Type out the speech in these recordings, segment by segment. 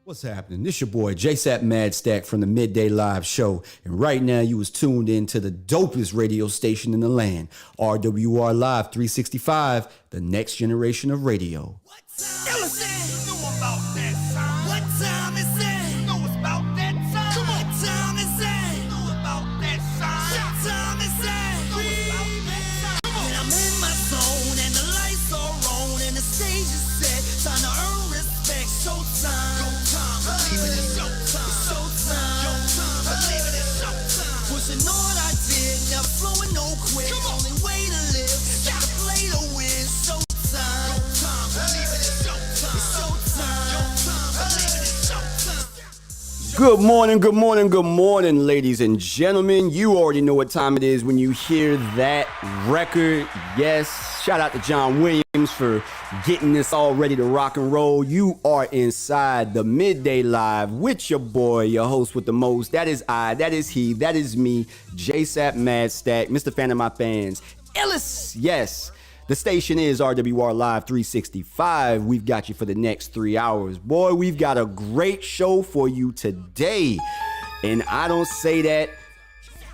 What's happening? This your boy JSapp MadStak from the Midday Live Show, and right now you was tuned in to the dopest radio station in the land, RWR Live 365, the next generation of radio. What time is it? Know about that time. What time is it? Know about that time. Come on. What time is it? Know about that time. What time is it? Know about that time. Come on. When I'm in my zone and the lights are on and the stage is set, time to earn respect. Showtime. Go time. Believe it is showtime. It's showtime. Showtime. Believe it is showtime. Pushing all I did, never flowing no quick. Come on. Only way to live. Gotta play to win. Showtime. Good morning, good morning, good morning, ladies and gentlemen. You already know what time it is when you hear that record. Yes, shout out to John Williams for getting this all ready to rock and roll. You are inside the Midday Live with your boy, your host with the most. That is I, that is he, that is me, JSapp MadStak, Mr. Fan of my fans. iLLEST, yes. The station is RWR Live 365. We've got you for the next 3 hours. Boy, we've got a great show for you today. And I don't say that.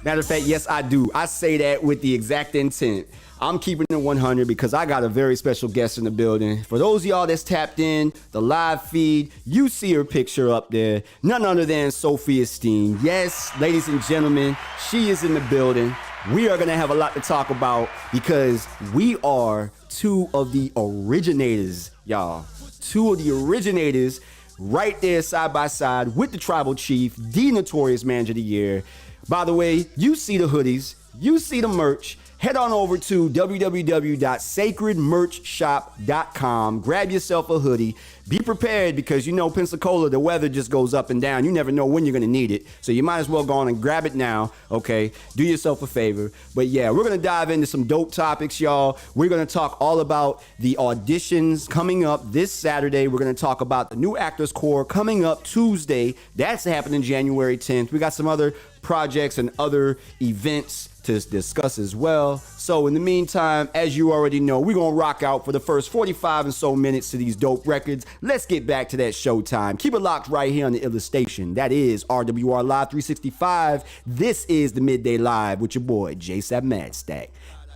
Matter of fact, yes, I do. I say that with the exact intent. I'm keeping it 100 because I got a very special guest in the building. For those of y'all that's tapped in the live feed, you see her picture up there. None other than Sophia Steen. Yes, ladies and gentlemen, she is in the building. We are going to have a lot to talk about because we are two of the originators, y'all. Two of the originators right there side by side with the tribal chief, the notorious manager of the year. By the way, you see the hoodies, you see the merch. Head on over to www.sacredmerchshop.com. Grab yourself a hoodie. Be prepared because you know Pensacola, the weather just goes up and down. You never know when you're going to need it. So you might as well go on and grab it now, okay? Do yourself a favor. But yeah, we're going to dive into some dope topics, y'all. We're going to talk all about the auditions coming up this Saturday. We're going to talk about the new Actors Corps coming up Tuesday. That's happening January 10th. We got some other projects and other events to discuss as well. So in the meantime, as you already know, we're gonna rock out for the first 45 and so minutes to these dope records. Let's get back to that showtime. Keep it locked right here on the iLLEST station. That is RWR Live 365. This is the Midday Live with your boy JSapp MadStak.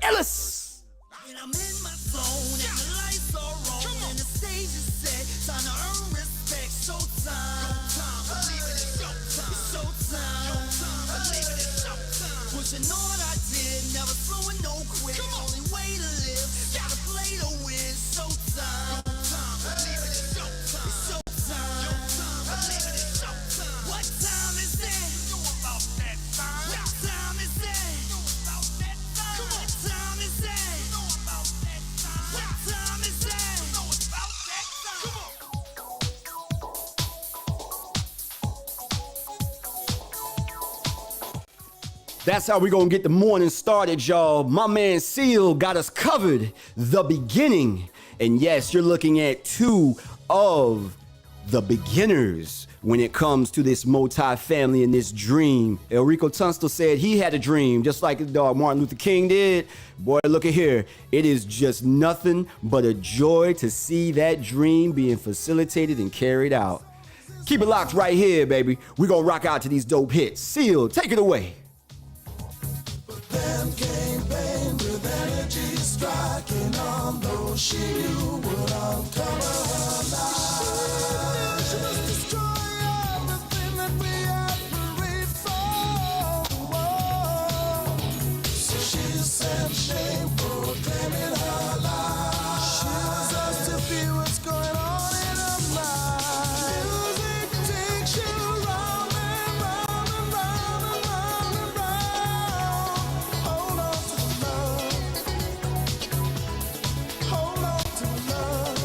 iLLEST! When I'm in my zone and the lights are on and the stage is set, time to earn respect. Showtime. Believe it is showtime. It's showtime. Believe it is showtime. Pushing all I did, never slowing no quit. Only way to live, gotta play to win. Showtime. Believe it is showtime. It's showtime. Believe it is showtime. What time is it? Know about that time. What time is it? Know about that time. What time is it? Know about that time. What time is it? Know about that time. That's how we're gonna get the morning started, y'all. My man Seal got us covered. The beginning. And yes, you're looking at two of the beginners when it comes to this multi-family and this dream. Enrico Tunstall said he had a dream, just like his dog Martin Luther King did. Boy, look at here. It is just nothing but a joy to see that dream being facilitated and carried out. Keep it locked right here, baby. We're gonna rock out to these dope hits. Seal, take it away. Them came bang with energy striking on those she knew would uncover her life. She must destroy everything that we have prayed for. So she sent shame proclaiming her life. She was asked to feel what's going on in her mind. Music takes you round and round and round and round and round. Hold on to love. Hold on to love.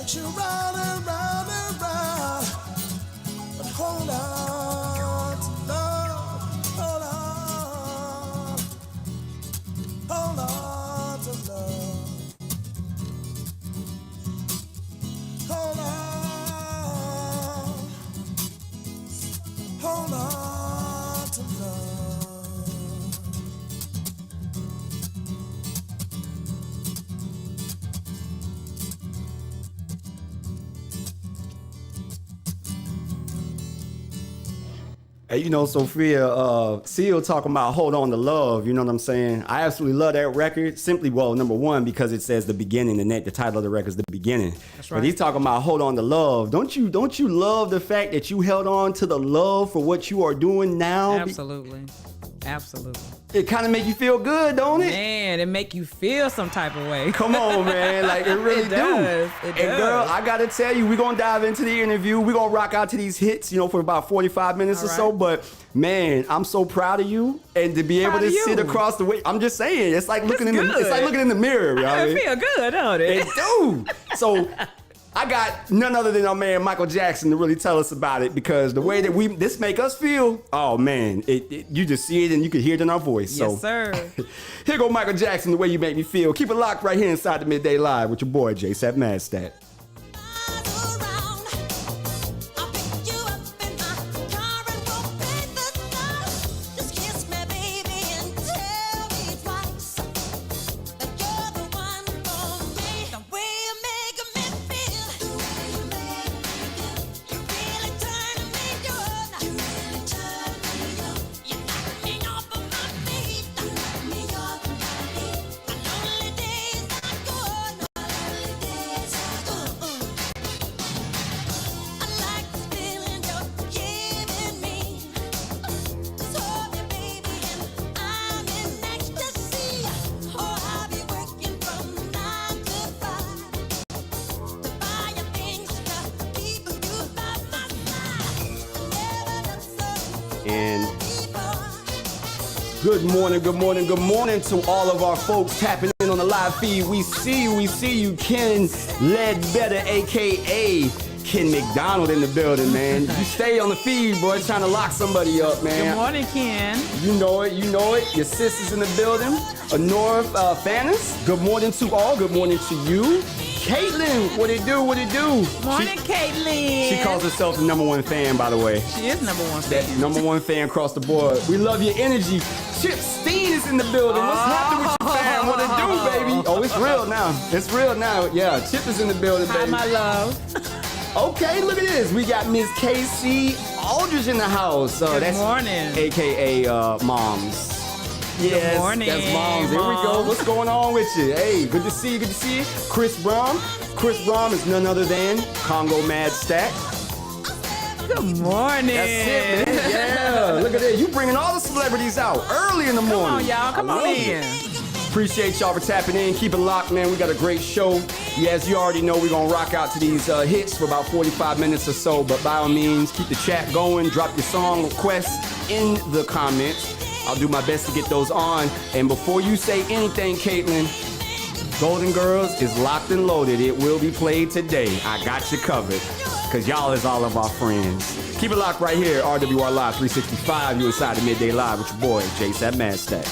takes you round and round and round. But hold on to love, hold on. Hold on to love. Hold on. Hold on to love. Hey, you know, Sophia, Seal talking about hold on to love, you know what I'm saying? I absolutely love that record. Simply, well, number one, because it says the beginning, the title of the record is the beginning. That's right. But he's talking about hold on to love. Don't you love the fact that you held on to the love for what you are doing now? Absolutely. Absolutely. It kind of make you feel good, don't it? Man, it make you feel some type of way. Come on, man. Like, it really It does. It And does. girl, I got to tell you, we're going to dive into the interview. We're going to rock out to these hits, you know, for about 45 minutes All or so. right. But, man, I'm so proud of you. And to be able Proud to of you. sit across the way, I'm just saying, it's like looking It's in good. the mirror, you know what I It mean? feel good, don't it? It do. So I got none other than our man Michael Jackson to really tell us about it, because the way that this make us feel, oh man, you just see it and you can hear it in our voice. Yes, So sir. here go Michael Jackson, the way you make me feel. Keep it locked right here inside the Midday Live with your boy JSapp MadStak. And good morning to all of our folks tapping in on the live feed. We see you. Ken Ledbetter, a.k.a. Ken McDonald in the building, man. You stay on the feed, boy, trying to lock somebody up, man. Good morning, Ken. You know it. Your sister's in the building. Honora Fannis, good morning to all. Good morning to you. Caitlin, what it do? Morning, Caitlin. She calls herself the #1 fan, by the way. She is #1 That fan. #1 fan across the board. We love your energy. Chip Steen is in the building. What's happening with your fam? What it do, baby? Oh, it's real now. It's real now. Yeah, Chip is in the building, Hi, baby. my love. Okay, look at this. We got Miss Casey Aldridge in the house. Good morning. AKA Moms. Yes, morning, that's Moms. Here we go. Mom. What's going on with you? Hey, good to see you. Chris Brom. Chris Brom is none other than Congo MadStak. Good morning. That's it, man. Yeah, look at that. You bringing all the celebrities out early in the morning. Come on, y'all. Come I on love in. it. Appreciate y'all for tapping in. Keep it locked, man. We got a great show. Yeah, as you already know, we're going to rock out to these hits for about 45 minutes or so. But by all means, keep the chat going. Drop your song requests in the comments. I'll do my best to get those on. And before you say anything, Caitlin, Golden Girls is locked and loaded. It will be played today. I got you covered, because y'all is all of our friends. Keep it locked right here. RWR Live 365. You inside the Midday Live with your boy, JSapp MadStak.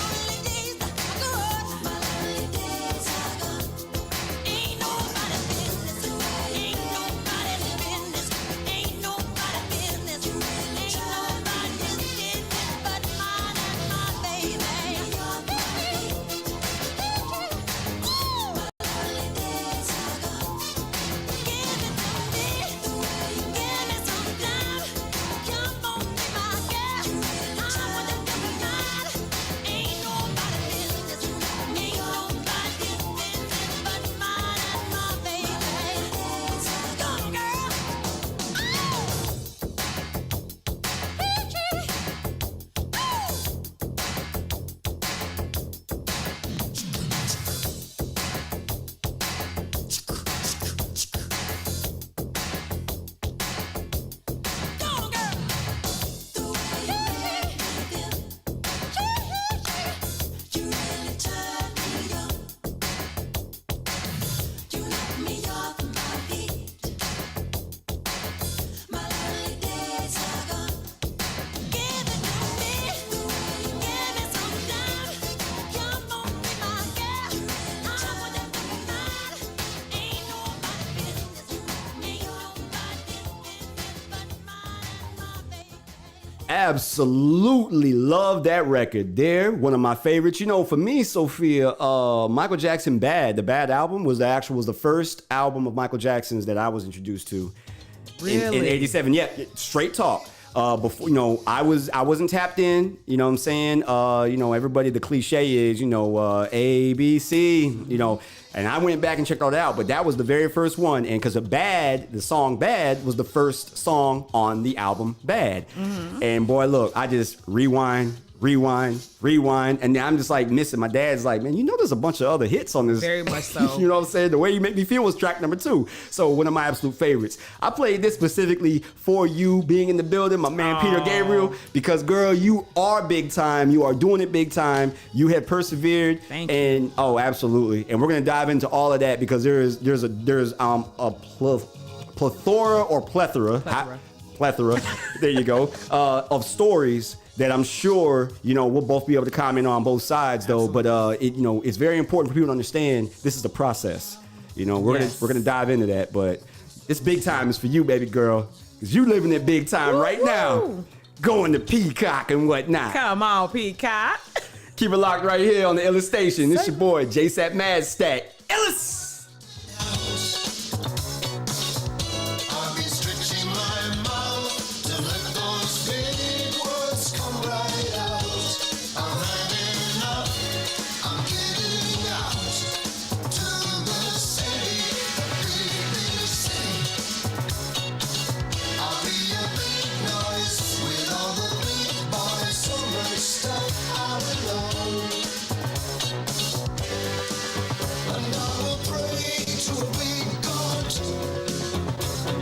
Absolutely love that record. They're one of my favorites. You know, for me, Sophia, Michael Jackson Bad, the Bad album was the first album of Michael Jackson's that I was introduced to. Really? In 87. Yeah, straight talk. Before, you know, I wasn't tapped in, you know what I'm saying? You know, everybody, the cliche is, you know, A, B, C, you know, and I went back and checked all that out, but that was the very first one. And because the song Bad was the first song on the album Bad. Mm-hmm. And boy, look, I just rewind. And then I'm just like missing. My dad's like, man, you know, there's a bunch of other hits on this. Very much so. You know what I'm saying? The Way You Make Me Feel was track number 2. So one of my absolute favorites. I played this specifically for you being in the building, my man Peter Gabriel, because girl, you are big time. You are doing it big time. You have persevered. Thank you. And oh, absolutely. And we're gonna dive into all of that because there's a plethora. There you go. Of stories that I'm sure, you know, we'll both be able to comment on both sides though. But you know, it's very important for people to understand this is the process. You know, we're gonna dive into that, but this big time is for you, baby girl, because you living it big time right now, going to Peacock and whatnot. Come on, Peacock. Keep it locked right here on the iLLEST station. It's your boy JSapp MadStak. iLLEST. I'll be stretching my mouth to let those big words come right out. I've had enough. I'm getting out to the city, big city. I'll be a big noise with all the big boys. So much stuff I alone. And I will pray to a big God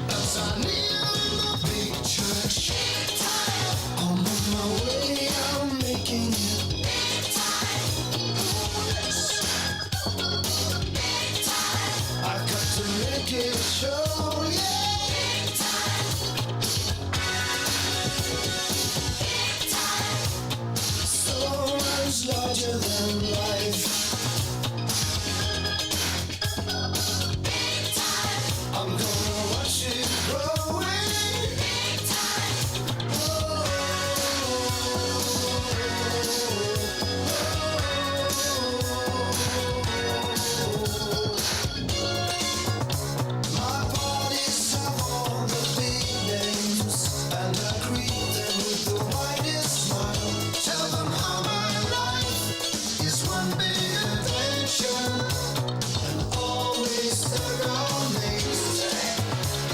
as I kneel in the big church. I'm on my way, I'm making it. I've got to make it show, so much larger than life. I'm gonna watch it growing. My parties have all the big names, and I greet them with the widest smile. Tell them how my life is one big adventure, and always there are names.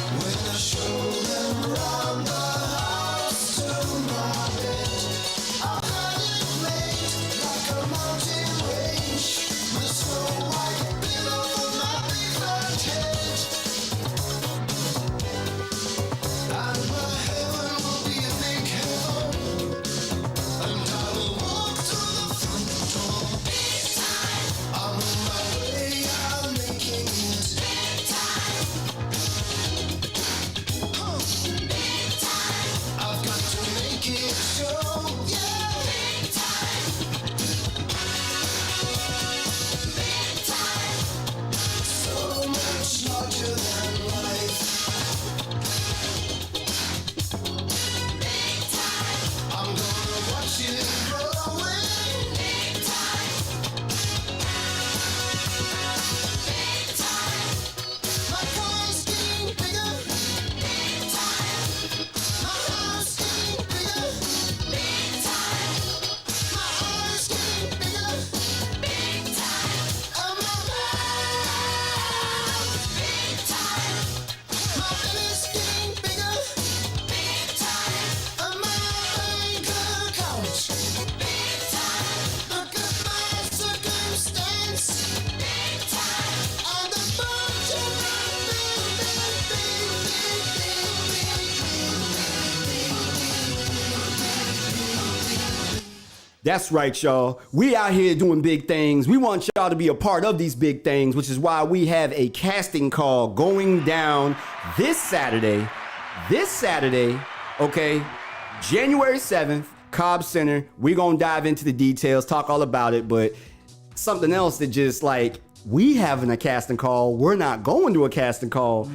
When I show them round the house to my bed, I'll have it made like a mountain range with snow white below my big fat head. And my heaven will be a big heaven, and I will walk through the front door. I'm on my way, I'm making it. I've got to make it show, so much larger than life. I'm gonna watch it growing. My car's getting bigger. My house getting bigger. My eyes getting bigger. And my mouth. My belly's getting bigger. And my bank account. Look at my circumstance. And the budget That's right, y'all. We out here doing big things. We want y'all to be a part of these big things, which is why we have a casting call going down this Saturday, okay, January 7th, Cobb Center. We're going to dive into the details, talk all about it, but something else that just like, we having a casting call, we're not going to a casting call.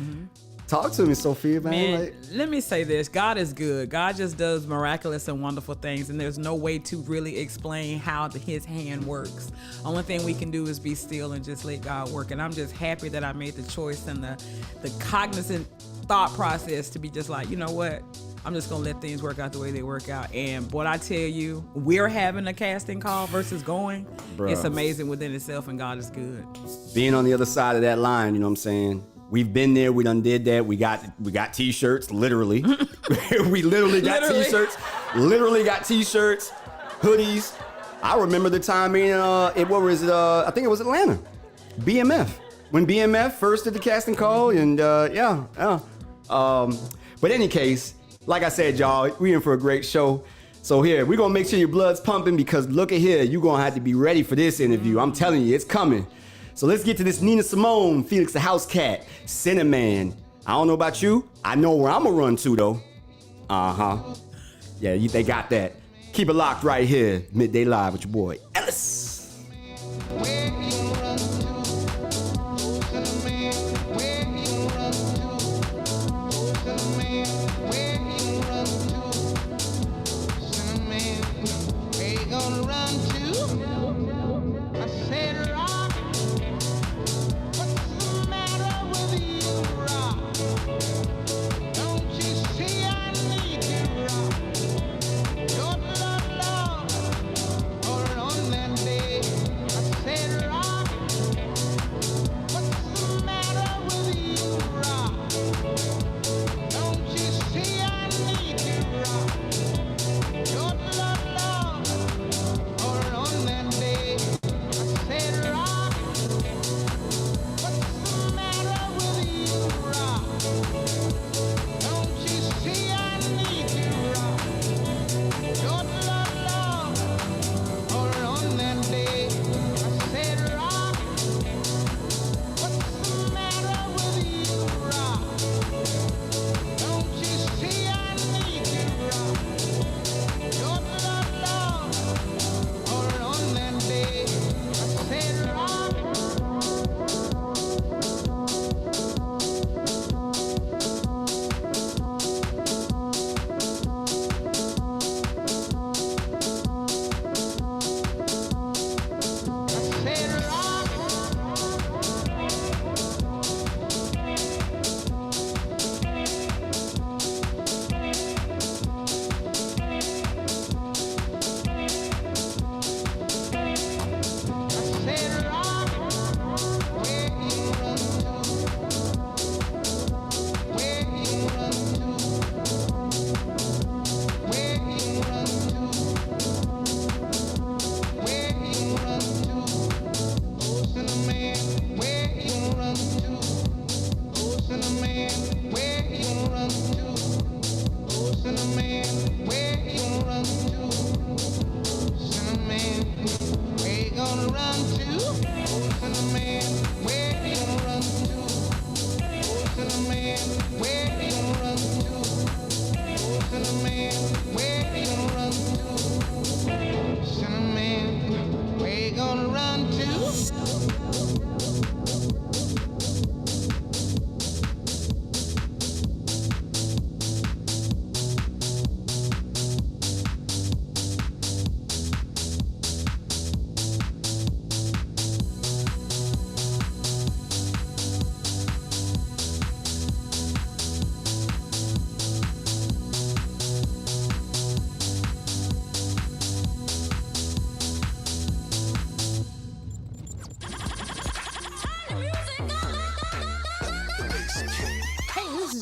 Talk to me, Sophia, man. Man, Like, let me say this. God is good. God just does miraculous and wonderful things, and there's no way to really explain how his hand works. Only thing we can do is be still and just let God work. And I'm just happy that I made the choice and the cognizant thought process to be just like, you know what? I'm just going to let things work out the way they work out. And what I tell you, we're having a casting call versus going. Bruh. It's amazing within itself, and God is good. being on the other side of that line, you know what I'm saying? We've been there. We done did that. We got T-shirts, literally. We literally got Literally. T-shirts. Literally got T-shirts, hoodies. I remember the time in I think it was Atlanta, BMF. When BMF first did the casting call, and But in any case, like I said, y'all, we in for a great show. So here, we're gonna make sure your blood's pumping because look at here, you're gonna have to be ready for this interview. I'm telling you, it's coming. So let's get to this Nina Simone, Felix the House Cat, Cinnamon. I don't know about you. I know where I'm gonna run to though. Yeah, they got that. Keep it locked right here. Midday Live with your boy, Ellis.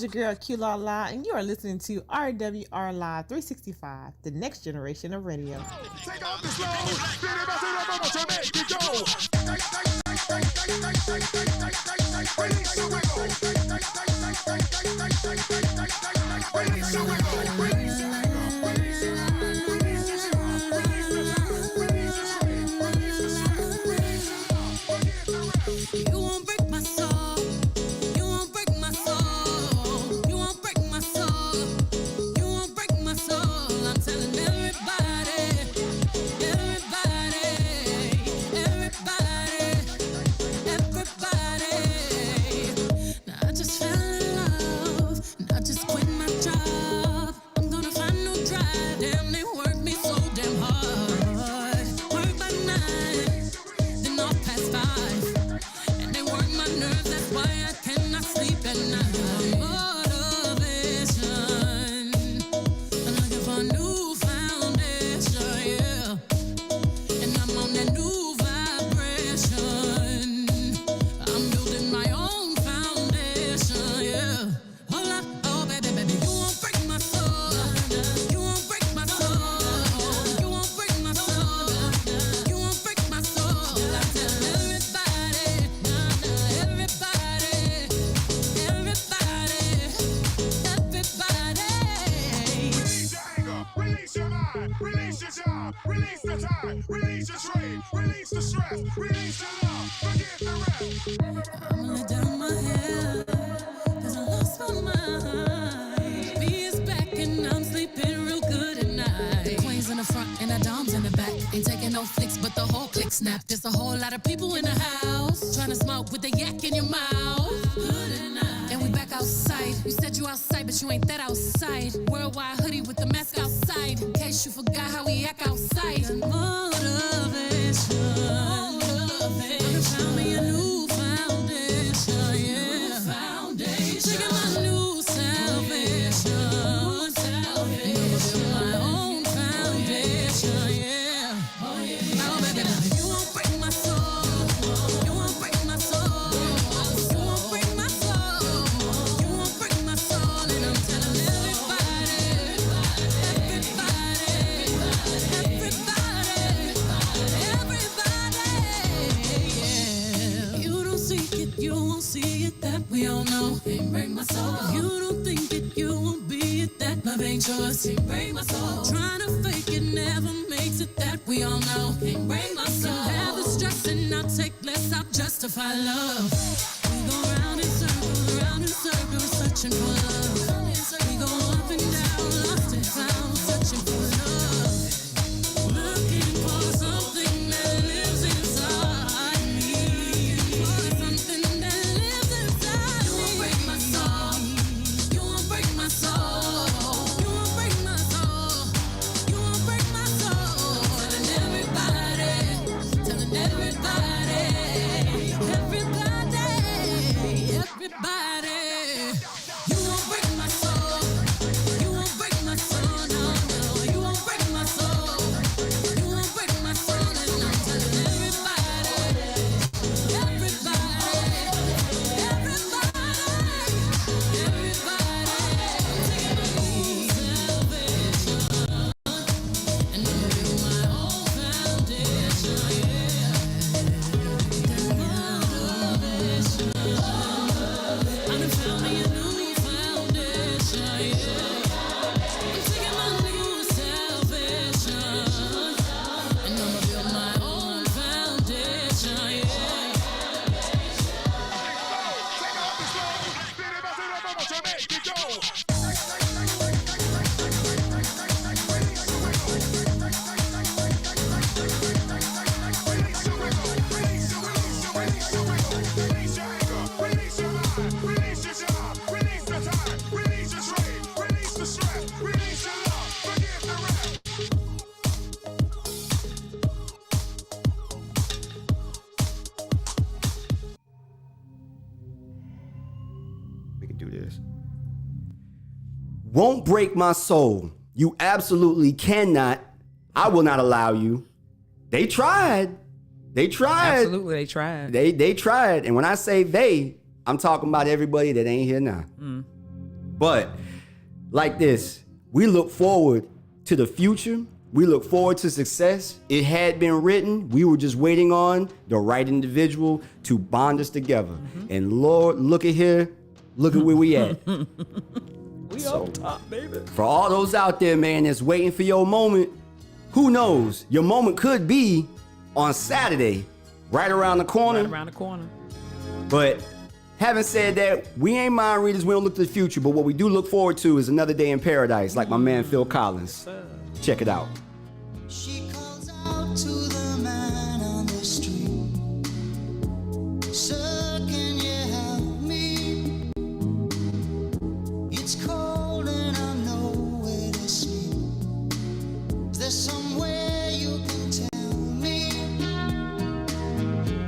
Your girl Q La La, and you are listening to RWR Live 365, the next generation of radio. Take off the slow, spin it back to the to make it go. Release the wiggle. Release the wiggle. Release the wiggle. You won't break my soul. You won't break my soul. You won't break my soul. You won't break my soul. I'm telling everybody, everybody, everybody. I'ma let down my hair, 'cause I lost my mind. B is back and I'm sleeping real good at night. The queen's in the front and the dom's in the back. Ain't taking no flicks, but the whole click snap. There's a whole lot of people in the house trying to smoke with the yak in your mouth. Good at night. And we back outside. You said you outside, but you ain't that outside. Worldwide hoodie with the mask outside. In case you forgot how we act outside. Motivation. Motivation. Found me a new foundation, yeah. Taking my new salvation. My own foundation, yeah. Now, baby, you won't break my soul. You won't break my soul. You won't break my soul. You won't break my soul. And I'm telling everybody, yeah. You don't seek it, you won't see it, that we all know. Can't break my soul. You don't think it, you won't be it, that love ain't yours. Can't break my soul. Trying to fake it never makes it, that we all know. Can't break my soul. Can have the stress and I'll take less, I'll justify love. We go round in circles, searching for love. We go up and down, lost and found, searching for love. Looking for something that lives inside me. For something that lives inside me. You won't break my soul. You won't break my soul. You won't break my soul. You won't break my soul. Telling everybody, telling everybody, everybody. You won't break my soul. You won't break my soul. No, no. You won't break my soul. You won't break my soul. And I'm telling everybody, everybody, and I'm building my own foundation, yeah. I done found me a new foundation, yeah. I'm taking my new salvation, and I'ma build my own foundation, yeah. We can do this. Won't break my soul. You absolutely cannot. I will not allow you. They tried. They tried. Absolutely, they tried. They tried. And when I say they, I'm talking about everybody that ain't here now. But like this, we look forward to the future. We look forward to success. It had been written. We were just waiting on the right individual to bond us together. And Lord, look at here. Look at where we at. We up top, baby. For all those out there, man, that's waiting for your moment, who knows? Your moment could be on Saturday, right around the corner. Right around the corner. But having said that, we ain't mind readers. We don't look to the future. But what we do look forward to is another day in paradise, like my man Phil Collins. Check it out. She calls out to the man on the street. Sir, can you help me? It's cold and I'm nowhere to sleep. Is there somewhere you can tell me?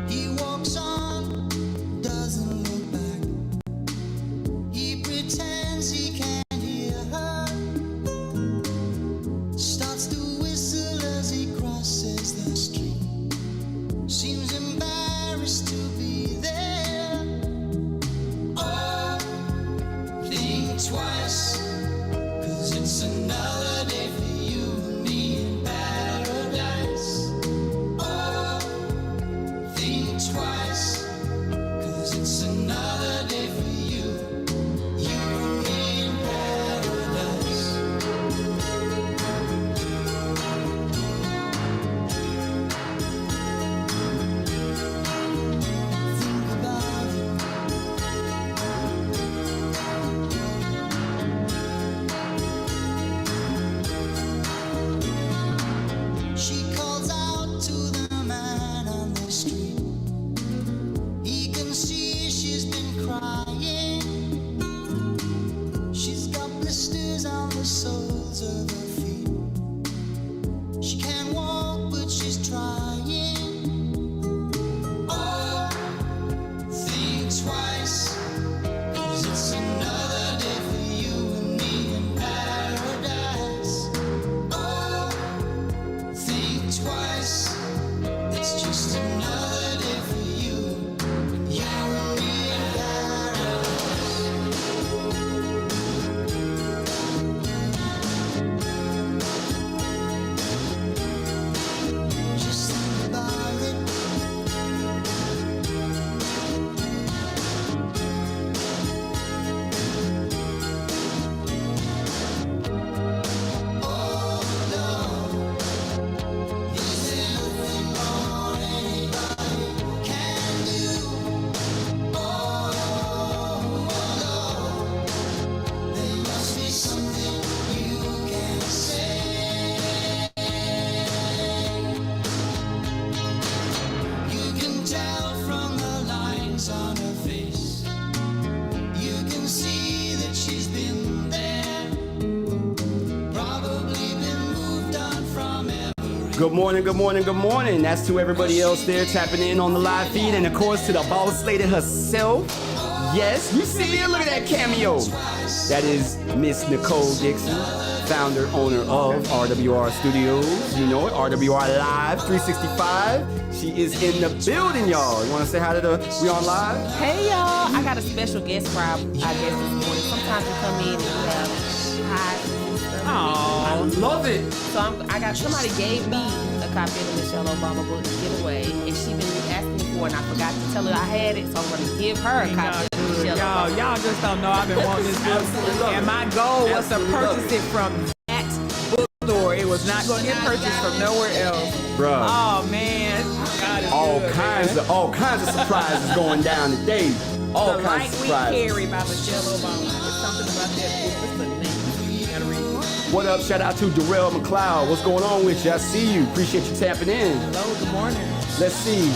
He walks on, doesn't look back. He pretends he can't hear her. Starts to whistle as he crosses the street. Seems embarrassed to be there. Good morning, good morning, good morning. That's to everybody else there tapping in on the live feed, and of course to the boss lady herself. Yes, you see me? Look at that cameo. That is Miss Nicole Dixon, founder, owner of RWR Studios. You know it, RWR Live 365. She is in the building, y'all. You want to say hi to we on live? Hey y'all, I got a special guest for I guess this morning. Sometimes we come in and we have pies and stuff. I love it. So I got somebody gave me a copy of the Michelle Obama book to give away, and she been asking me for it, and I forgot to tell her I had it, so I'm gonna give her a copy of the Michelle Obama. Y'all just don't know I've been wanting this book. And my goal was to purchase it from that bookstore. It was not going to get purchased from nowhere else. Bruh. Oh man, God is All good, kinds of surprises going down today. All The kinds Light of We surprises. Carry by Michelle Obama. There's something about that book. What's the name? You gotta read it. What up? Shout out to Darrell McLeod. What's going on with you? I see you. Appreciate you tapping in. Hello, good morning. Let's see.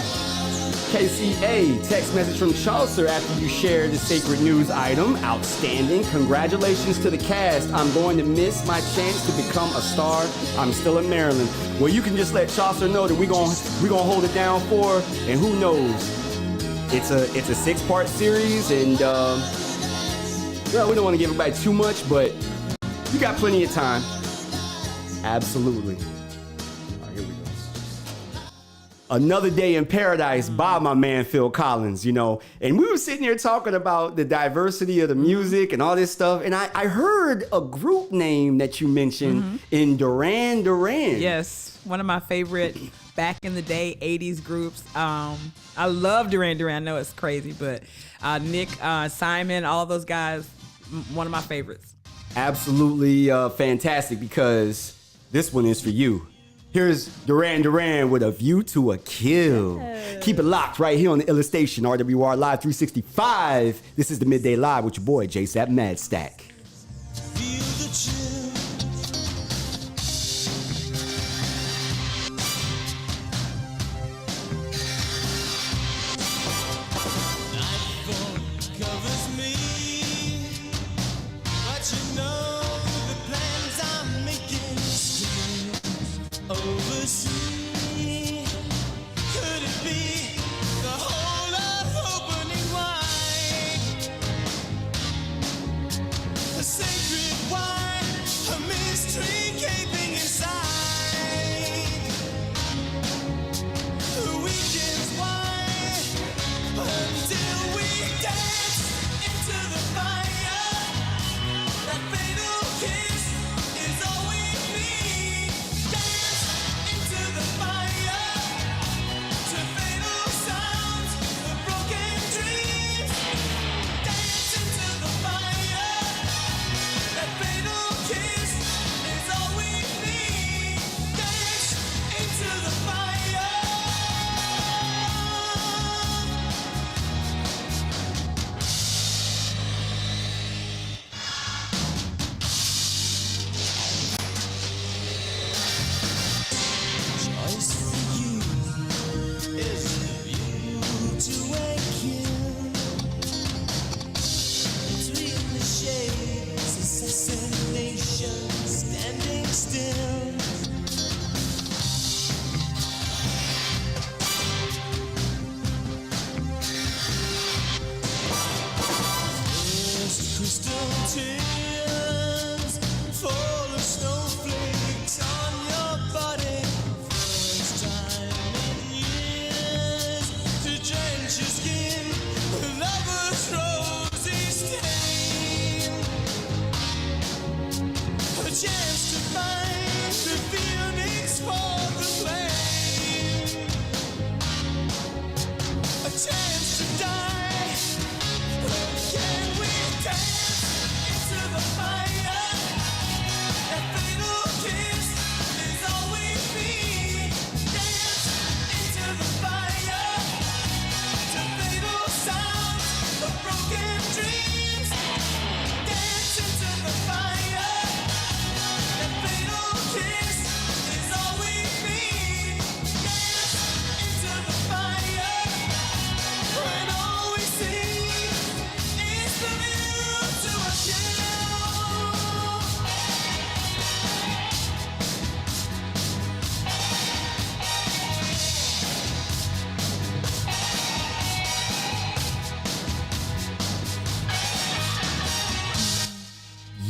KCA, text message from Chaucer after you shared the sacred news item. Outstanding. Congratulations to the cast. I'm going to miss my chance to become a star. I'm still in Maryland. Well, you can just let Chaucer know that we gonna hold it down for her, and who knows? It's a 6-part series, and well, we don't want to give everybody too much, but you got plenty of time. Absolutely. All right, here we go. Another Day in Paradise by my man Phil Collins, you know. And we were sitting here talking about the diversity of the music and all this stuff. And I heard a group name that you mentioned in Duran Duran. Yes, one of my favorite back in the day 80s groups. I love Duran Duran. I know it's crazy, but Nick, Simon, all those guys, one of my favorites. Absolutely fantastic, because this one is for you. Here's Duran Duran with A View to a Kill. Keep it locked right here on the iLLEST station, RWR Live 365. This is the Midday Live with your boy, JSapp MadStak. Feel the chill. Nightfall covers me, but you know the plans I'm making still oversee. Could it be the whole lot opening wide?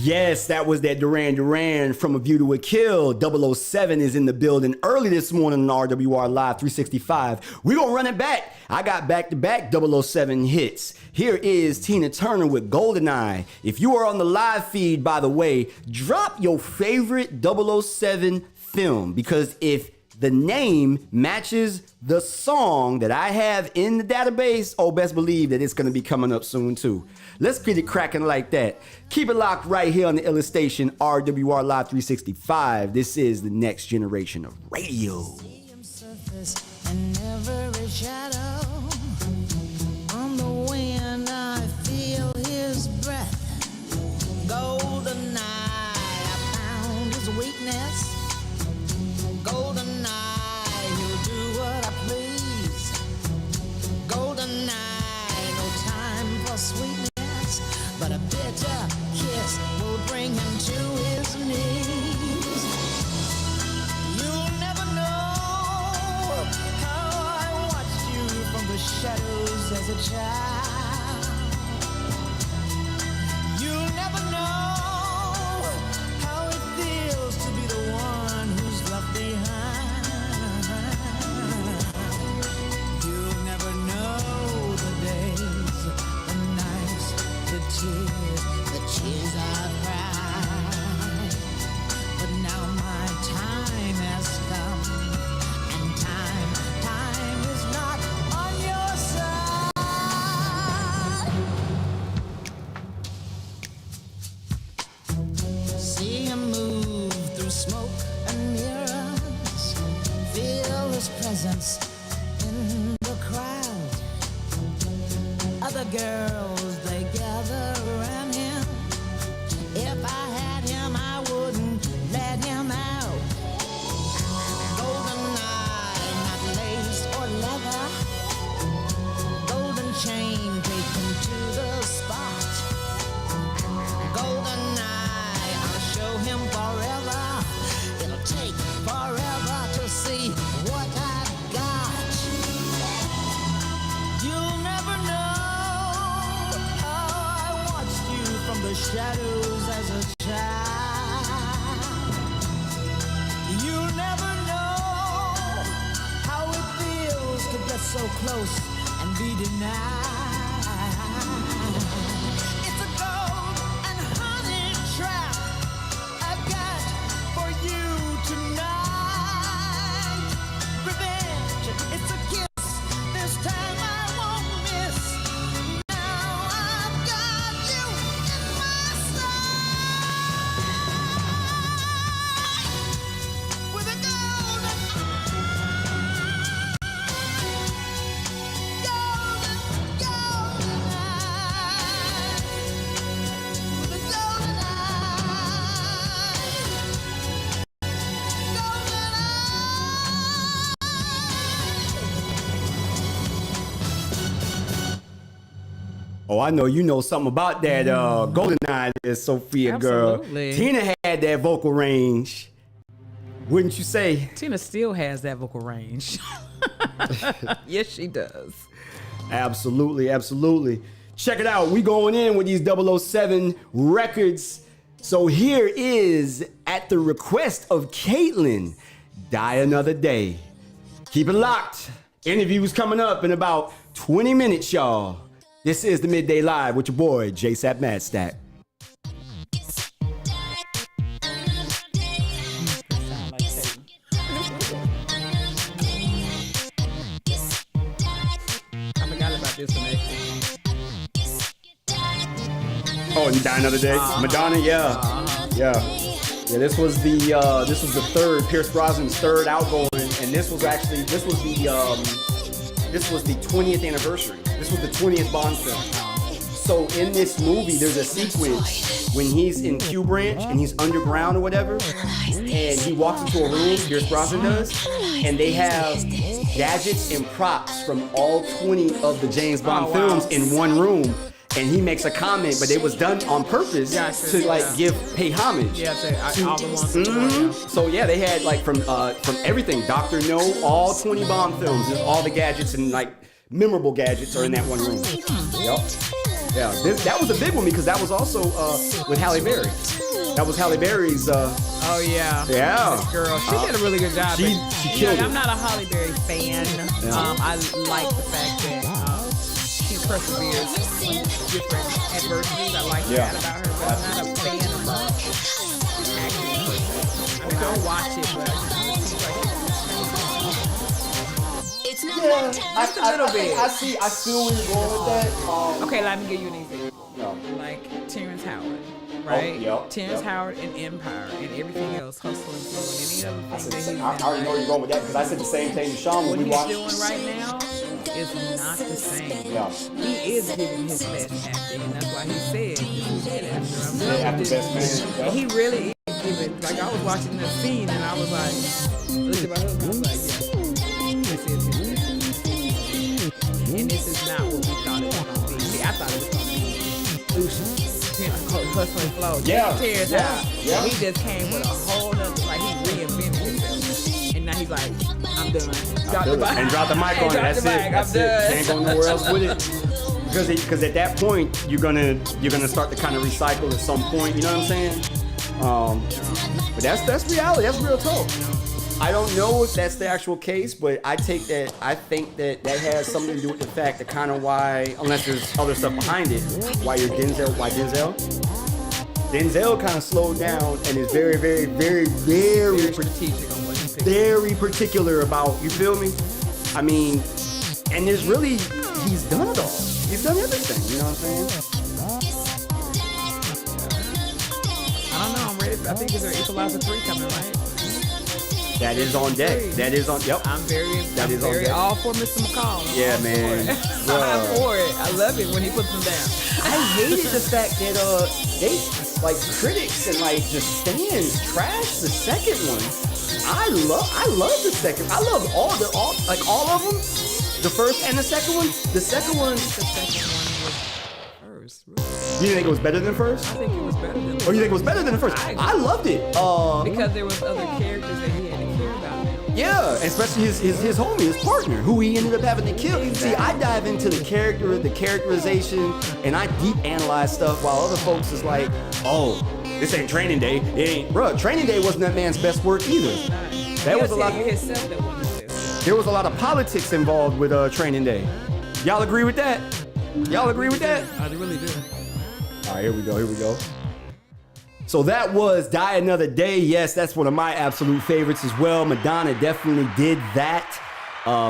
Yes, that was that Duran Duran from A View to a Kill. 007 is in the building early this morning on RWR Live 365. We're going to run it back. I got back-to-back 007 hits. Here is Tina Turner with GoldenEye. If you are on the live feed, by the way, drop your favorite 007 film, because if the name matches the song that I have in the database, oh, best believe that it's going to be coming up soon too. Let's get it cracking like that. Keep it locked right here on the iLLEST station, RWR Live 365. This is the next generation of radio. And every shadow on the wind, I feel his breath. Golden eye, I found his weakness. Golden eye, he'll do what I please. Golden eye, no time for sweetness, but a bitter kiss will bring him to his knees. You'll never know how I watched you from the shadows as a child. You'll never know how it feels to be the one who's left behind. You'll never know the days, the nights, the tears I've cried. But now my time has come, and time is not on your side. See him move through smoke and mirrors, feel his presence in the crowd. Other girls, they gather around him. If I had him, I wouldn't let him out. Golden eye, not lace or leather. Golden chain, take him to the spot. Golden eye, I'll show him forever. It'll take forever to see what I've got. You'll never know how I watched you from the shadows as a child. You'll never know how it feels to get so close and be denied. It's a gold and honey trap I've got for you tonight. Revenge, it's a kiss. This time I won't miss. Now I've got you in my sight. With a golden Oh, I know you know something about that GoldenEye there, Sophia Absolutely. girl. Tina had that vocal range, wouldn't you say? Tina still has that vocal range. Yes, she does. Absolutely, absolutely. Check it out. We going in with these 007 records. So here is, at the request of Caitlin, Die Another Day. Keep it locked. Interviews coming up in about 20 minutes, y'all. This is the Midday Live with your boy, JSapp MadStak. I forgot about this one, actually. Oh, and Die Another Day. Madonna, yeah. This was the third, Pierce Brosnan's third outgoing, and this was the 20th anniversary. This was the 20th Bond film. So in this movie, there's a sequence when he's in Q Branch and he's underground or whatever, and he walks into a room, Pierce Brosnan does, and they have gadgets and props from all 20 of the James Bond films in one room. And he makes a comment, but it was done on purpose to pay homage. Yeah, all the ones. So yeah, they had like from everything, Dr. No, all 20 Bond films, all the gadgets and like memorable gadgets are in that one room. Yep. Yeah, that was a big one because that was also with Halle Berry. That was Halle Berry's. Oh yeah. Yeah. This girl, she did a really good job. She killed it. I'm not a Halle Berry fan. I like the fact that she perseveres through different adversities. I like that about her, but I'm not a fan of her acting person. I mean, I'll watch it, but it seems like just a little bit. I see where you're going with that. Okay, let me give you an example. No. Like Terrence Howard, right? Yep, Terrence Howard and Empire and everything else, Hustle and Flow and any other thing that he's I already know where you're going with that because I said the same thing to Sean when what we he's watched. doing right now is not the same. Yeah. He is giving his best acting, and that's why he said this is it after I'm done. After with Best this. Man. And he really is giving. Like I was watching the scene, and I was like, looked at my husband, I was like, yeah, this is his best. And this is not what we thought it was going to be. See, I thought it was going to be Lucian, Hustle and Flow. Yeah. Terrence Yeah. Howard. Yeah. He just came with a whole nother, like he reinvented himself. And now he's like, I'm done. Drop the mic. And drop the mic on it. Drop That's the it. mic. That's I'm it. done. Can't go nowhere else with it. Because at that point you're gonna start to kind of recycle at some point. You know what I'm saying? But that's reality. That's real talk. I don't know if that's the actual case, but I think that has something to do with the fact that kind of why, unless there's other stuff behind it, why Denzel kind of slowed down and is very, very, very, very strategic on what he picked. very particular about, you feel me? I mean, and there's really, he's done it all. He's done everything, you know what I'm saying? I don't know. I'm ready. I think there's an Equalizer 3 coming, right? That is on deck. That is on, yep. I'm very all for Mr. McCall. Yeah, man. I'm for it. I love it when he puts them down. I hated the fact that they, like, critics and like just fans trash the second one. I love the second. I love all of them. The first and the second one. The second one The second one was first. Really. You think it was better than first? I think it was better than the Or you think it was better than the first? I loved it. because there was other characters that he had to care about now. Yeah, especially his homie, his partner, who he ended up having to kill. See, I dive into the characterization, and I deep analyze stuff while other folks is like, oh, this ain't Training Day. It ain't, bruh. Training Day wasn't that man's best work either. That was a lot. Himself that wasn't this. There was a lot of politics involved with Training Day. Y'all agree with that? Y'all agree with that? I really do. All right, here we go. So that was Die Another Day. Yes, that's one of my absolute favorites as well. Madonna definitely did that,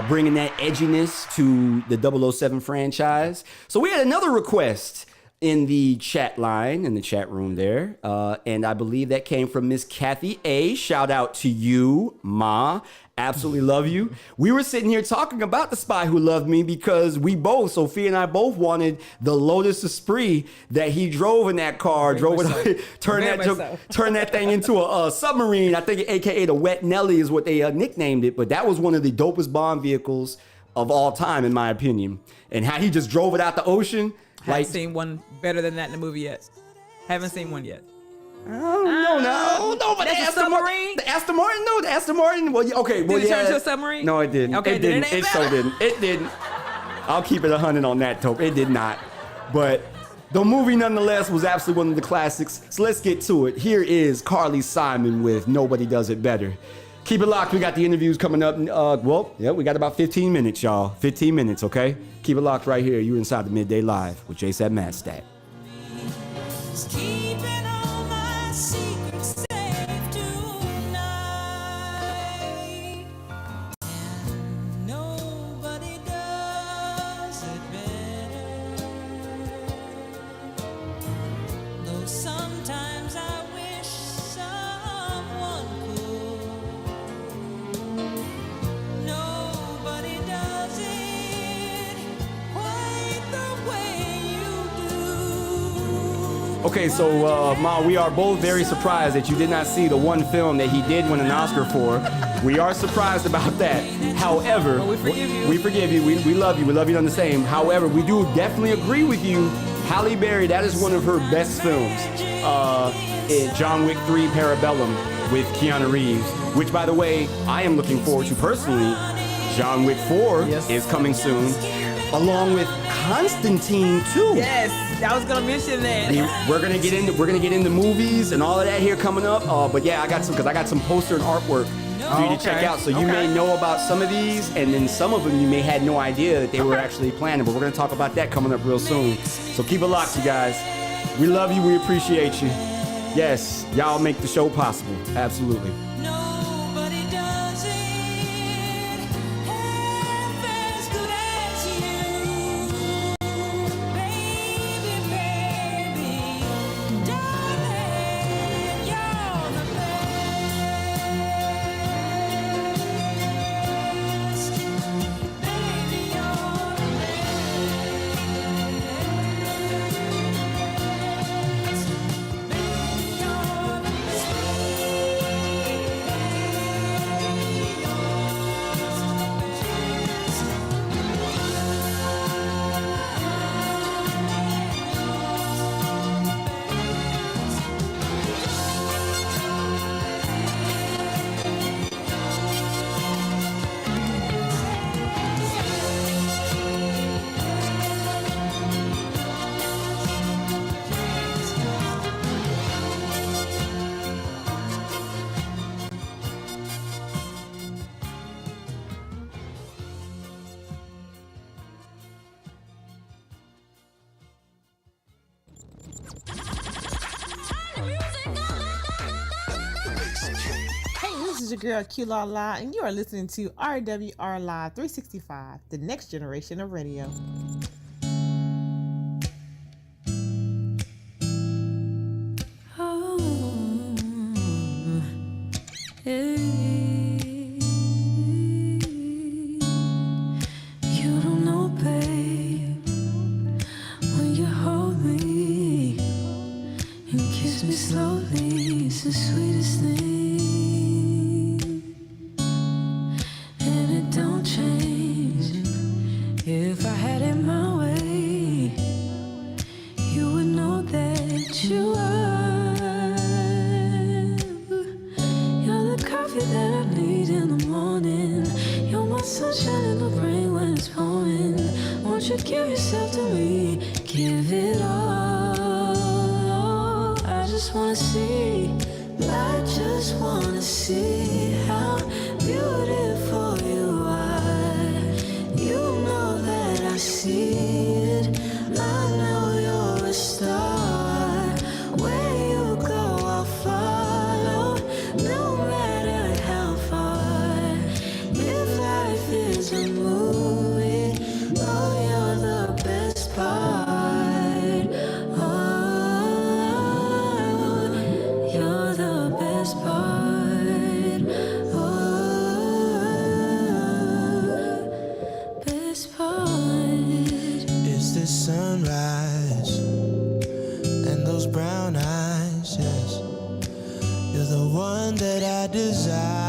bringing that edginess to the 007 franchise. So we had another request in the chat line, in the chat room there, and I believe that came from Miss Kathy A. Shout out to you, Ma. Absolutely love you. We were sitting here talking about The Spy Who Loved Me because we both, Sophia and I both wanted the Lotus Esprit that he drove in that car, turned that thing into a submarine. I think AKA the Wet Nelly is what they nicknamed it, but that was one of the dopest Bond vehicles of all time, in my opinion. And how he just drove it out the ocean. Haven't seen one better than that in the movie yet. Haven't seen one yet. No, but That's the a Aston submarine? The Aston Martin, no, the Aston Martin. Well, okay, well, Did it yeah. turn into a submarine? No, it didn't. Okay, it then didn't. it ain't It so better. didn't. It didn't. I'll keep it 100 on that, Tope. It did not. But the movie, nonetheless, was absolutely one of the classics. So let's get to it. Here is Carly Simon with Nobody Does It Better. Keep it locked. We got the interviews coming up. We got about 15 minutes, y'all. 15 minutes, okay? Keep it locked right here. You inside the Midday Live with JSapp MadStak. Keeping all my secrets safe tonight. Nobody does it better. Though sometimes I wish someone could. Nobody does it quite the way you do. Okay, so Ma, we are both very surprised that you did not see the one film that he did win an Oscar for. We are surprised about that. However, we forgive you. We forgive you. We love you. We love you on the same. However, we do definitely agree with you. Halle Berry, that is one of her best films. In John Wick 3 Parabellum with Keanu Reeves, which, by the way, I am looking forward to personally. John Wick 4 is coming soon, along with Constantine too. Yes, I was gonna mention that. I mean, we're gonna get into movies and all of that here coming up. But yeah, I got some poster and artwork for you to check out. So you may know about some of these, and then some of them you may had no idea that they were actually planning. But we're gonna talk about that coming up real soon. So keep it locked, you guys. We love you. We appreciate you. Yes, y'all make the show possible. Absolutely. Nobody does it half as good as you, baby, baby, darling, you're the best, baby, you're the Hey, this is your girl Q La La, and you are listening to RWR Live 365, the next generation of radio. You don't know, babe, when you hold me and kiss me slowly, it's the sweetest thing, and it don't change. If I had it my way, you would know that you are. You're the coffee that I need in the morning. You're my sunshine in the rain when it's pouring. Won't you give yourself to me? Give it all. I just wanna see. I just wanna see how beautiful you are. You know that I see it. I know you're a star. Where you go, I'll follow, no matter how far. If life is a movie, oh, you're the best part. Oh, you're the best part. Oh, best part. It's the sunrise and those brown eyes, yes. You're the one that I desire.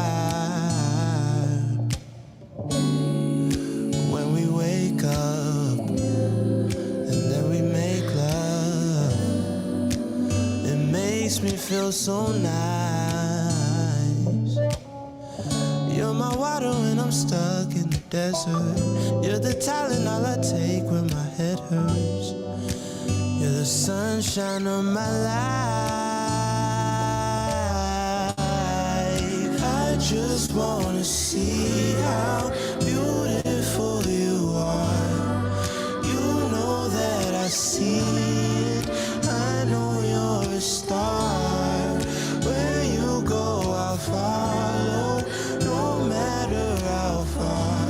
When we wake up and then we make love, it makes me feel so nice. You're my water when I'm stuck in the desert. You're the Tylenol I take when my head hurts. You're the sunshine of my life. I just wanna see how beautiful you are. You know that I see it. I know you're a star. Where you go, I'll follow, no matter how far.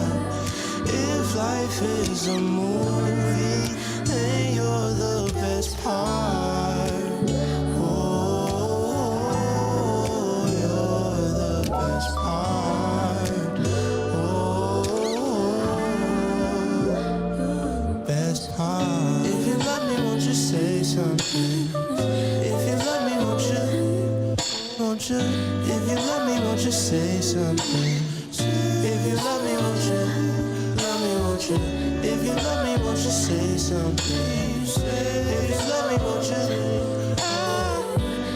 If life is a movie, then you're the best part. Oh, you're the best part. Oh, best part. If you love me, won't you say something? If you love me, won't you? If you love me, won't you say something? If you love me, won't you? Won't you? If you love me, won't you say something? If you love me, won't you?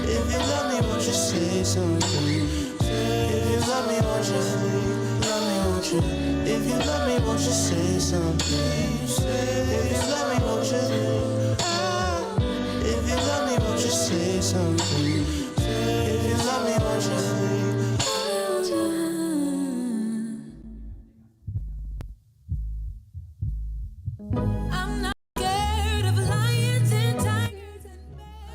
If you love me, won't you say something? If you love me, won't you? If you love me, won't you say something? If you love me,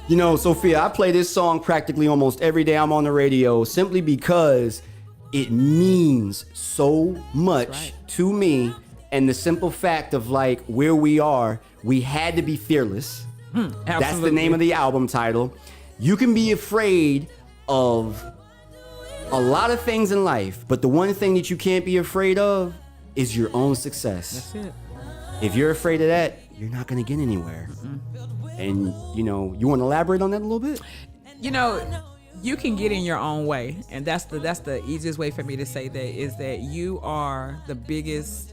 You know, Sophia, I play this song practically almost every day I'm on the radio simply because it means so much to me. And the simple fact of like where we are, we had to be fearless. That's the name of the album title. You can be afraid of a lot of things in life, but the one thing that you can't be afraid of is your own success. That's it. If you're afraid of that, you're not going to get anywhere. And, you know, you want to elaborate on that a little bit? You know, you can get in your own way, and that's the easiest way for me to say that is that you are the biggest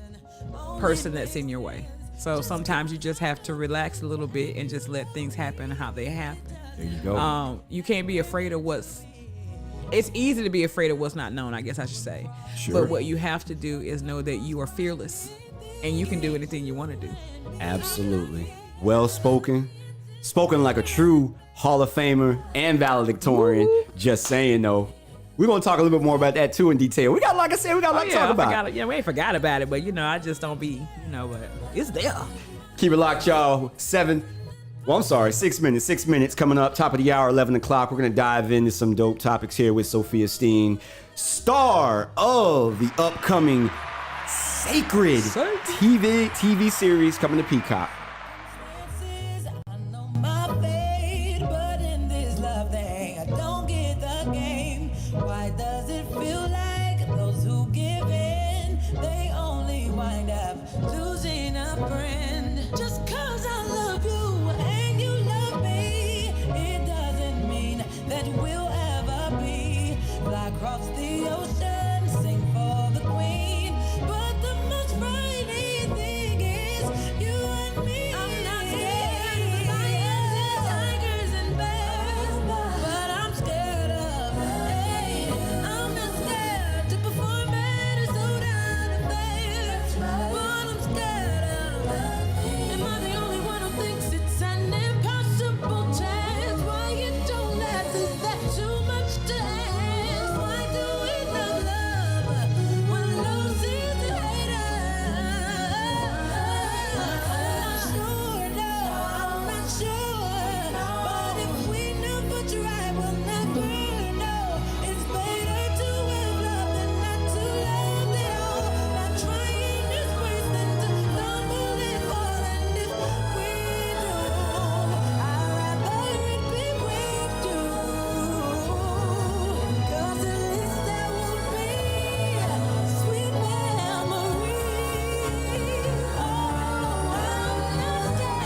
person that's in your way. So sometimes you just have to relax a little bit and just let things happen how they happen. There you go. You can't be afraid of it's easy to be afraid of what's not known, I guess I should say. Sure. But what you have to do is know that you are fearless and you can do anything you want to do. Absolutely. Well spoken. Spoken like a true Hall of Famer and valedictorian. Just saying, though. We're going to talk a little bit more about that, too, in detail. We got, like I said, we got a lot to talk about. Yeah, we ain't forgot about it, but, you know, I just don't be, you know, but it's there. Keep it locked, y'all. 6 minutes. 6 minutes coming up. Top of the hour, 11 o'clock. We're going to dive into some dope topics here with Sophia Steen, star of the upcoming Sacred TV series coming to Peacock. I know my fate, but in this love thing, I don't get the game. Why does it feel like those who give in, they only wind up losing a friend? Just 'cause I love you and you love me, it doesn't mean that we'll ever be. Fly across the ocean, sing for the queen, but the most frightening thing is you and me. I'm not scared of lions, tigers, and bears, but I'm scared of. Hey, I'm not scared to perform at a soda affair, but I'm scared of. Am I the only one who thinks it's an impossible chance? Why you don't ask? Is that too much to ask? Why do we love when love seems to hate us? I'm not sure, but if we never try, we'll never know. It's better to have love than not to love at all. Not trying is worse than to stumble and fall, and if we do, I'd rather it be with you. 'Cause at least there will be sweet memories. Oh, I'm not scared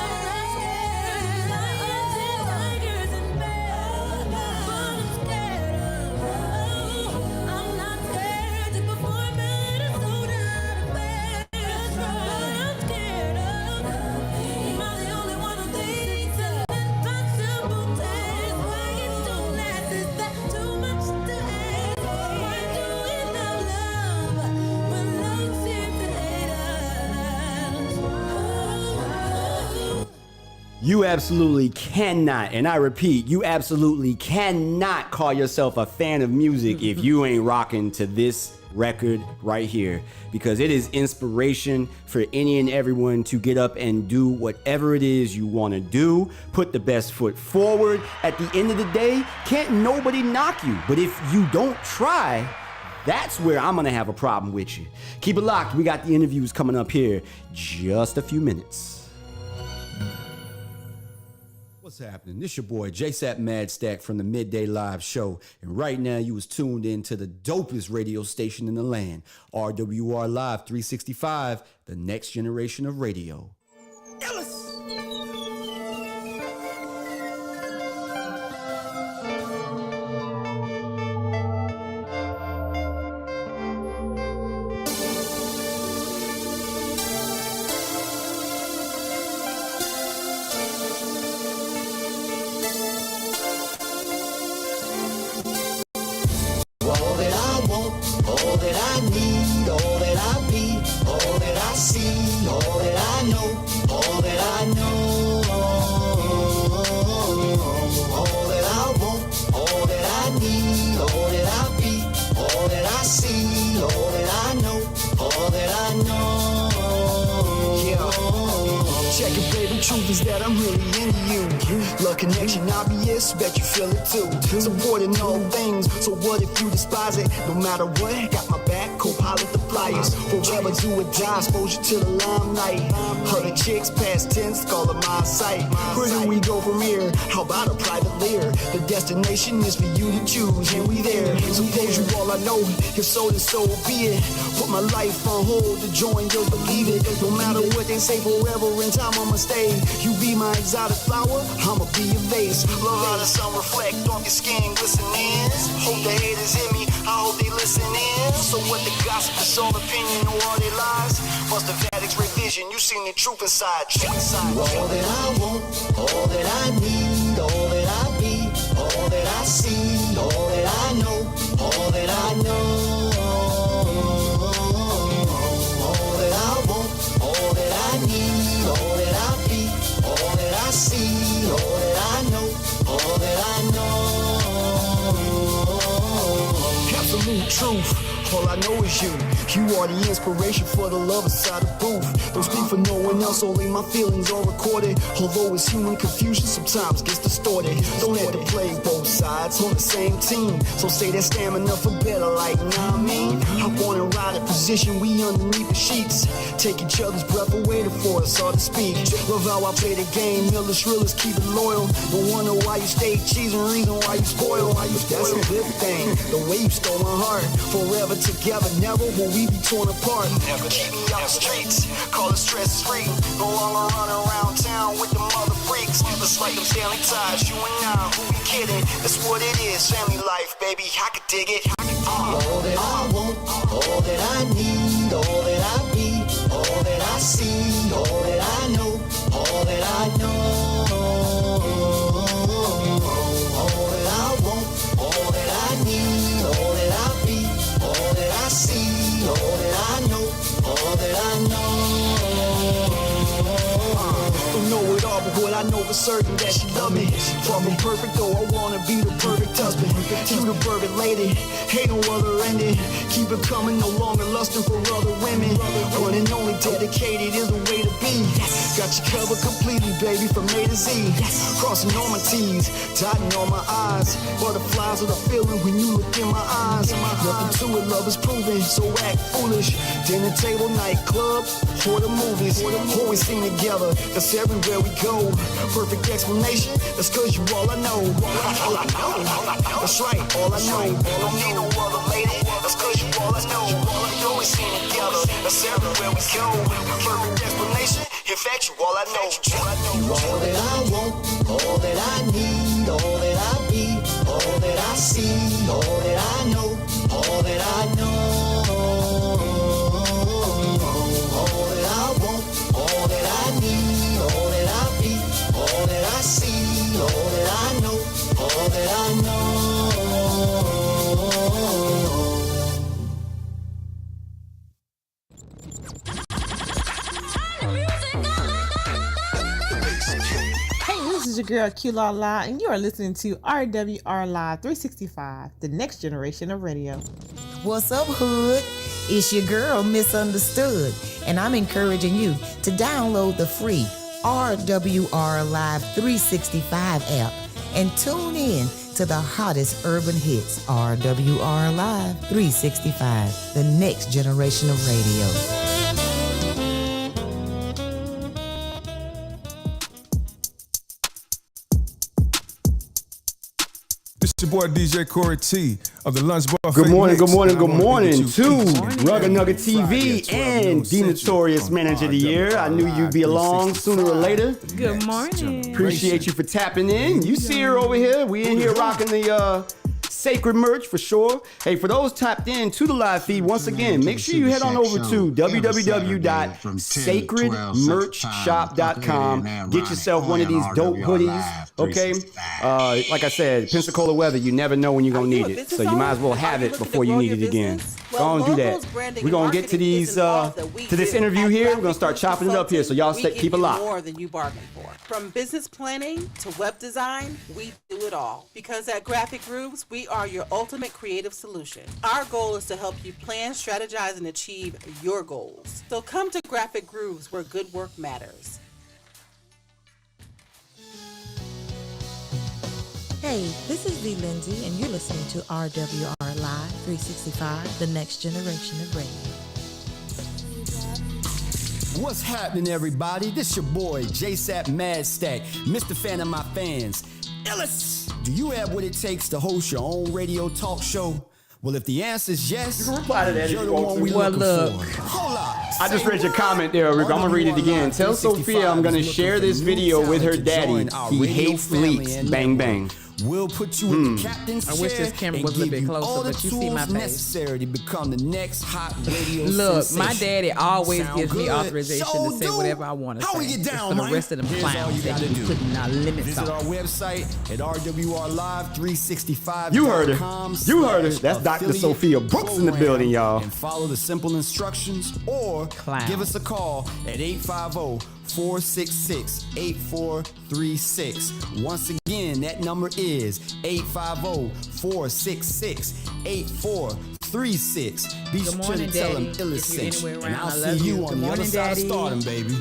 of lions and tigers and bears, but I'm scared of. I'm not scared to perform at a soda affair, but I'm scared of. Am I the only one who thinks it's an impossible task? Why it don't last? Is that too much to ask? Why do we love when love seems to hate us? You absolutely cannot, and I repeat, you absolutely cannot call yourself a fan of music if you ain't rocking to this record right here, because it is inspiration for any and everyone to get up and do whatever it is you want to do. Put the best foot forward. At the end of the day, can't nobody knock you, but if you don't try, that's where I'm gonna have a problem with you. Keep it locked. We got the interviews coming up here just a few minutes. What's happening? This your boy JSapp MadStak from the Midday Live Show, and right now you was tuned in to the dopest radio station in the land, RWR Live 365, the next generation of radio. All that I want, all that I need, all that I be, all that I see, all that I know, all that I know. All that I want, all that I need, all that I be, all that I see, all that I know, all that I know. Yeah. Check it, baby. the truth is that I'm really into you. Love connection, obvious, bet you feel it too. Supporting all things, so what if you despise it? No matter what, got my back, co-pilot the flyers. Forever do or die, exposure to the limelight. Other chicks past tense, call of my sight. Where do we go from here? How about a private lair? The destination is for you to choose, and we there. Suppose you all I know, if so then so be it. Put my life on hold to join, just believe it. No matter what they say, forever in time I'ma stay. You be my exotic flower, I'ma be your vase. Love how the sun reflect off your skin, glistening. Hope the haters hear me, I hope they listen in. So what the gossip is all opinion or all they lies? Must have had X-ray vision, you seen the truth inside. All that I want, all that I need, all that I be, all that I see, all that I know, all that I know. All that I want, all that I need, all that I be, all that I see, all that I know, all that I know. Absolute truth. All I know is you. You are the inspiration for the love inside the booth. Don't speak for no one else, only my feelings are recorded. Although it's human confusion, sometimes gets distorted. Don't have to play both sides on the same team. So say that stamina for better, like, nah, I mean. I wanna ride a position, we underneath the sheets. Take each other's breath away before it's hard to speak. Love how I play the game, realest, realest, keep it loyal. Don't wonder why you stay cheesing, reason why you spoil. That's a good thing, the way you stole my heart. Forever together, never will we be torn apart. Never keep me out the streets, call it stress free. No longer run around town with the mother freaks. It's like them Stanley ties, you and I, who we kidding? That's what it is, family life, baby, I could dig it. All that I want, all that I need, all that I be, all that I see, all that I know, all that I know. All that I want, all that I need, all that I be, all that I see, all that I know, all that I know. Don't know it all, but what I know for certain that she love me. Far from perfect, though I wanna be the perfect husband. You the perfect lady, ain't no other ending. Keep it coming, no longer lusting for other women. One and only dedicated is the way to be. Got you covered completely, baby, from A to Z. Crossing all my T's, dotting all my I's. Butterflies of the feeling when you look in my eyes. Nothing to it, love is proven, so act foolish. Dinner table, nightclub, or the movies. Always sing together, that's everywhere we go. Perfect explanation, that's cause you all I know. All I know, that's right, all I know. Don't need no other lady, that's cause you all I know. Always sing together, that's everywhere we go. Perfect explanation, in fact you all I know. You all that I want, all that I need, all that I be, all that I see, all that I know, all that I know. All that I want, all that I need, all that I be, all that I see, all that I know, all that I know. This is your girl Q La La, and you are listening to RWR Live 365, the next generation of radio. What's up, hood? It's your girl, Misunderstood, and I'm encouraging you to download the free RWR Live 365 app and tune in to the hottest urban hits. RWR Live 365, the next generation of radio. It's your boy DJ Corey T of the Lunch Buffet. Good morning Mix. to Morning. Rugger Nugget TV and the Notorious Manager of the Year. I knew you'd be along sooner or later. Good morning. Appreciate you for tapping in. You see her over here. We in here rocking the sacred merch for sure. Hey, for those tapped in to the live feed, once again, make sure you head on over to www.sacredmerchshop.com. Get yourself one of these dope hoodies, okay? Like I said, Pensacola weather, you never know when you're going to need it. So you might as well have it before you need it again. Go on, do that. We're going to get to these, to this interview here. We're going to start chopping it up here. So y'all keep it locked. More than you bargained for. From business planning to web design, we do it all. Because at Graphic Grooves, we are your ultimate creative solution. Our goal is to help you plan, strategize, and achieve your goals. So come to Graphic Grooves where good work matters. Hey, this is V. Lindsay, and you're listening to RWR Live 365, the next generation of radio. What's happening, everybody? This your boy, JSapp MadStak, Mr. Fan of my fans. iLLEST, do you have what it takes to host your own radio talk show? Well, if the answer is yes, You can reply to that if you're you the want one to. we Well, looking look. for. Hold up. I just read your comment there, Rick. I'm gonna read it again. Tell Sophia I'm gonna share this video with her daddy. He hates leaks. Bang bang. We'll put you in the captain's I wish chair this camera and was a little give bit you all closer, the but you see my tools face. necessary to become the next hot radio Look, sensation. my daddy always Sound gives me good? authorization Sure to say do. whatever I want to say. How we get It's down, for the man? rest of them Here's all clowns you that gotta be do. putting limits Visit on. our website at rwrlive365.com. You heard her. You heard her. That's Dr. Sophia Brooks in the building, y'all. And follow the simple instructions or Clown. give us a call at 850-466-8436. Once again, that number is 850-466-8436. Be sure to morning, tell them Daddy. iLLEST If you're sent you. anywhere And around, I'll I see love you you. on Good the other morning, side Daddy. of stardom, baby.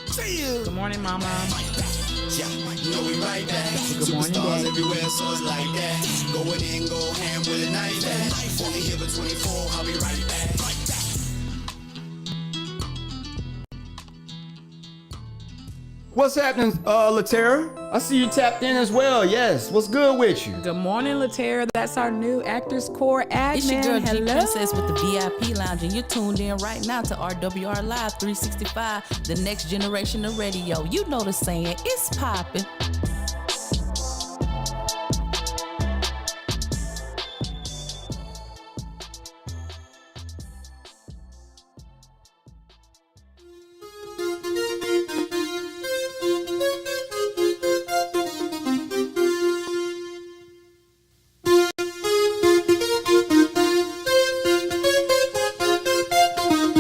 See you. Good morning, Mama. Yeah, you know we right back. Good morning, Superstars Daddy. everywhere, so it's like that. Going in, go ham with a night back. Only here for 24, I'll be right back. What's happening, Latera? I see you tapped in as well. Yes. What's good with you? Good morning, Latera. That's our new Actors Core admin. It's your girl G Hello. Princess with the VIP Lounge, and you're tuned in right now to RWR Live 365, the next generation of radio. You know the saying, it's popping.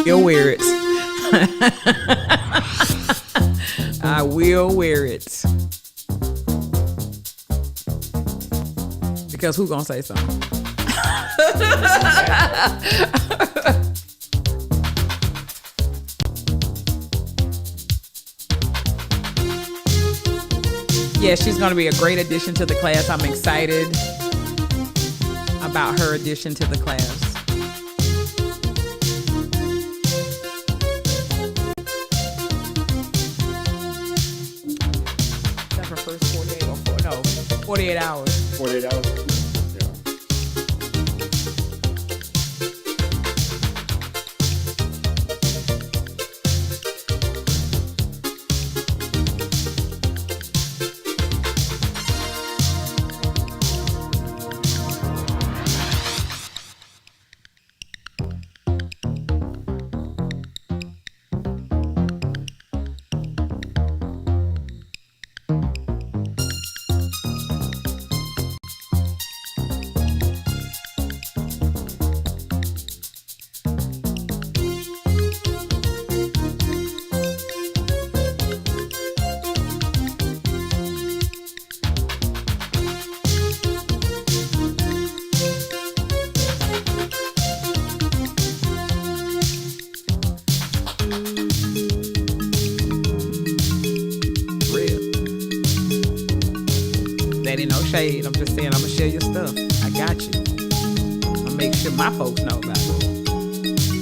You'll wear it. I will wear it. Because who gonna say something? Yeah, she's gonna be a great addition to the class. I'm excited about her addition to the class. That's her first 48 hours. 48 hours. Yeah. That ain't no shade. I'm just saying I'm gonna share your stuff. I got you. I'll make sure my folks know about it.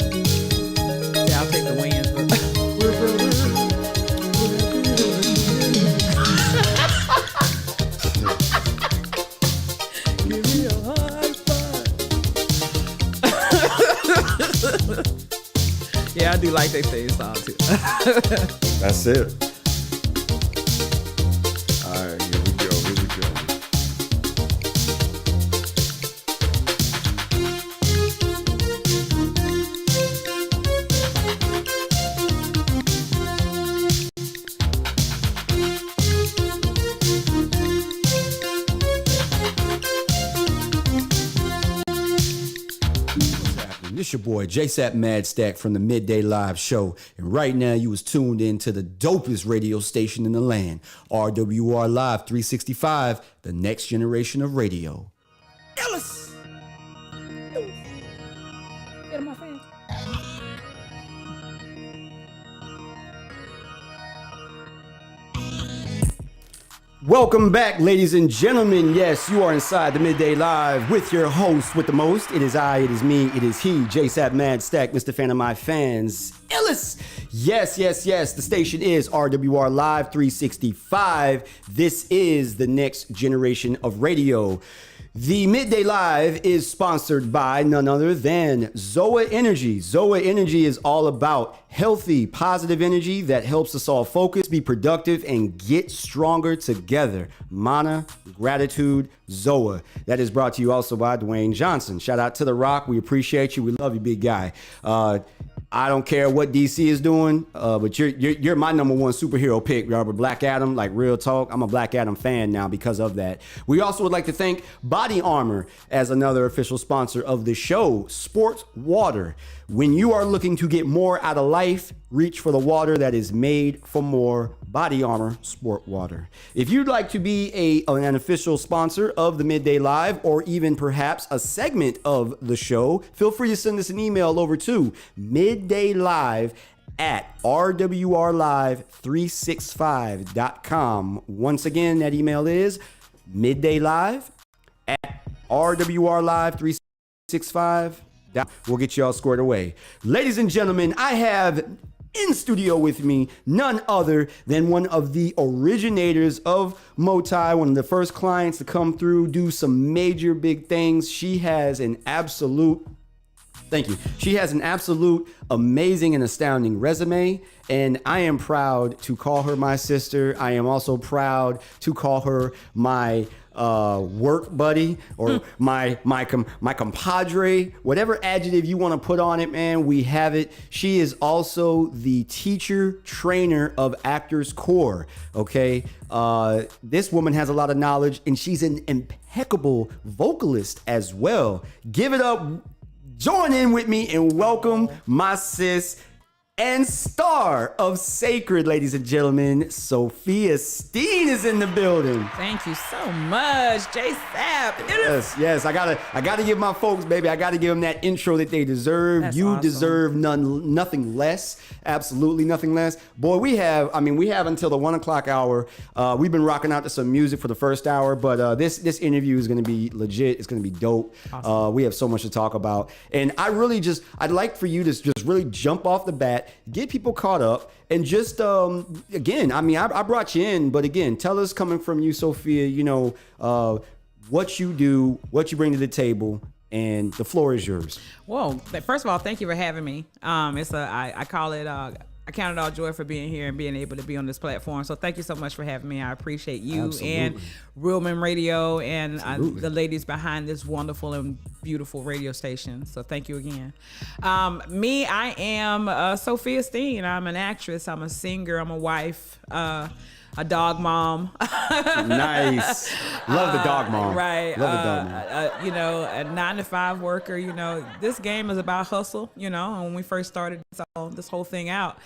Yeah, I'll take the wins. Yeah, I do like they say song too. That's it. All right, here we go. Here we go. your boy JSapp MadStak from the Midday Live Show, and right now you was tuned in to the dopest radio station in the land, RWR Live 365, the next generation of radio. iLLEST. Get him, my friend. Welcome back, ladies and gentlemen. Yes, you are inside the Midday Live with your host with the most. It is I, it is me, it is he, JSapp MadStak, Mr. Fan of My Fans, iLLEST. Yes, yes, yes. The station is RWR Live 365. This is the next generation of radio. The Midday Live is sponsored by none other than Zoa Energy. Zoa Energy is all about healthy, positive energy that helps us all focus, be productive, and get stronger together. Mana, gratitude, Zoa. That is brought to you also by Dwayne Johnson. Shout out to The Rock. We appreciate you. We love you, big guy. I don't care what DC is doing, but you're my number one superhero pick, Robert. Black Adam, like real talk. I'm a Black Adam fan now because of that. We also would like to thank Body Armor as another official sponsor of the show. Sports Water. When you are looking to get more out of life, reach for the water that is made for more. Body Armor Sport Water. If you'd like to be an official sponsor of the Midday Live, or even perhaps a segment of the show, feel free to send us an email over to middaylive@rwrlive365.com. Once again, that email is middaylive@rwrlive365. We'll get you all squared away. Ladies and gentlemen, I have in studio with me none other than one of the originators of Motai, one of the first clients to come through, do some major big things. She has an absolute amazing and astounding resume, and I am proud to call her my sister. I am also proud to call her my work buddy, or my compadre, whatever adjective you want to put on it, man, we have it. She is also the teacher trainer of Actors Core. Okay, this woman has a lot of knowledge, and she's an impeccable vocalist as well. Give it up, join in with me, and welcome my sis and star of Sacred, ladies and gentlemen, Sophia Steen is in the building. Thank you so much, JSapp. Yes. I gotta give my folks, baby. I gotta give them that intro that they deserve. That's you awesome. deserve nothing less. Absolutely nothing less. Boy, we have until the 1 o'clock hour. We've been rocking out to some music for the first hour, but this interview is gonna be legit. It's gonna be dope. Awesome. We have so much to talk about, and I'd like for you to just really jump off the bat. Get people caught up, and just again, I brought you in, but again, tell us, coming from you, Sophia, what you do, what you bring to the table, and the floor is yours. Whoa! First of all, thank you for having me. I call it. I count it all joy for being here and being able to be on this platform. So thank you so much for having me. I appreciate you. Absolutely. And Real Men Radio and the ladies behind this wonderful and beautiful radio station. So thank you again. I am Sophia Steen. I'm an actress. I'm a singer. I'm a wife. A dog mom. Nice. Love the dog mom. Right. Love the dog mom. A 9-to-5 worker. This game is about hustle. And when we first started this whole thing out,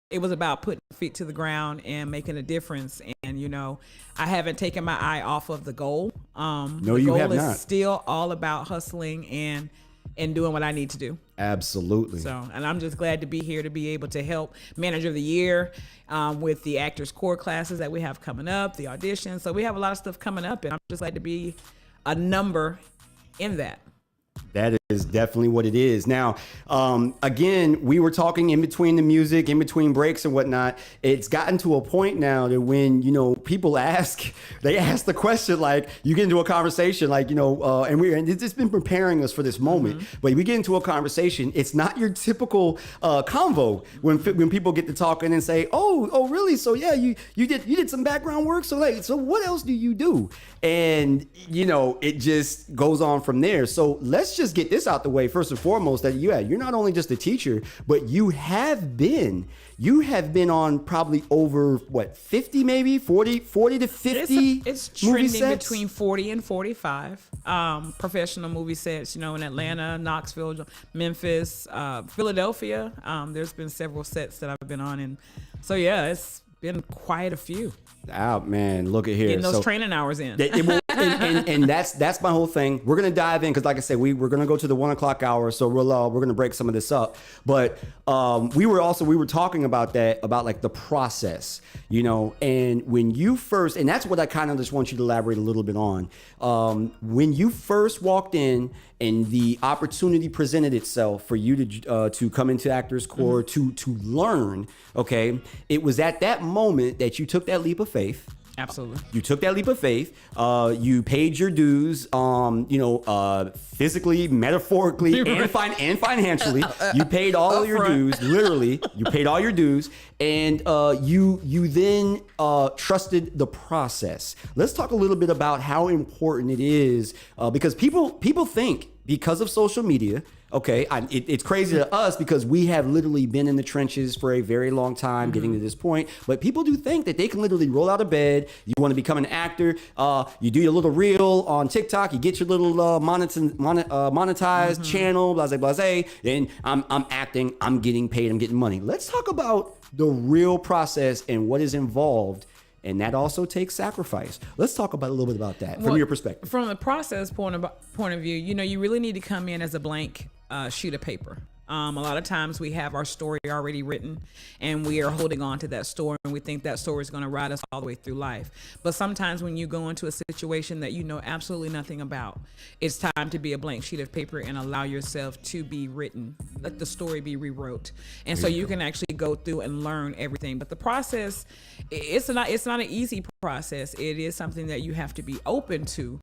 it was about putting feet to the ground and making a difference. And, I haven't taken my eye off of the goal. No, you have not. The goal is still all about hustling and doing what I need to do. Absolutely. So, and I'm just glad to be here to be able to help Manager of the Year with the Actors Core classes that we have coming up, the auditions. So we have a lot of stuff coming up, and I'm just glad to be a number in that. That is definitely what it is. Now, again, we were talking in between the music, in between breaks and whatnot. It's gotten to a point now that when, people ask the question, like, you get into a conversation, like, and it's been preparing us for this moment, but we get into a conversation, it's not your typical convo when people get to talking and say, oh, really? So yeah, you did some background work. So what else do you do? And, it just goes on from there. So let's just get this this out the way first and foremost, that you're not only just a teacher, but you have been on probably over what, 50, maybe 40 to 50. It's movie trending sets? between 40 and 45 professional movie sets. You know, in Atlanta, Knoxville, Memphis, Philadelphia. There's been several sets that I've been on, and so yeah, it's been quite a few. Out, man. Look at here. Getting those training hours in. And that's my whole thing. We're gonna dive in because, like I said, we're gonna go to the 1 o'clock hour, so we're gonna break some of this up. But we were talking about like the process, you know. And when you first, and that's what I kind of just want you to elaborate a little bit on. When you first walked in and the opportunity presented itself for you to come into Actors Corps, to learn, okay, it was at that moment that you took that leap of faith. Absolutely. You took that leap of faith. You paid your dues, physically, metaphorically, and financially. You paid all your dues. Literally, you paid all your dues, and you then trusted the process. Let's talk a little bit about how important it is, because people think, because of social media, okay, it's crazy to us because we have literally been in the trenches for a very long time, getting to this point. But people do think that they can literally roll out of bed. You want to become an actor. You do your little reel on TikTok. You get your little monetized channel, blase, blase. And I'm acting. I'm getting paid. I'm getting money. Let's talk about the real process and what is involved. And that also takes sacrifice. Let's talk about a little bit about that from your perspective. From the process point of view, you know, you really need to come in as a blank sheet of paper. A lot of times we have our story already written and we are holding on to that story and we think that story is going to ride us all the way through life. But sometimes when you go into a situation that you know absolutely nothing about, it's time to be a blank sheet of paper and allow yourself to be written. Let the story be rewrote. And so you can actually go through and learn everything. But the process, it's not an easy process. It is something that you have to be open to,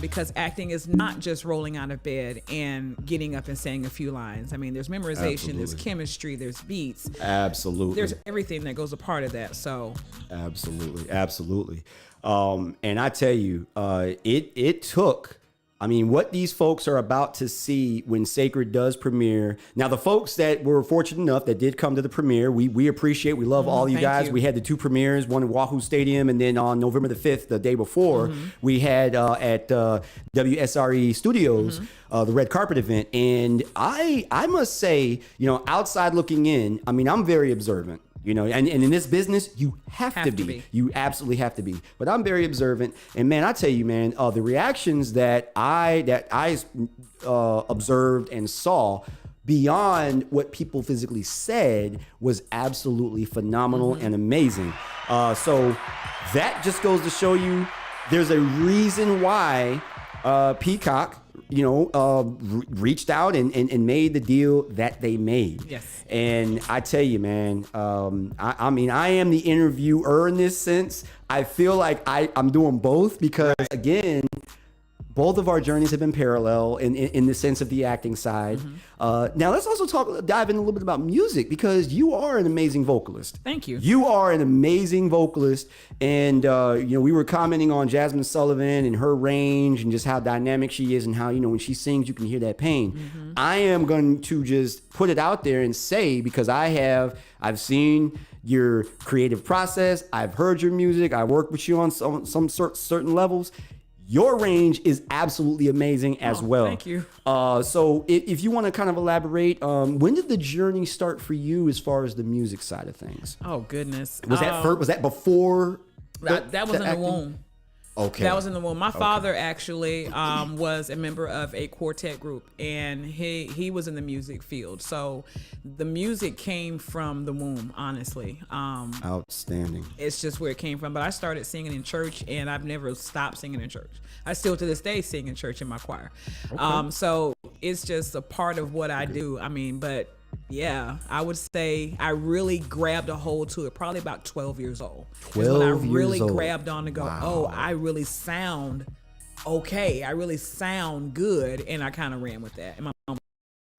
because acting is not just rolling out of bed and getting up and saying a few lines. I mean, there's memorization, there's chemistry, there's beats. Absolutely. There's everything that goes a part of that. So absolutely. And I tell you, it took, I mean, what these folks are about to see when Sacred does premiere. Now, the folks that were fortunate enough that did come to the premiere, we appreciate, we love all you guys. We had the two premieres, one in Wahoo Stadium, and then on November the 5th, the day before, we had at WSRE Studios, the red carpet event. And I must say, you know, outside looking in, I mean, I'm very observant. You know, and in this business, you have to be. You absolutely have to be. But I'm very observant. And man, I tell you, man, the reactions that I observed and saw beyond what people physically said was absolutely phenomenal and amazing. So that just goes to show you there's a reason why Peacock, you know, reached out and made the deal that they made. Yes. And I tell you, man, I mean, I am the interviewer in this sense. I feel like I'm doing both because, again, both of our journeys have been parallel in the sense of the acting side. Now let's also dive in a little bit about music, because you are an amazing vocalist. Thank you. You are an amazing vocalist. And, you know, we were commenting on Jasmine Sullivan and her range and just how dynamic she is and how, you know, when she sings, you can hear that pain. I am going to just put it out there and say, because I've seen your creative process. I've heard your music. I worked with you on some certain levels. Your range is absolutely amazing as well. Thank you. So if you want to kind of elaborate, when did the journey start for you as far as the music side of things? Oh, goodness. Was that before? That was in the womb. Okay. That was in the womb. My father actually was a member of a quartet group, and he was in the music field. So the music came from the womb, honestly. Outstanding. It's just where it came from. But I started singing in church, and I've never stopped singing in church. I still to this day sing in church in my choir. Okay. So it's just a part of what I do. I mean, but yeah, I would say I really grabbed a hold to it probably about 12 years old. 12 when I years really old. grabbed on to go, oh, I really sound okay. I really sound good. And I kind of ran with that. And my mom,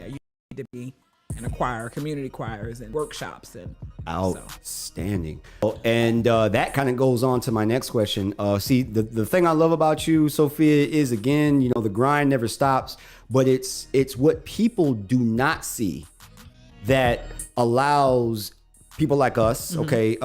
you need to be in a choir, community choirs and workshops. And Outstanding. And that kind of goes on to my next question. See, the thing I love about you, Sophia, is again, the grind never stops, but it's what people do not see that allows people like us, okay,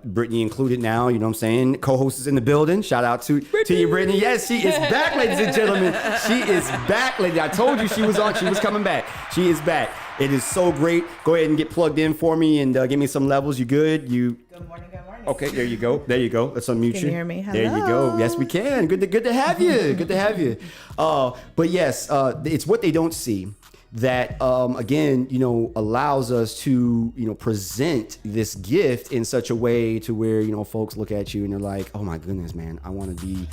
Brittany included now, you know what I'm saying? Co-host is in the building. Shout out to you, Brittany. Yes, she is back, ladies and gentlemen. She is back, ladies. I told you she was coming back. She is back. It is so great. Go ahead and get plugged in for me and give me some levels. You good? Good morning. Okay, there you go. Let's unmute you. Can you hear me? Hello. There you go. Yes, we can. Good to have you. Good to have you. But yes, it's what they don't see that, again, allows us to, present this gift in such a way to where, folks look at you and they're like, oh my goodness, man, I want to be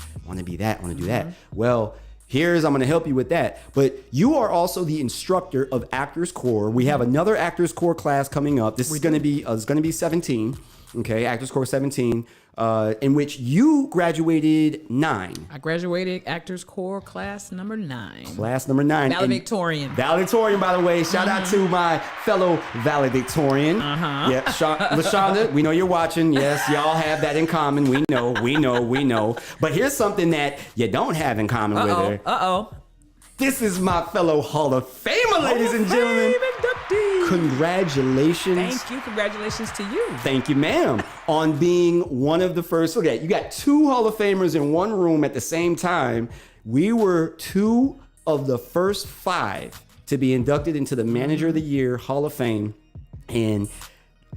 that. I want to do that. Well, I'm going to help you with that. But you are also the instructor of Actors Core. We have another Actors Core class coming up. This is going to be 17. Okay, Actors Core 17, in which you graduated 9. I graduated Actors Core class number 9. Class number 9. Valedictorian. Valedictorian, by the way. Shout out to my fellow valedictorian. Yeah, LaShonda, we know you're watching. Yes, y'all have that in common. We know. But here's something that you don't have in common with her. This is my fellow Hall of Famer, ladies and gentlemen. Congratulations. Thank you. Congratulations to you. Thank you, ma'am, on being one of the first. Look at you got 2 Hall of Famers in one room at the same time. We were 2 of the first 5 to be inducted into the Manager of the Year Hall of Fame. And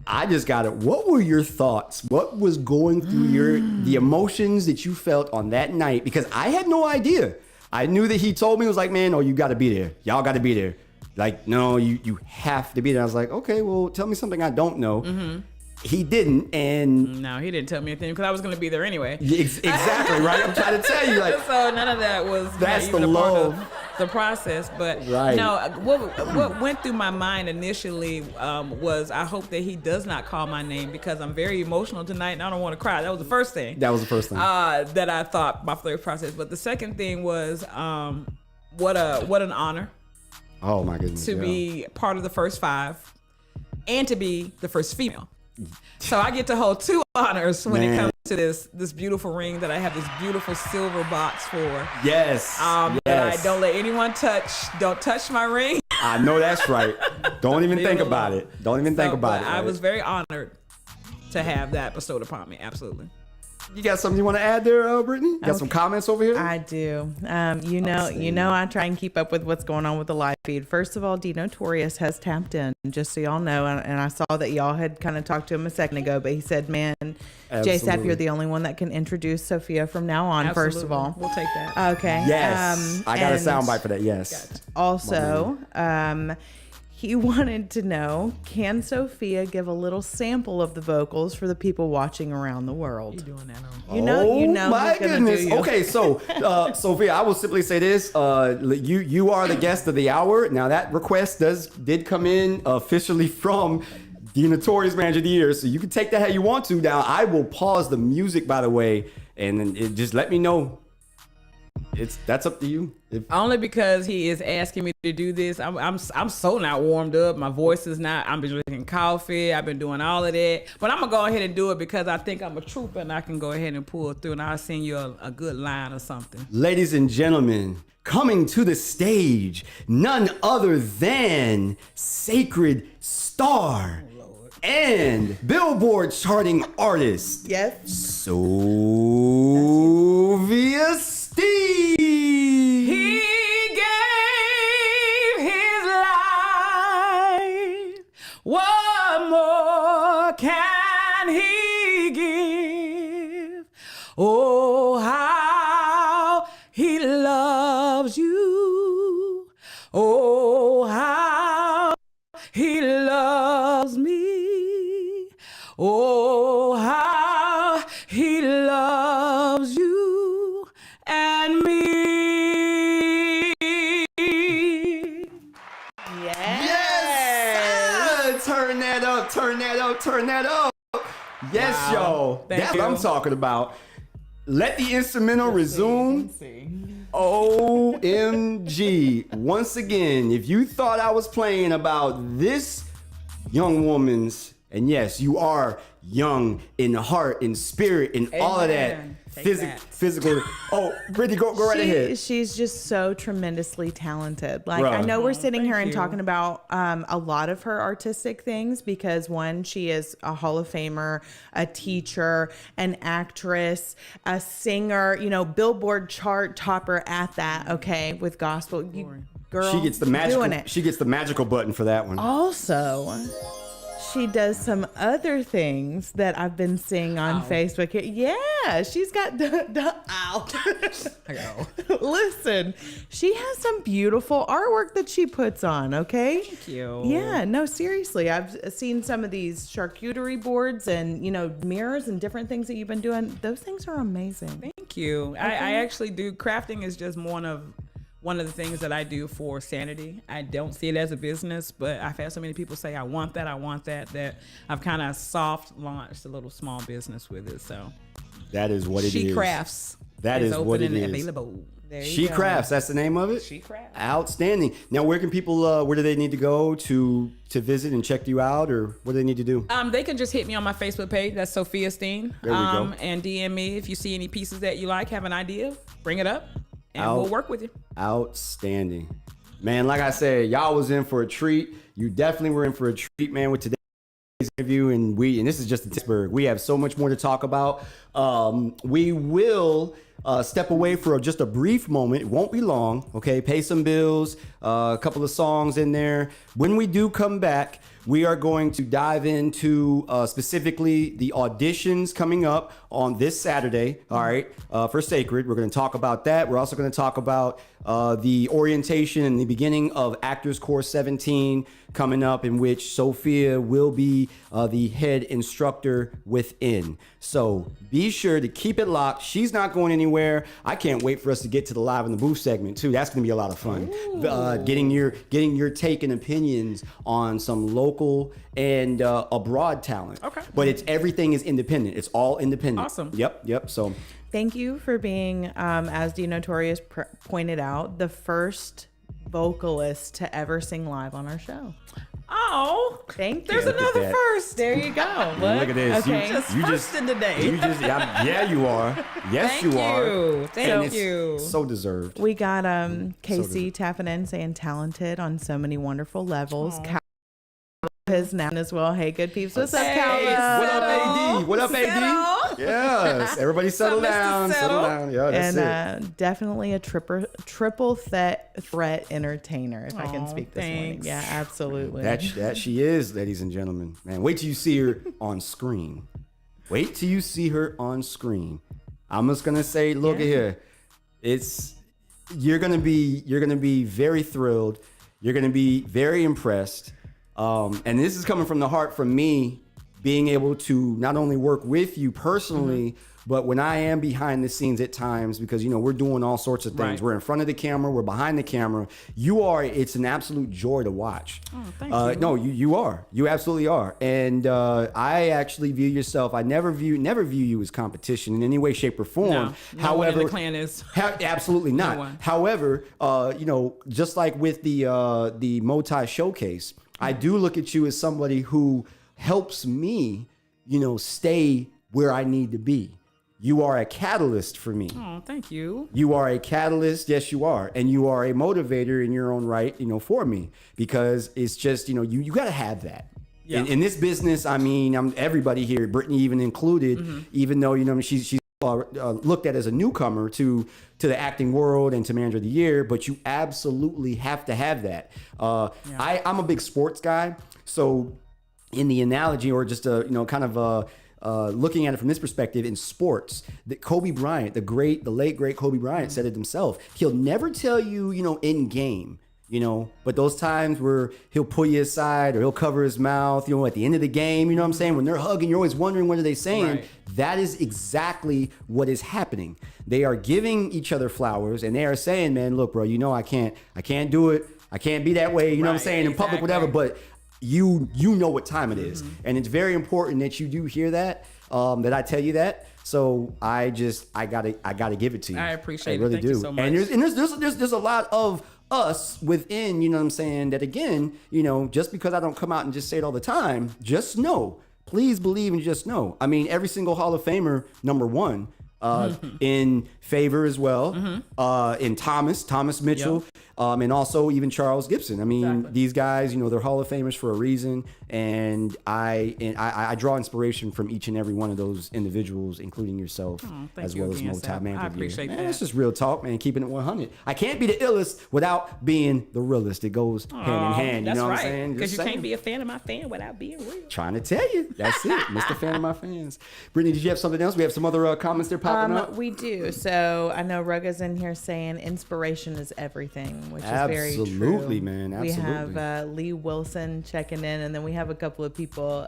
I just got it. What were your thoughts? What was going through the emotions that you felt on that night? Because I had no idea. I knew that he told me, was like, man, you got to be there. Y'all got to be there. Like, no, you have to be there. I was like, okay, well, tell me something I don't know. He didn't, and no, he didn't tell me anything because I was going to be there anyway. Exactly, right? I'm trying to tell you, like, so none of that was that's even the a part love. of the process. But right. No, what went through my mind initially was I hope that he does not call my name because I'm very emotional tonight and I don't want to cry. That was the first thing. That I thought my third process. But the second thing was what an honor. Oh my goodness! To be part of the first 5 and to be the first female. So I get to hold 2 honors when it comes to this beautiful ring that I have this beautiful silver box for. Yes. That I don't let anyone touch. Don't touch my ring. I know that's right. Don't even think about it. Don't even think about it. I was very honored to have that bestowed upon me. Absolutely. You got something you want to add there, Brittany? You got some comments over here? I do. I try and keep up with what's going on with the live feed. First of all, D Notorious has tapped in, just so y'all know, and I saw that y'all had kind of talked to him a second ago, but he said, man, JSapp, you're the only one that can introduce Sophia from now on. Absolutely. First of all. We'll take that. Okay. Yes. I got a soundbite for that. Yes. Gotcha. Also, he wanted to know, can Sophia give a little sample of the vocals for the people watching around the world? You doing that on? You know my goodness. Okay, so Sophia, I will simply say this: you are the guest of the hour. Now that request did come in officially from the Notorious Manager of the Year, so you can take that how you want to. Now I will pause the music, by the way, and then just let me know. That's up to you. Only because he is asking me to do this. I'm so not warmed up. My voice is not. I've been drinking coffee. I've been doing all of that. But I'm gonna go ahead and do it because I think I'm a trooper and I can go ahead and pull through. And I'll send you a good line or something. Ladies and gentlemen, coming to the stage, none other than Sacred Star and Billboard charting artist. Yes. Sylvia Steve. He gave his life. What more can he give? Oh, how he loves you. Oh, how he loves me. Oh, how he loves you and me. Yes! Turn that up, turn that up, turn that up. Yes, Wow. y'all. Thank That's you. what I'm talking about. Let the instrumental resume. OMG. Once again, if you thought I was playing about this young woman's And yes, you are young in heart, in spirit, in all of that. Amen. Take that. Physical. Oh, Brittany, go right ahead. She's just so tremendously talented. Like, Bruh. I know we're sitting here and you. talking about a lot of her artistic things because one, she is a Hall of Famer, a teacher, an actress, a singer, you know, Billboard chart topper at that. Okay, with gospel, girl, She gets the doing magical. it. She gets the magical button for that one. Also, she does some other things that I've been seeing on Facebook. Yeah, she's got the ow. Listen, she has some beautiful artwork that she puts on, okay? Thank you. Yeah, no, seriously. I've seen some of these charcuterie boards and, you know, mirrors and different things that you've been doing. Those things are amazing. Thank you. I actually do. Crafting is just one of the things that I do for sanity. I don't see it as a business, but I've had so many people say, I want that, that I've kind of soft launched a little small business with it. So That is what it is. She Crafts. That is open what it and is. available. There you She go. Crafts, that's the name of it? She Crafts. Outstanding. Now, where can people, where do they need to go to visit and check you out, or what do they need to do? They can just hit me on my Facebook page. That's Sophia Steen. There we go. And DM me if you see any pieces that you like, have an idea, bring it up, and we'll work with you. Outstanding. Man, like I said, y'all was in for a treat. You definitely were in for a treat, man, with today's interview. And this is just Pittsburgh. We have so much more to talk about. We will step away for just a brief moment. It won't be long, okay? Pay some bills, a couple of songs in there. When we do come back, we are going to dive into specifically the auditions coming up on this Saturday, all right, for Sacred. We're going to talk about that. We're also going to talk about the orientation and the beginning of Actors Course 17 coming up, in which Sophia will be the head instructor within. So be sure to keep it locked. She's not going anywhere. I can't wait for us to get to the live in the booth segment too. That's going to be a lot of fun. Getting your take and opinions on some local and abroad talent. Okay. But everything is independent. It's all independent. Awesome. Yep. So Thank you for being, as D Notorious pointed out, the first vocalist to ever sing live on our show. Oh, Thank you. there's Look at another that. first. There you go. look at this. Okay. You First in the day. yeah, you are. Yes, Thank you are. you. Thank And it's you. So deserved. We got Casey tapping in saying talented on so many wonderful levels. Cal is now as well. Hey, good peeps. What's up, Cal? What up, AD? What up, AD? Yes. Everybody settle down. Settle down. Yeah, that's And it. definitely a triple threat entertainer, if I can speak this morning. thanks. Yeah, absolutely. That she is, ladies and gentlemen. Man, wait till you see her on screen. Wait till you see her on screen. I'm just gonna say, look at here. You're gonna be very thrilled. You're gonna be very impressed. And this is coming from the heart, from me being able to not only work with you personally, but when I am behind the scenes at times, because, we're doing all sorts of things. Right. We're in front of the camera, we're behind the camera. It's an absolute joy to watch. Oh, thank you. No, you are. You absolutely are. And I actually view yourself, I never view you as competition in any way, shape, or form. No one However, in the clan is. Absolutely not. one. However, just like with the Motai Showcase, I do look at you as somebody who helps me, stay where I need to be. You are a catalyst for me. Oh, thank you. You are a catalyst, yes, you are, and you are a motivator in your own right, for me, because it's just, you got to have that. Yeah. In this business, I mean, everybody here, Brittany even included, even though she's looked at as a newcomer to the acting world and to Manager of the Year, but you absolutely have to have that. I'm a big sports guy, so in the analogy, or just looking at it from this perspective, in sports, that Kobe Bryant, the late great Kobe Bryant, said it himself. He'll never tell you, in game, but those times where he'll pull you aside or he'll cover his mouth, at the end of the game, you know what I'm saying? When they're hugging, you're always wondering, what are they saying? Right. That is exactly what is happening. They are giving each other flowers, and they are saying, man, look, bro, I can't do it. I can't be that way, you know what I'm Right, saying, in public, whatever, but you know what time it is. And it's very important that you do hear that, that I tell you that. So I gotta give it to you. I appreciate it. really Thank do. you so much. And there's a lot of us within, you know what I'm saying, that again, you know, just because I don't come out and just say it all the time, just know, please believe and just know. I mean, every single Hall of Famer, number one, in Favor as well, in Thomas Mitchell, and also even Charles Gibson. I mean, these guys, you know, they're Hall of Famers for a reason, and I draw inspiration from each and every one of those individuals, including yourself, as well as Motab Man. I appreciate that. It's just real talk, man. Keeping it 100. I can't be the illest without being the realest. It goes hand in hand. You know what I'm saying? Because you can't be a fan of my fan without being real. Trying to tell you. That's it. Mr. Fan of my fans. Brittany, did you have something else? We have some other comments there popping up. We do. So I know Rugga's in here saying inspiration is everything, which is very true. Absolutely, man. Absolutely. We have Lee Wilson checking in, and then we have a couple of people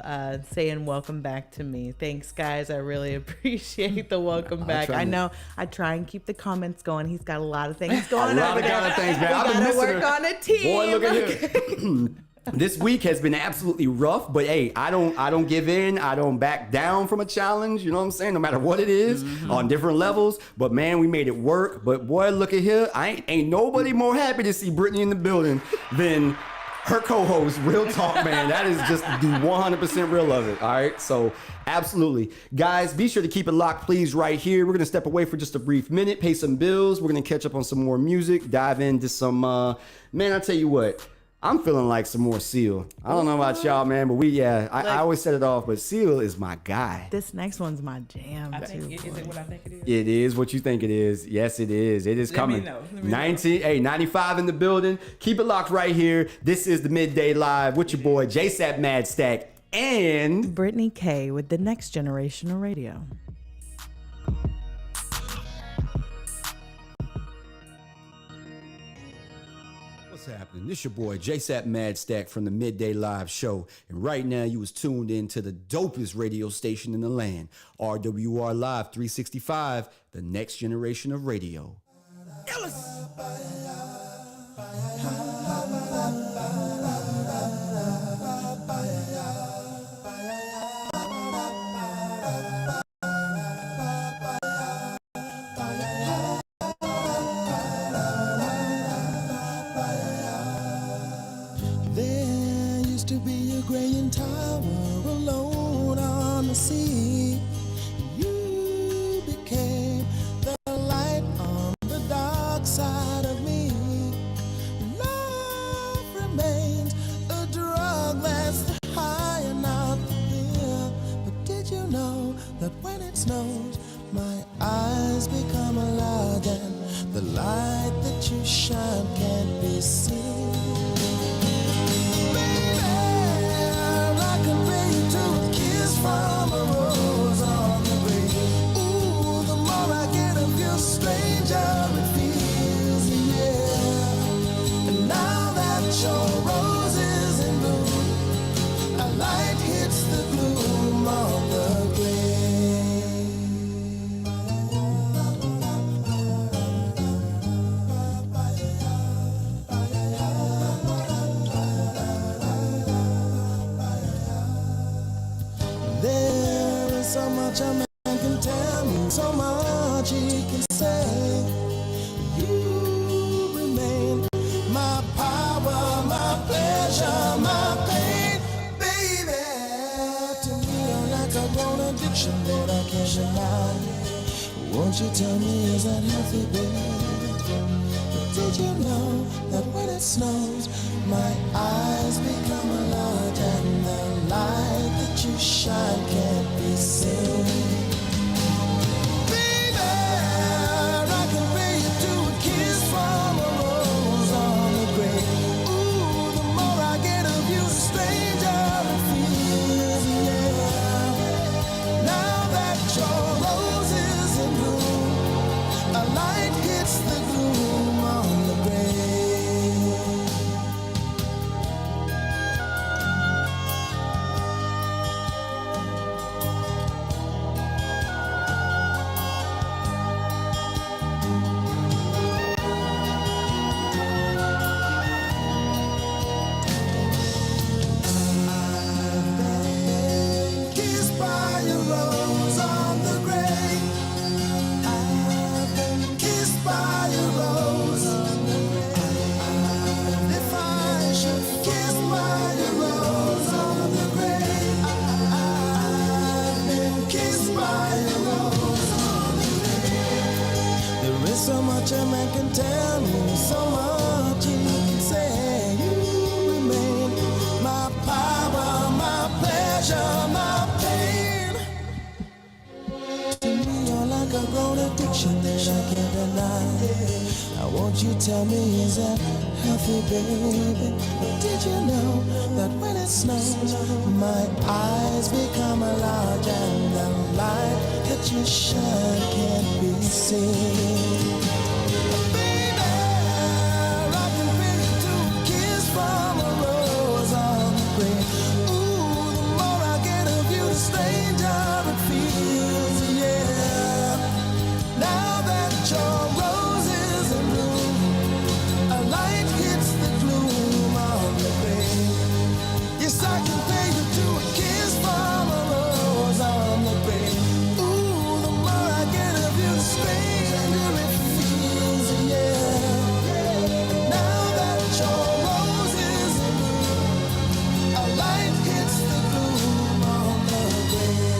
saying welcome back to me. Thanks, guys. I really appreciate the welcome back. I know I try and keep the comments going. He's got a lot of things going on. A lot of things, man. We gotta work on a team. Boy, look at here. This week has been absolutely rough, but hey, I don't give in. I don't back down from a challenge. You know what I'm saying? No matter what it is, on different levels. But man, we made it work. But boy, look at here. Ain't nobody more happy to see Brittany in the building than her co-host, Real Talk, man. That is just the 100% real of it. All right. So absolutely. Guys, be sure to keep it locked, please, right here. We're going to step away for just a brief minute, pay some bills. We're going to catch up on some more music, dive into some, man, I tell you what. I'm feeling like some more Seal. I don't know about y'all, man, but I always set it off, but Seal is my guy. This next one's my jam, Is it what I think it is? It is what you think it is. Yes, it is. It is coming. Let me know. 95 in the building. Keep it locked right here. This is the Midday Live with your boy, JSapp MadStak and Brittani Kei with the Next Generation of Radio. What's happening? This your boy JSapp MadStak from the Midday Live Show, and right now you was tuned in to the dopest radio station in the land, RWR Live 365, the next generation of radio. Won't you tell me, is that healthy, baby? But did you know that when it snows, my eyes become a lot, and the light that you shine can't be seen? Baby, I can pay you to a kiss from a rose on the grave. Ooh, the more I get of you, the stranger it feels, yeah. Now that your rose is in bloom, a light hits the gloom on the grave. There's so much a man can tell me, so much he can say. You remain my power, my pleasure, my pain. To me, you're like a grown addiction that I can't deny. Now won't you tell me, is that healthy, baby? But did you know that when it snows, my eyes become large and the light that you shine can't be seen? Baby, I can feel you to a kiss from a rose on the grave. Ooh, the more I get of you, the stranger it feels, yeah. Now that your rose is in bloom, a light hits the gloom on the grave. Yes, I can pay you to a kiss from a rose on the grave. Ooh, the more I get of you, the stranger it feels, yeah. Now that your rose is in bloom, a light hits the gloom on the grave.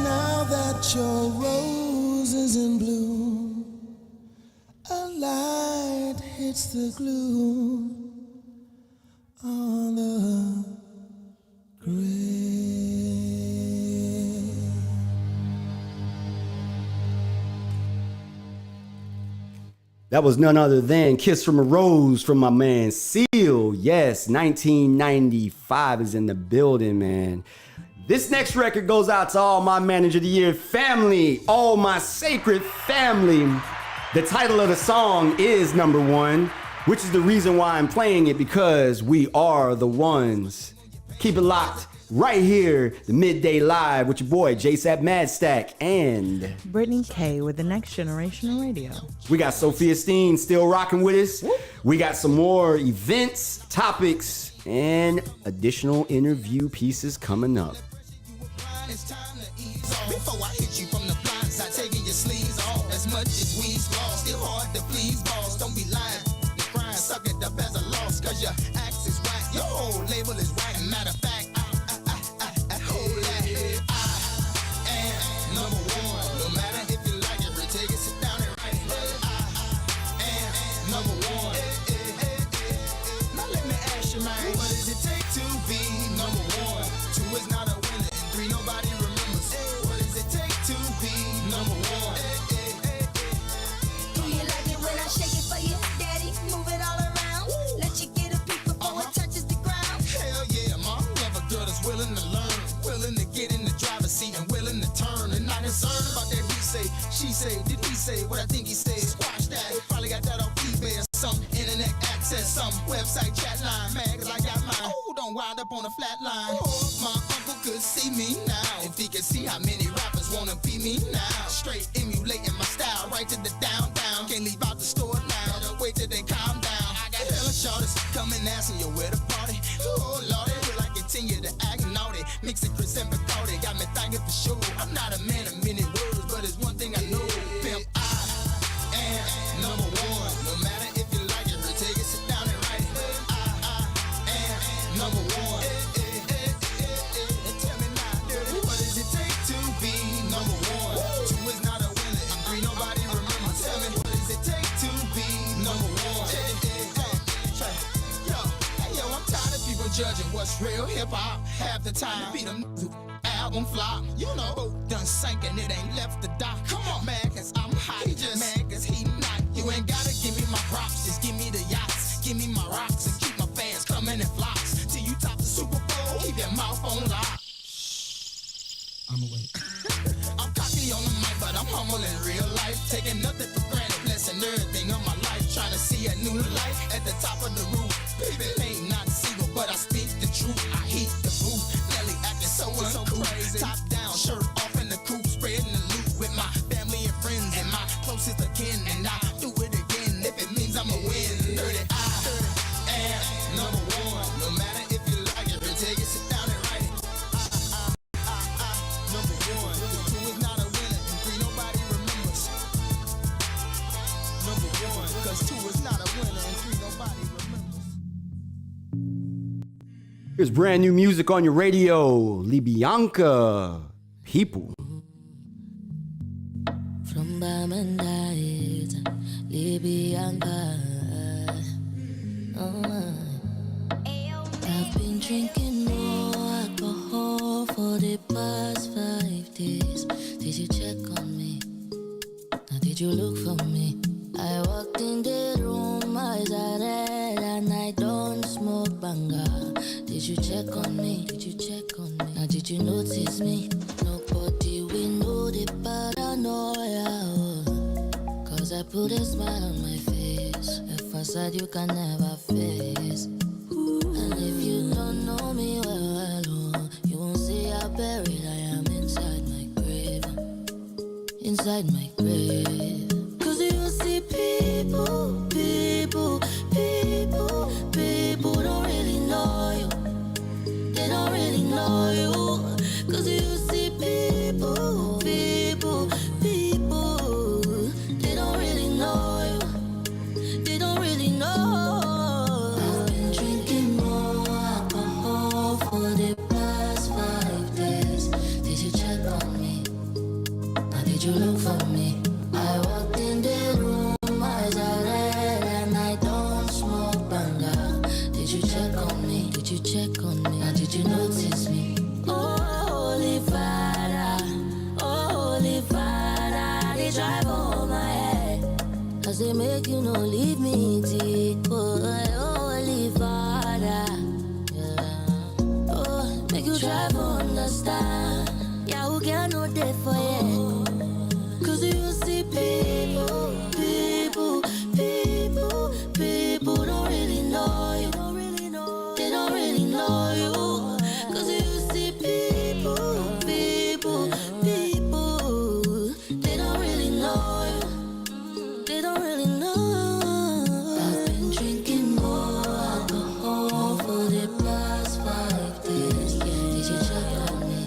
Now that your rose is in bloom, a light hits the gloom on the grave. That was none other than Kiss from a Rose from my man Seal. Yes, 1995 is in the building, man. This next record goes out to all my Manager of the Year family, all my sacred family. The title of the song is Number One, which is the reason why I'm playing it, because we are the ones. Keep it locked right here, the Midday Live with your boy JSapp MadStak and Brittani Kei with the Next Generation Radio. we got Sophia Steen still rocking with us. We got some more events, topics, and additional interview pieces coming up. It's time to ease off. Before I hit you from the blind side, taking your sleeves off. As much as we's lost, still hard to please, boss. Don't be lying. You're crying, suck it up as a loss. Cause your axe is whack, your whole label is whack. Matter of fact, hold that. I am number one. No matter if you like it, retake it, sit down and write it. I am number one. Now let me ask you, man, what does it take to be number one? Two is not a winner, and three nobody remembers. What does it take to be number one? Do you like it when I shake it for you, daddy? Move it all around. Let you get a peek before it touches the ground. Hell yeah, mom. Love a girl that's willing to learn, willing to get in the driver's seat and willing to turn. And not concerned about that he say, she say, did he say what I think he said? Squash that. Probably got that off eBay or something. Internet access, some website chat line. Man, cause I got mine. Oh, don't wind up on a flat line. Oh, my uncle could see me now. If he could see how many rappers wanna be me now. Straight emulating my style right to the down. Can't leave out the store now. Gotta wait till they calm down. I got hella shorties coming asking you where the party. Oh lordy, will I continue to act naughty? Mix it Chris and Bacardi, got me thinking for sure. I'm not a man of many words, but it's one thing I know. Pimp, I am number one. No matter if you like it, retake it, sit down and write it. I am number one. And tell me now, dirty, what does it take to be number one? Two is not a winner, and three nobody remembers. Tell me, what does it take to be number one? Yo, I'm tired of people judging what's real hip hop. Half the time, beat them album flop. You know, boat done sank and it ain't left the dock. Come on, man, cause I'm hot. He just mad cause he not. You ain't gotta give me my props, just give me the yachts. Give me my rocks and keep my fans coming in flocks. Till you top the Super Bowl, keep your mouth on lock. I'm away. I'm cocky on the mic, but I'm humble in real life. Taking nothing for granted, blessing everything of my life. Trying to see a new light at the top of the roof. Baby, ain't not single, but I speak the truth. I heat the booth. Nelly acting so uncool. Top down, shirt off in the coupe, spreading the loot with my family and friends and my closest akin. And I do it again if it means I'ma win. Dirty, I am number one. No matter if you like it, retake it, sit down and write it. Number one. Two is not a winner, and three nobody remembers. Number one, cause two is not a winner, and three nobody remembers. Here's brand new music on your radio. Libianca. People. From Bamandait, Libianca. I've been drinking more alcohol for the past 5 days. Did you check on me? Now did you look for me? I walked in the room, eyes are red, and I don't smoke banga. Did you check on me? Did you check on me? Now did you notice me? Nobody will know the paranoia. Cause I put a smile on my face, a facade you can never face. And if you don't know me well, you won't see how buried I am inside my grave. Inside my grave. Cause you see people don't really know you. They don't really know you. Cause you see people, they don't really know you. They don't really know. I've been drinking more alcohol for the past 5 days. Did you check on me? Now did you look for me? I walked in the room, eyes are red, and I don't smoke banga. Did you check on me? Did you check on me? Now did you notice me? Oh, Holy Father, they drive on my head. Cause they make you no leave me deep. Oh, Holy Father, yeah. Oh, make you try to understand. Yeah, who can know that for you? Cause you see people don't really know you. They don't really know you. Cause you see people, they don't really know you. They don't really know. I've been drinking more alcohol for the past 5 days. Did you check on me?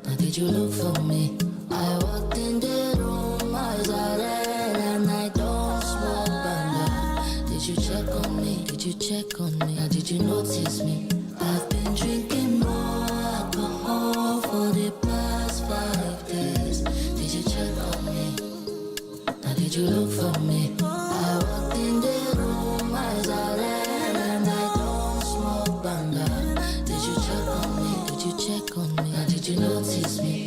Now did you look for me? I walked in the room, eyes are red, and I don't smoke banga. Did you check on me? Did you check on me? Now did you notice me? I've been drinking more alcohol for the past 5 days. Did you check on me? Now did you look for me? I walked in the room, eyes are red, and I don't smoke banga. Did you check on me? Did you check on me? Now did you notice me?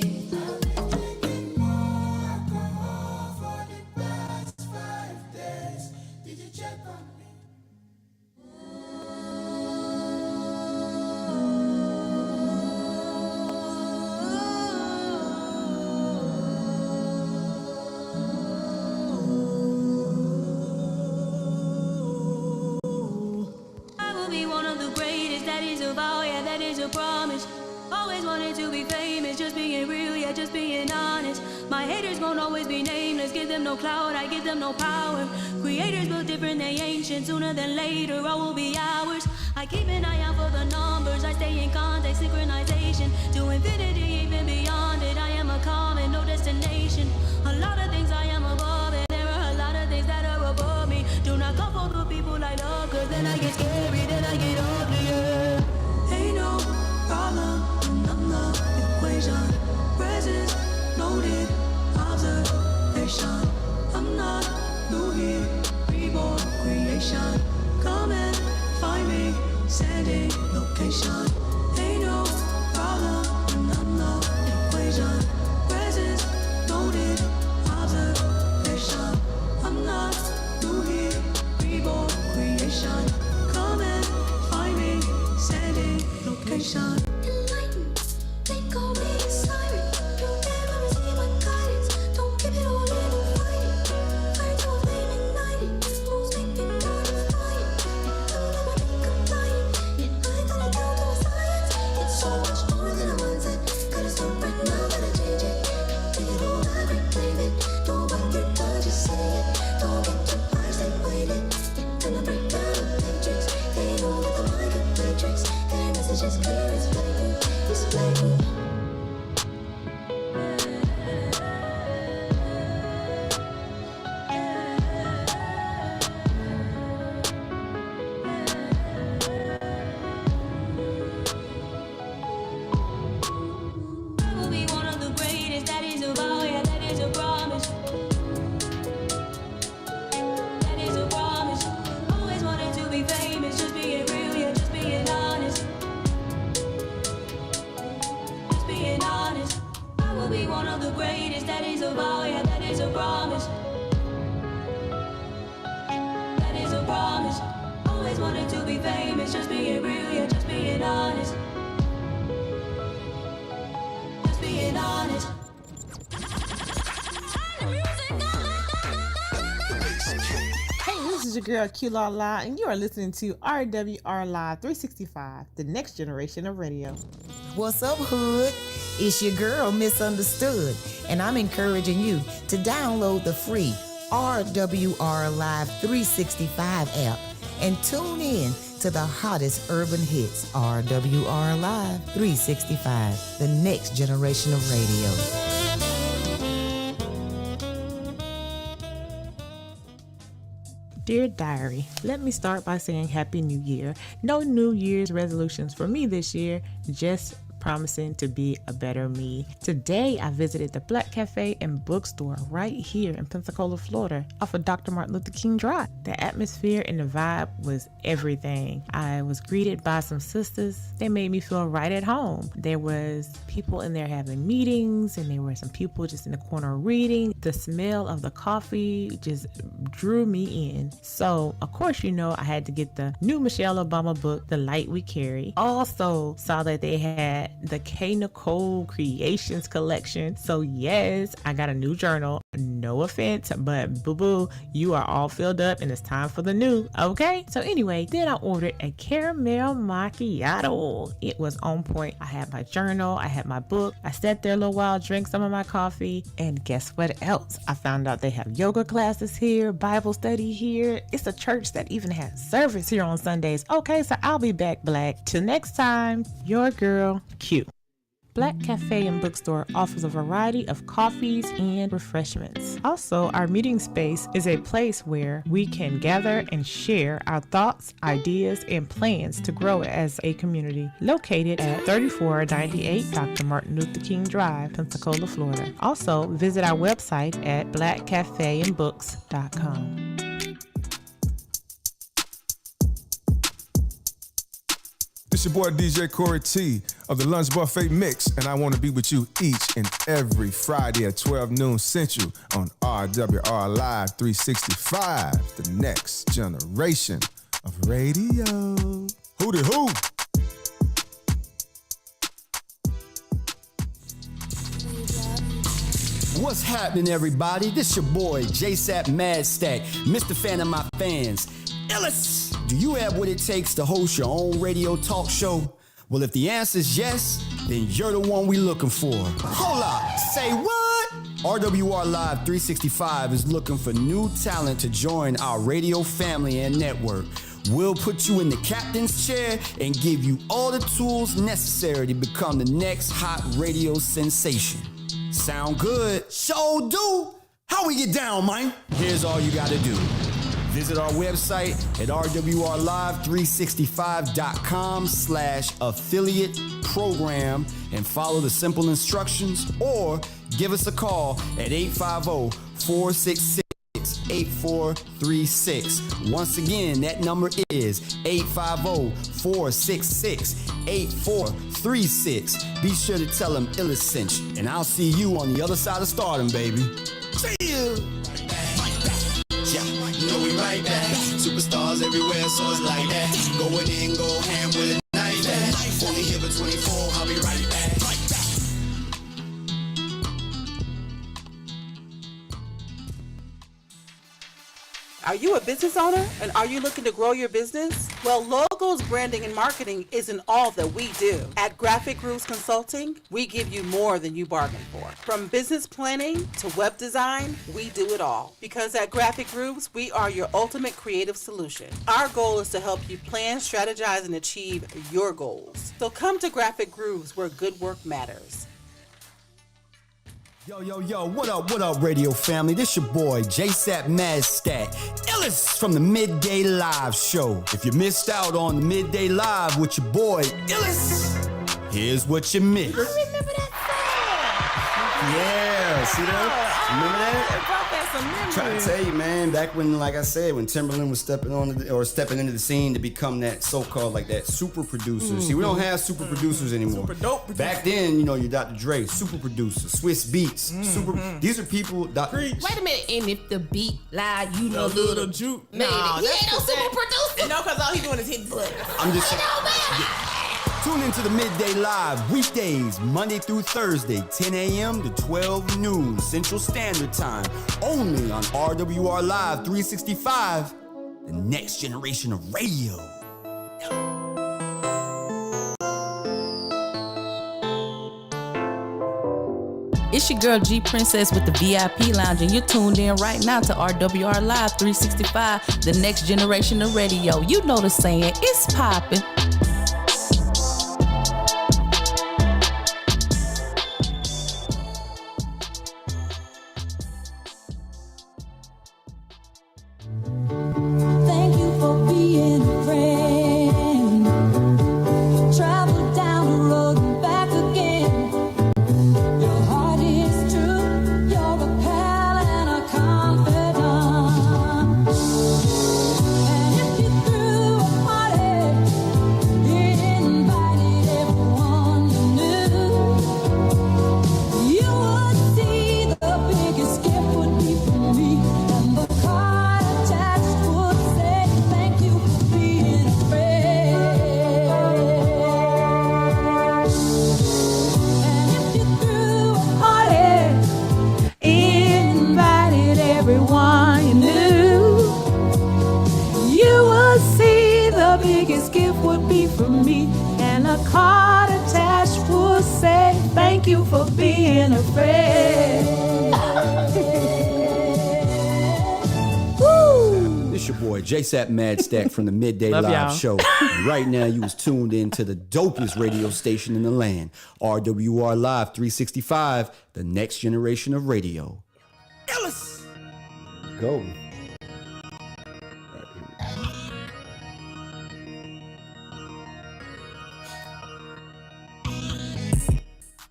I will be one of the greatest, that is a vow, yeah, that is a promise. Always wanted to be famous, just being real, yeah, just being honest. My haters won't always be nameless, give them no clout, I give them no power. Creators built different, they ancient, sooner than later, all will be ours. I keep an eye out for the numbers, I stay in contact, synchronization. To infinity, even beyond it, I am a common, no destination. A lot of things I am above, and there are a lot of things that are above me. Do not come for the people I love, cause then I get scary, then I get ugly, yeah. Ain't no problem, I'm the equation. Presence, noted, observation. I'm not new here, reborn creation. Come and find me, sending location. Ain't no problem, I'm the equation. Presence, noted, observation. I'm not new here, reborn creation. Come and find me, sending location. Enlightened, they call me a siren. You'll never receive my guidance. Don't keep it all in and fight it. Fire to a flame ignited. Who's making God of fire? I'll never be compliant. Yet I got it down to a science. It's so much more than a mindset. Gotta start right now, gotta change it. Take it all back, reclaim it. Don't bite your tongue, just say it. Don't get too high, stay waiting. Then I break down the matrix. They know that the mind can matrix. Their message is clear as day. Always wanted to be famous, just being real, yeah, just being honest. Just being honest. Hey, this is your girl Q La La, and you are listening to RWR Live 365, the next generation of radio. What's up, hood? It's your girl, Misunderstood, and I'm encouraging you to download the free RWR Live 365 app and tune in to the hottest urban hits. RWR Live 365, the next generation of radio. Dear Diary, let me start by saying Happy New Year. No New Year's resolutions for me this year, just promising to be a better me. Today, I visited the Black Cafe and Bookstore right here in Pensacola, Florida, off of Dr. Martin Luther King Drive. The atmosphere and the vibe was everything. I was greeted by some sisters. They made me feel right at home. There was people in there having meetings, and there were some people just in the corner reading. The smell of the coffee just drew me in. So, of course, you know, I had to get the new Michelle Obama book, The Light We Carry. Also saw that they had the K. Nicole Creations collection. So yes, I got a new journal. No offense, but boo-boo, you are all filled up and it's time for the new, okay? So anyway, then I ordered a caramel macchiato. It was on point. I had my journal, I had my book. I sat there a little while, drank some of my coffee, and guess what else? I found out they have yoga classes here, Bible study here. It's a church that even has service here on Sundays. Okay, so I'll be back, Black. Till next time, your girl, Q. Black Cafe and Bookstore offers a variety of coffees and refreshments. Also, our meeting space is a place where we can gather and share our thoughts, ideas, and plans to grow as a community. Located at 3498 Dr. Martin Luther King Drive, Pensacola, Florida. Also, visit our website at blackcafeandbooks.com. It's your boy DJ Corey T of the Lunch Buffet Mix, and I want to be with you each and every Friday at 12 noon Central on RWR Live 365, the next generation of radio. Hootie hoo! What's happening, everybody? This your boy, JSapp MadStak, Mr. Fan of my fans. iLLEST! Do you have what it takes to host your own radio talk show? Well, if the answer is yes, then you're the one we looking for. Hold up, say what? RWR Live 365 is looking for new talent to join our radio family and network. We'll put you in the captain's chair and give you all the tools necessary to become the next hot radio sensation. Sound good? So do. How we get down, man? Here's all you gotta do. Visit our website at rwrlive365.com/affiliate program and follow the simple instructions, or give us a call at 850-466-8436. Once again, that number is 850-466-8436. Be sure to tell them iLLEST sent you, and I'll see you on the other side of stardom, baby. See ya! You know we right back. Superstars everywhere, so it's like that. Going in, go ham with a knife. Only here for 24, I'll be right back. Are you a business owner and are you looking to grow your business? Well, logos, branding, and marketing isn't all that we do. At Graphic Grooves Consulting, we give you more than you bargained for. From business planning to web design, we do it all. Because at Graphic Grooves, we are your ultimate creative solution. Our goal is to help you plan, strategize, and achieve your goals. So come to Graphic Grooves where good work matters. Yo, what up, radio family? This your boy, JSapp MadStak, iLLEST from the Midday Live show. If you missed out on the Midday Live with your boy, iLLEST, here's what you missed. I remember that song. Yeah, see that? Remember that? It brought that some memories. Trying to tell you, man, back when, like I said, when Timberland was stepping into the scene to become that so-called like that super producer. See, we don't have super producers anymore. Super dope producer. Back then, you know, your Dr. Dre, super producer, Swiss Beats, super. These are people. Wait a minute, and if the beat loud, you know, little Juke. made it. He ain't no super producer. No, because all he doing is hitting buttons. I'm just tune into the Midday Live weekdays, Monday through Thursday, 10 a.m. to 12 noon Central Standard Time, only on RWR Live 365, the next generation of radio. It's your girl G Princess with the VIP Lounge, and you're tuned in right now to RWR Live 365, the next generation of radio. You know the saying, it's poppin'. Thank you for being a friend. Travel down the road and back again. Your heart is true. You're a pal and a confidant. And if you threw a party, invited everyone you knew, you would see the biggest gift would be from me. And the card attached would say, thank you for being a friend. And if you threw a party, invited everyone you knew, you would see the biggest gift would be from me. And a card attached would say, thank you for being a friend. Woo! This your boy JSapp MadStak from the Midday Love Live y'all. Show. And right now, you was tuned in to the dopest radio station in the land, RWR Live 365, the next generation of radio. iLLEST. Go.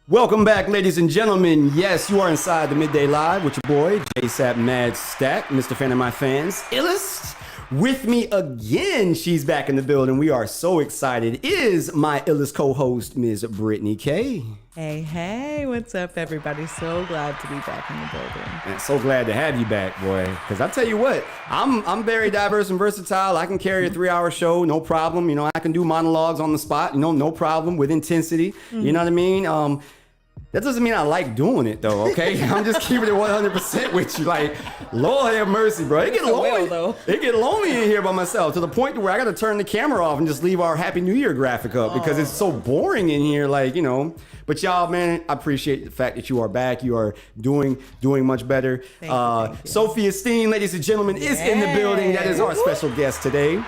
Welcome back, ladies and gentlemen. Yes, you are inside the Midday Live with your boy, JSapp MadStak, Mr. Fan of My Fans, iLLEST. With me again, she's back in the building. We are so excited. Is my iLLEST co-host, Ms. Brittani Kei. Hey, what's up, everybody? So glad to be back in the building. And so glad to have you back, boy. Because I tell you what, I'm very diverse and versatile. I can carry a 3-hour show, no problem. You know, I can do monologues on the spot, you know, no problem, with intensity. You know what I mean? That doesn't mean I like doing it, though, okay? I'm just keeping it 100% with you. Like, Lord have mercy, bro. It get lonely. It get lonely in here by myself, to the point where I got to turn the camera off and just leave our Happy New Year graphic up because it's so boring in here, like, you know. But y'all, man, I appreciate the fact that you are back. You are doing much better. Thank you. Sophia Steen, ladies and gentlemen, is in the building. That is our special guest today.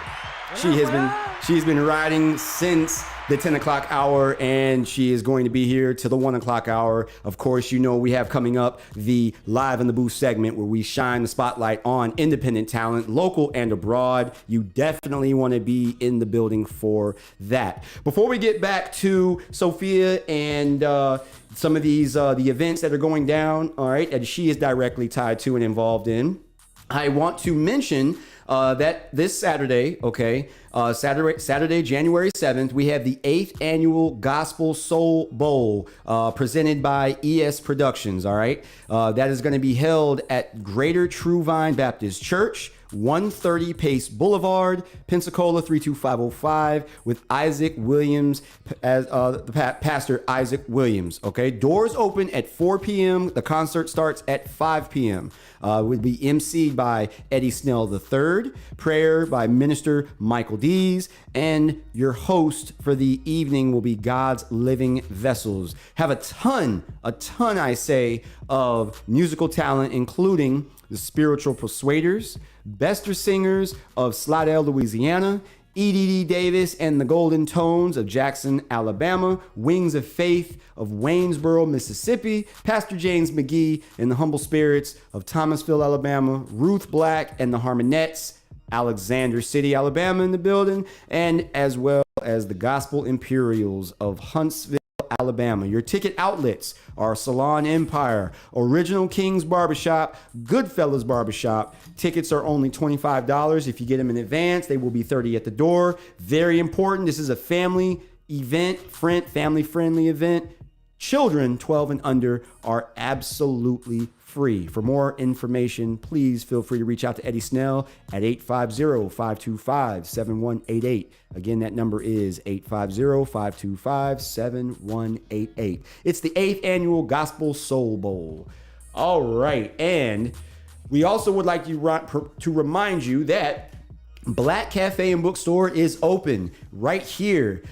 She's been riding since the 10 o'clock hour, and she is going to be here to the 1 o'clock hour. Of course, you know we have coming up the Live in the Booth segment where we shine the spotlight on independent talent, local and abroad. You definitely want to be in the building for that. Before we get back to Sophia and some of these the events that are going down, all right, that she is directly tied to and involved in, I want to mention that this Saturday, Saturday, January 7th, we have the 8th annual Gospel Soul Bowl presented by ES Productions, all right? That is going to be held at Greater True Vine Baptist Church, 130 Pace Boulevard, Pensacola 32505, with Isaac Williams as Pastor Isaac Williams. Okay, doors open at 4 p.m. The concert starts at 5 p.m. Will be emceed by Eddie Snell III, prayer by Minister Michael Dees, and your host for the evening will be God's Living Vessels. Have a ton, I say, of musical talent, including the Spiritual Persuaders, Bester Singers of Slidell, Louisiana, E.D.D. Davis and the Golden Tones of Jackson, Alabama, Wings of Faith of Waynesboro, Mississippi, Pastor James McGee and the Humble Spirits of Thomasville, Alabama, Ruth Black and the Harmonettes, Alexander City, Alabama in the building, and as well as the Gospel Imperials of Huntsville, Alabama. Your ticket outlets are Salon Empire, Original Kings Barbershop, Goodfellas Barbershop. Tickets are only $25. If you get them in advance, they will be $30 at the door. Very important. This is a family event, family-friendly event. Children 12 and under are absolutely free. For more information, please feel free to reach out to Eddie Snell at 850-525-7188. Again, that number is 850-525-7188. It's the 8th annual Gospel Soul Bowl. All right, and we also would like to remind you that Black Cafe and Bookstore is open right here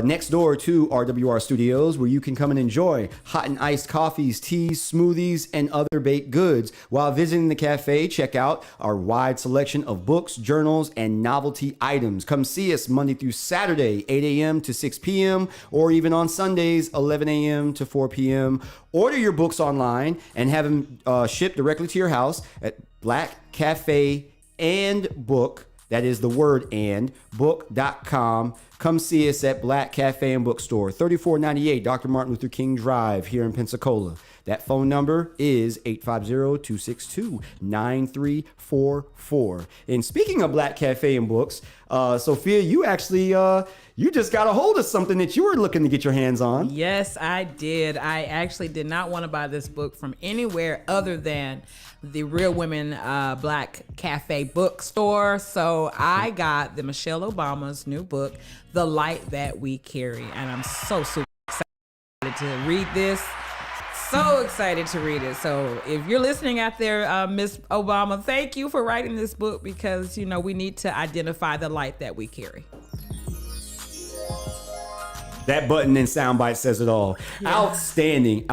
next door to RWR Studios, where you can come and enjoy hot and iced coffees, teas, smoothies, and other baked goods. While visiting the cafe, check out our wide selection of books, journals, and novelty items. Come see us Monday through Saturday, 8 a.m. to 6 p.m., or even on Sundays, 11 a.m. to 4 p.m. Order your books online and have them shipped directly to your house at Black Cafe and Book. That is the word and book.com. Come see us at Black Cafe and Bookstore, 3498 Dr. Martin Luther King Drive here in Pensacola. That phone number is 850-262-9344. And speaking of Black Cafe and Books, Sophia, you actually you just got a hold of something that you were looking to get your hands on. Yes, I did. I actually did not want to buy this book from anywhere other than the Real Women Black Cafe Bookstore. So I got the Michelle Obama's new book, The Light That We Carry. And I'm so super excited to read this. So excited to read it. So if you're listening out there, Miss Obama, thank you for writing this book, because, you know, we need to identify the light that we carry. That button and soundbite says it all. Yeah. Outstanding.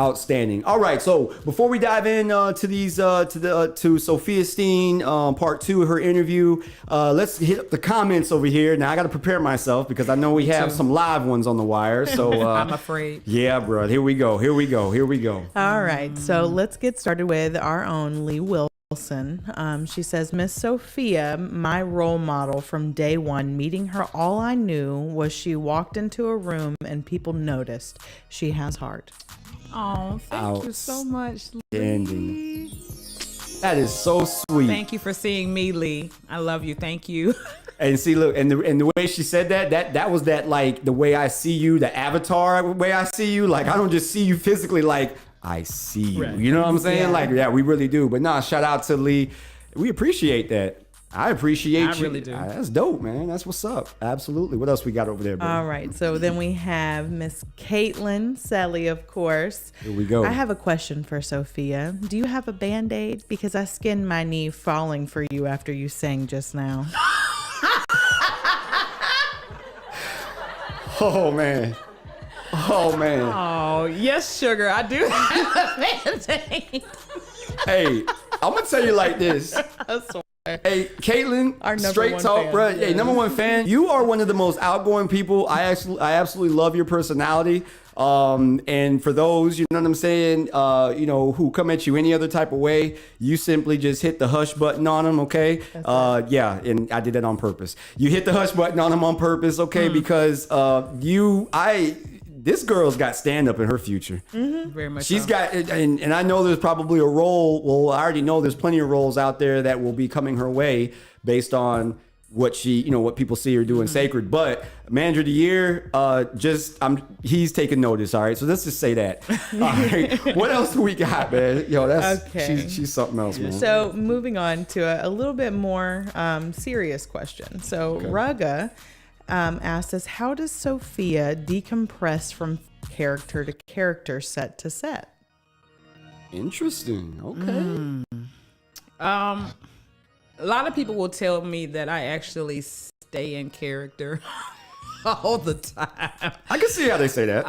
All right, so before we dive in to these to Sophia Steen part 2 of her interview, let's hit up the comments over here. Now I got to prepare myself because I know we have some live ones on the wire. So I'm afraid. Yeah, bro. Here we go. All right, so let's get started with our own Lee Wilson. She says, Miss Sophia, my role model from day one. Meeting her, all I knew was she walked into a room and people noticed. She has heart. Oh, thank you so much, Lee. That is so sweet. Thank you for seeing me, Lee. I love you. Thank you. And see, look, and the way she said that was that, like, the way I see you, the avatar way I see you. Like, I don't just see you physically, like, I see you. Right. You know what I'm saying? Yeah. Like, yeah, we really do. But nah, shout out to Lee. We appreciate that. I appreciate you. I really do. That's dope, man. That's what's up. Absolutely. What else we got over there, bro? All right. So then we have Miss Caitlin Selly, of course. Here we go. I have a question for Sophia. Do you have a Band-Aid? Because I skinned my knee falling for you after you sang just now. Oh, man. Oh, yes, sugar. I do have a Band-Aid. Hey, I'm going to tell you like this. Hey, Caitlin, our straight talk, bro. Yeah. Hey, number one fan. You are one of the most outgoing people. I absolutely love your personality. And for those, you know what I'm saying, who come at you any other type of way, you simply just hit the hush button on them, okay? Yeah, and I did that on purpose. You hit the hush button on them on purpose, okay? Because this girl's got stand-up in her future. Mm-hmm. Very much. She's got, and I know there's probably a role. Well, I already know there's plenty of roles out there that will be coming her way based on what what people see her doing sacred. But Manager of the Year, he's taking notice. All right, so let's just say that. All right, what else do we got, man? That's okay. She's something else, man. So moving on to a little bit more serious question. So Rugga asked us, how does Sophia decompress from character to character, set to set? Interesting. Okay. A lot of people will tell me that I actually stay in character all the time. I can see how they say that.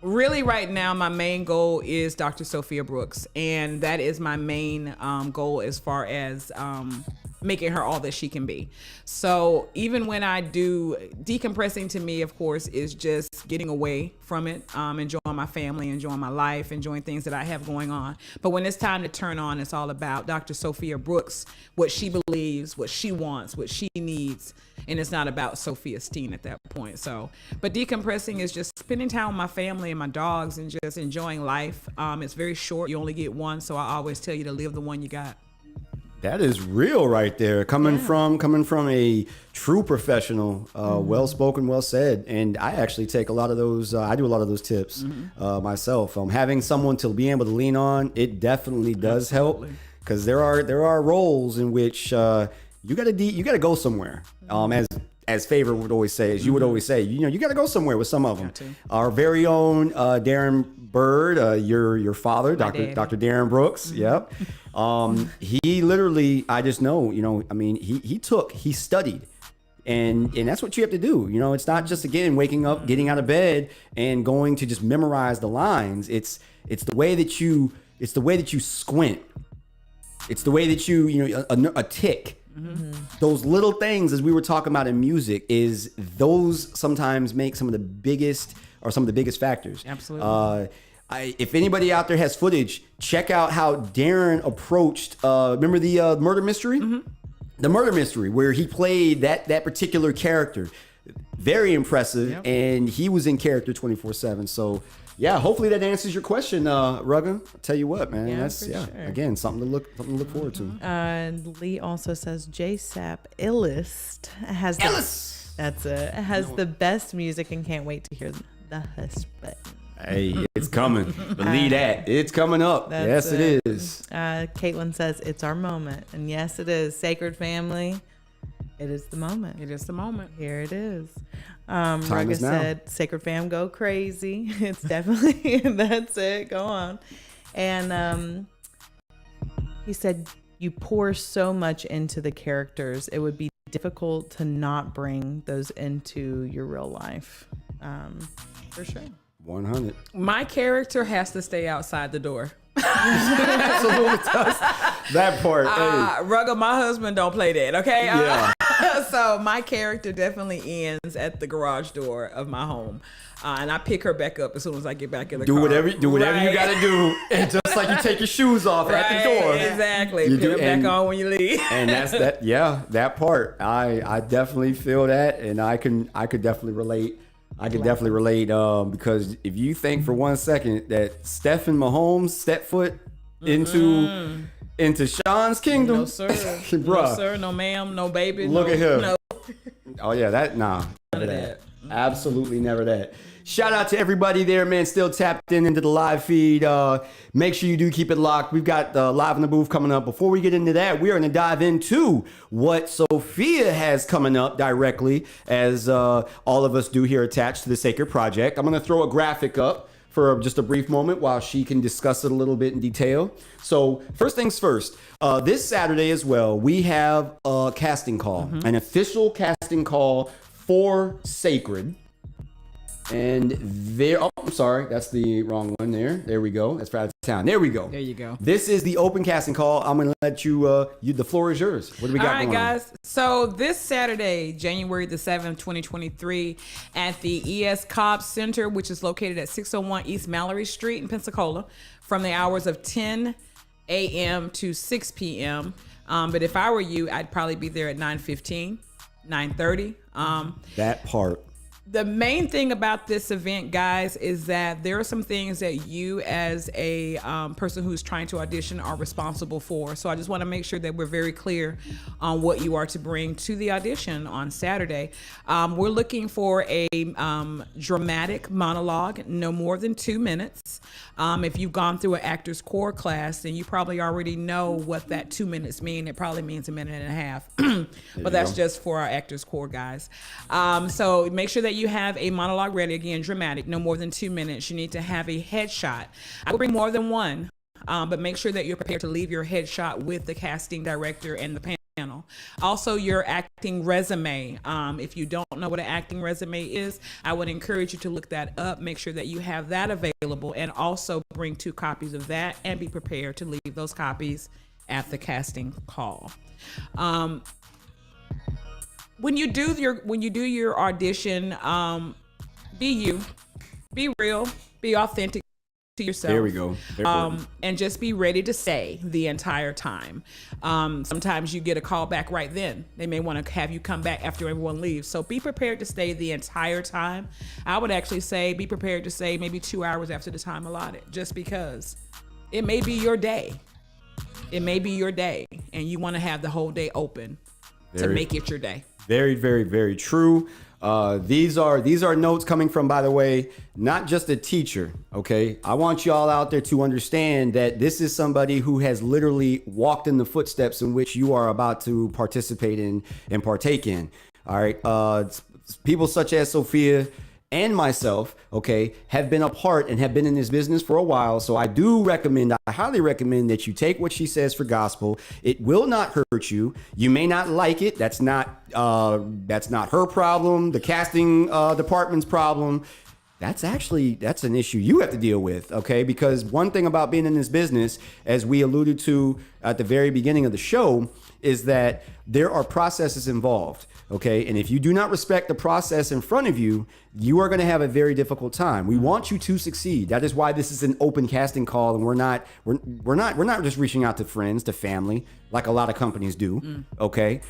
Really, right now, my main goal is Dr. Sophia Brooks, and that is my main goal as far as making her all that she can be. So even when I do decompressing, to me, of course, is just getting away from it, enjoying my family, enjoying my life, enjoying things that I have going on. But when it's time to turn on, it's all about Dr. Sophia Brooks, what she believes, what she wants, what she needs. And it's not about Sophia Steen at that point. So, but decompressing is just spending time with my family and my dogs and just enjoying life. It's very short. You only get one. So I always tell you to live the one you got. That is real right there. Coming from a true professional, well spoken, well said. And I actually take a lot of those. I do a lot of those tips myself. Having someone to be able to lean on, it definitely does help, because there are roles in which you gotta go somewhere. As Favor would always say, as you would always say, you got to go somewhere with some of them. Our very own Darren Bird, your father, Dr. Darren Brooks. Yep. He literally, I just know, he studied. And that's what you have to do. It's not just, again, waking up, getting out of bed and going to just memorize the lines. It's the way that you squint. It's the way that a tick. Those little things, as we were talking about in music, is those sometimes make some of the biggest factors. Absolutely. If anybody out there has footage, check out how Darren approached. Remember the murder mystery? The murder mystery, where he played that particular character. Very impressive, and he was in character 24/7. So. Yeah, hopefully that answers your question, Rugga. I'll tell you what, man. That's sure. Again, something to look forward to. Lee also says JSapp iLLEST has the best music and can't wait to hear the husband. Hey, it's coming. Believe that. It's coming up. Yes, it is. Caitlin says it's our moment. And yes, it is. Sacred family. It is the moment. It is the moment. Here it is. Time is now. Said, Sacred fam, go crazy. It's definitely, that's it. Go on. And he said, you pour so much into the characters. It would be difficult to not bring those into your real life. For sure. 100. My character has to stay outside the door. Absolutely does. That part. Rugga, my husband don't play that, okay? Yeah. So my character definitely ends at the garage door of my home. And I pick her back up as soon as I get back in the car. Whatever you got to do. And just like you take your shoes off at the door. Exactly. Put them back on when you leave. And that's that. Yeah, that part. I definitely feel that. And I could definitely relate. Because if you think for 1 second that Stephen Mahomes stepped foot into Sean's kingdom, no sir, bruh. No sir, no ma'am, no baby. Look at him. No. Oh yeah, none of that. Absolutely never that. Shout out to everybody there, man. Still tapped into the live feed. Make sure you do keep it locked. We've got Live in the Booth coming up. Before we get into that, we are going to dive into what Sophia has coming up directly, as all of us do here attached to the Sacred Project. I'm going to throw a graphic up for just a brief moment while she can discuss it a little bit in detail. So first things first, this Saturday as well, we have a casting call, an official casting call for Sacred. And I'm sorry, that's the wrong one there. There we go. That's for out of town. There we go. There you go. This is the open casting call. I'm going to let you, the floor is yours. What do we got going on? All right, guys. So this Saturday, January the 7th, 2023, at the ES Cobb Center, which is located at 601 East Mallory Street in Pensacola, from the hours of 10 a.m. to 6 p.m. But if I were you, I'd probably be there at 9:15, 9:30. That part. The main thing about this event, guys, is that there are some things that you as a person who's trying to audition are responsible for. So I just want to make sure that we're very clear on what you are to bring to the audition on Saturday. We're looking for a dramatic monologue, no more than 2 minutes. If you've gone through an actor's core class, then you probably already know what that 2 minutes mean. It probably means a minute and a half, but that's just for our actor's core guys. So make sure that you have a monologue ready, again, dramatic, no more than 2 minutes. You need to have a headshot. I will bring more than one, but make sure that you're prepared to leave your headshot with the casting director and the panel. Also, your acting resume. If you don't know what an acting resume is, I would encourage you to look that up. Make sure that you have that available, and also bring 2 copies of that, and be prepared to leave those copies at the casting call. When you do your audition, be you, be real, be authentic to yourself. There we go. And just be ready to stay the entire time. Sometimes you get a call back right then. They may want to have you come back after everyone leaves. So be prepared to stay the entire time. I would actually say be prepared to stay maybe 2 hours after the time allotted, just because it may be your day. It may be your day, and you want to have the whole day open to make it your day. Very, very, very true. These are notes coming from, by the way, not just a teacher. Okay, I want y'all out there to understand that this is somebody who has literally walked in the footsteps in which you are about to participate in and partake in. All right, people such as Sophia and myself, okay, have been a part and have been in this business for a while. So I highly recommend that you take what she says for gospel. It will not hurt you. You may not like it. That's not her problem. The casting department's problem. That's an issue you have to deal with, okay? Because one thing about being in this business, as we alluded to at the very beginning of the show, is that there are processes involved. Okay, and if you do not respect the process in front of you, you are going to have a very difficult time. We want you to succeed. That is why this is an open casting call, and we're not just reaching out to friends, to family, like a lot of companies do. Okay,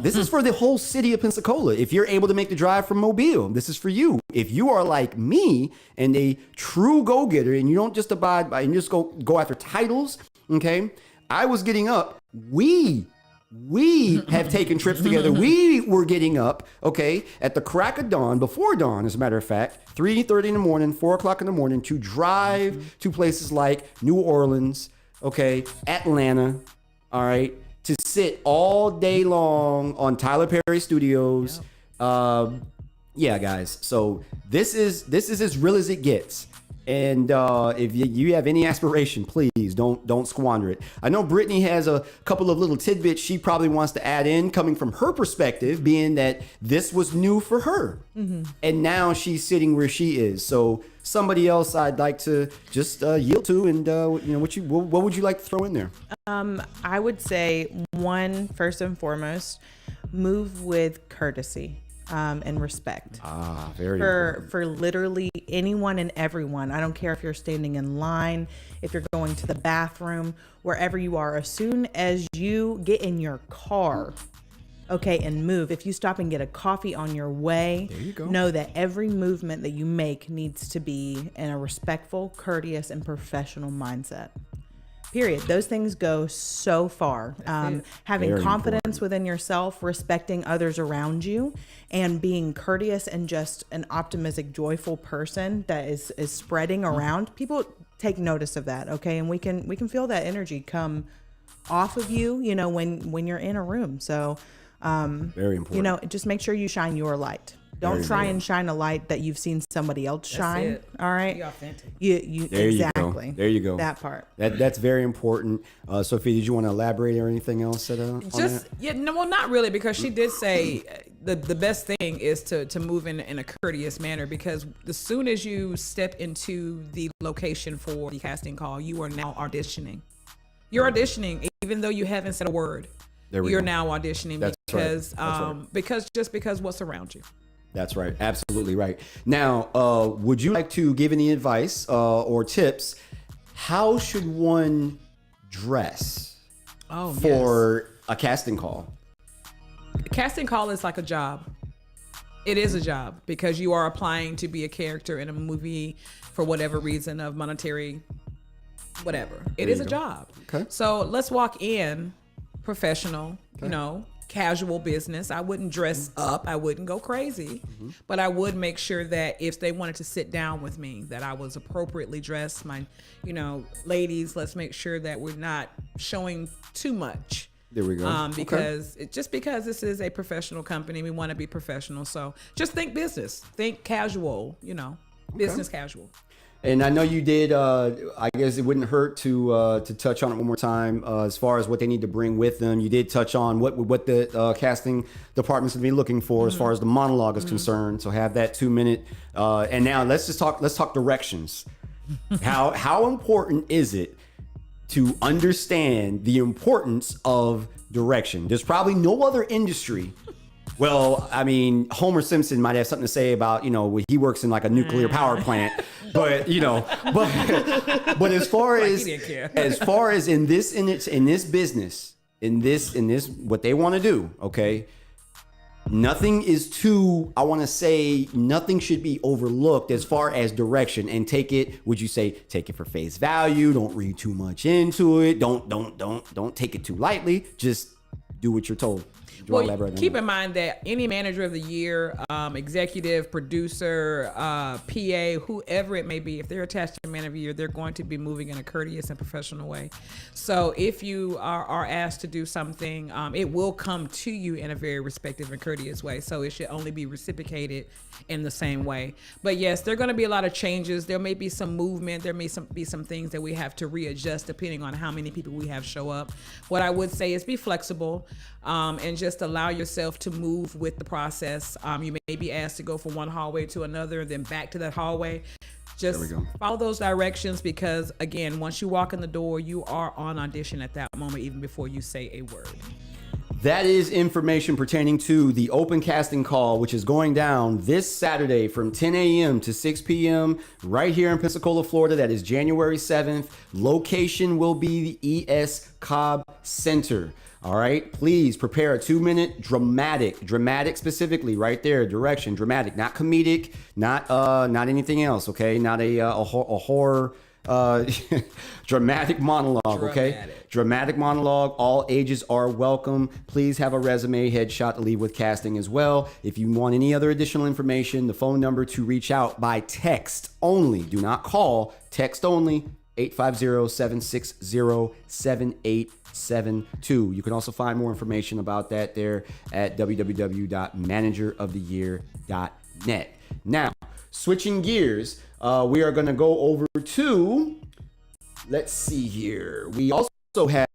this is for the whole city of Pensacola. If you're able to make the drive from Mobile, this is for you. If you are like me and a true go-getter, and you don't just abide by and just go after titles. Okay, I was getting up. We have taken trips together. We were getting up, okay, at the crack of dawn, before dawn, as a matter of fact, 3:30 in the morning, 4 o'clock in the morning, to drive to places like New Orleans, okay, Atlanta, all right, to sit all day long on Tyler Perry Studios. Yeah, guys. So this is as real as it gets. And if you have any aspiration, please don't squander it. I know Brittany has a couple of little tidbits she probably wants to add in, coming from her perspective, being that this was new for her, and now she's sitting where she is. So somebody else I'd like to just yield to, and what would you like to throw in there? I would say first and foremost, move with courtesy. And respect. Very important. For literally anyone and everyone. I don't care if you're standing in line, if you're going to the bathroom, wherever you are. As soon as you get in your car, okay, and move. If you stop and get a coffee on your way, there you go. Know that every movement that you make needs to be in a respectful, courteous, and professional mindset. Period. Those things go so far. Having Very confidence important. within yourself, respecting others around you, and being courteous and just an optimistic, joyful person that is spreading around. People take notice of that, okay? And we can feel that energy come off of you, when you're in a room. So, very important. Just make sure you shine your light. Don't try and shine a light that you've seen somebody else shine. It. All right. Be authentic. You there exactly. You go. There you go. That part. That's very important. Sophie, did you want to elaborate or anything else? Not really, because she did say the best thing is to move in a courteous manner, because as soon as you step into the location for the casting call, you are now auditioning. You're auditioning, even though you haven't said a word. You're now auditioning. That's because right. because what's around you. That's right. Absolutely right. Now, would you like to give any advice or tips? How should one dress for a casting call? A casting call is like a job. It is a job, because you are applying to be a character in a movie for whatever reason of monetary, whatever. It is a job. Okay. So let's walk in professional, casual business. I wouldn't dress up. I wouldn't go crazy, but I would make sure that if they wanted to sit down with me, that I was appropriately dressed. My, ladies, let's make sure that we're not showing too much. There we go. Because because this is a professional company, we want to be professional. So just think business, think casual, business casual. And I know you did. I guess it wouldn't hurt to touch on it one more time as far as what they need to bring with them. You did touch on what the casting department's going to be looking for as far as the monologue is concerned. So have that 2 minute. And now let's talk directions. How important is it to understand the importance of direction. There's probably no other industry. Well, I mean, Homer Simpson might have something to say about, he works in like a nuclear power plant, but but as far as in this business, in this what they want to do, okay? Nothing is too, I want to say, nothing should be overlooked as far as direction, and take it for face value. Don't read too much into it. Don't take it too lightly. Just do what you're told. Well, keep in mind that any manager of the year, executive, producer, PA, whoever it may be, if they're attached to manager of the year, they're going to be moving in a courteous and professional way. So if you are asked to do something, it will come to you in a very respectful and courteous way. So it should only be reciprocated in the same way. But yes, there are going to be a lot of changes. There may be some movement. There may be some things that we have to readjust depending on how many people we have show up. What I would say is be flexible and just allow yourself to move with the process. You may be asked to go from one hallway to another, then back to that hallway. Just follow those directions, because again, once you walk in the door, you are on audition at that moment, even before you say a word. That is information pertaining to the open casting call, which is going down this Saturday from 10 a.m. to 6 p.m. right here in Pensacola, Florida. That is January 7th. Location will be the ES Cobb Center. All right, please prepare a 2-minute dramatic specifically right there. Direction, dramatic, not comedic, not anything else. Okay, not a horror. Dramatic monologue. Okay, dramatic monologue. All ages are welcome. Please have a resume, headshot to leave with casting as well. If you want any other additional information, the phone number to reach out by text only. Do not call. Text only. 850-760-7872. You can also find more information about that there at www.manageroftheyear.net. Now, switching gears, we are going to go over to, let's see here. We also have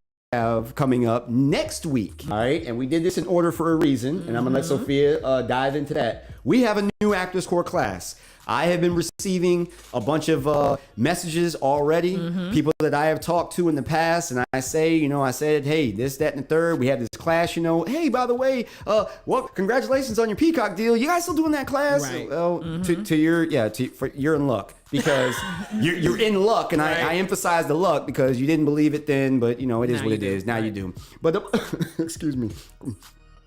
coming up next week, all right? And we did this in order for a reason, and I'm going to let Sophia dive into that. We have a new Actors Core class. I have been receiving a bunch of messages already, people that I have talked to in the past, and I said, hey, this, that, and the third. We have this class, hey, by the way, well, congratulations on your Peacock deal. You guys still doing that class? Right. Well, you're in luck, because you're in luck, and I emphasize the luck because you didn't believe it then, but it is what it is. Now you do. But excuse me.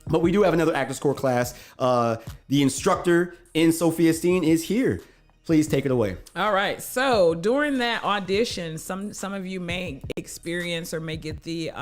But we do have another Actors Core class. The instructor in Sophia Steen is here. Please take it away. All right. So during that audition, some of you may experience or may get the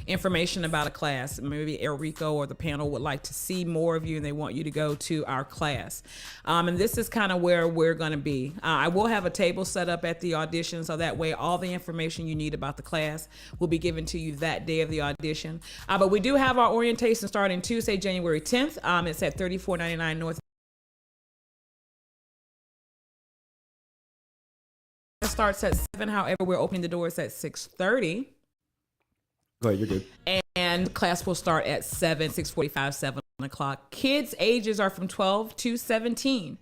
information about a class. Maybe Enrico or the panel would like to see more of you, and they want you to go to our class. And this is kind of where we're going to be. I will have a table set up at the audition, so that way all the information you need about the class will be given to you that day of the audition. But we do have our orientation starting Tuesday, January 10th. It's at 3499 North. It starts at 7. However, we're opening the doors at 6:30. Go ahead, you're good. And class will start at 6:45, 7 o'clock. Kids' ages are from 12 to 17.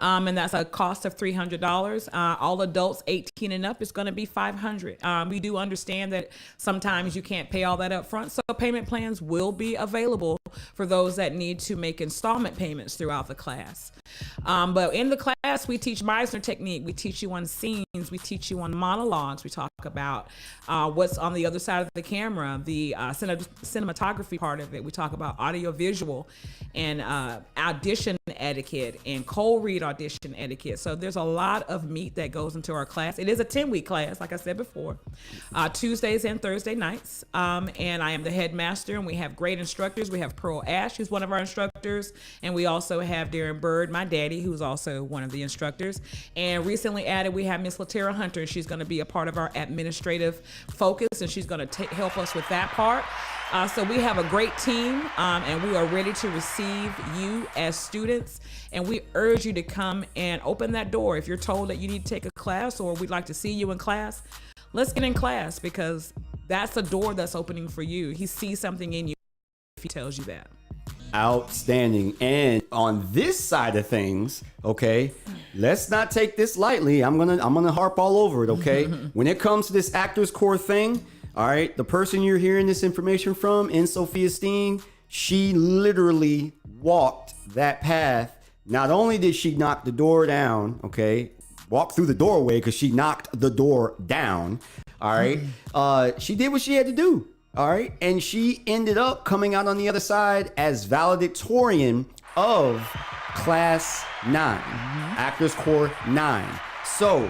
And that's a cost of $300. All adults 18 and up is going to be $500. We do understand that sometimes you can't pay all that up front, so payment plans will be available for those that need to make installment payments throughout the class. But in the class, we teach Meisner technique. We teach you on scenes. We teach you on monologues. We talk about what's on the other side of the camera, the cinematography part of it. We talk about audio visual and audition etiquette and cold read audition etiquette. So there's a lot of meat that goes into our class. It is a 10-week class, like I said before, Tuesdays and Thursday nights. And I am the headmaster, and we have great instructors. We have Pearl Ash, who's one of our instructors, and we also have Darren Bird, my daddy, who's also one of the instructors. And recently added, we have Miss Latera Hunter. She's going to be a part of our administrative focus, and she's going to help us with that part. So we have a great team, and we are ready to receive you as students. And we urge you to come and open that door. If you're told that you need to take a class, or we'd like to see you in class, let's get in class, because that's a door that's opening for you. He sees something in you if he tells you that. Outstanding. And on this side of things, okay, let's not take this lightly. I'm gonna harp all over it, okay? When it comes to this Actors Core thing, all right, the person you're hearing this information from, in Sophia Steen, she literally walked that path. Not only did she knock the door down, okay, walk through the doorway because she knocked the door down, all right, she did what she had to do. All right. And she ended up coming out on the other side as valedictorian of Class 9, Actors Core 9. So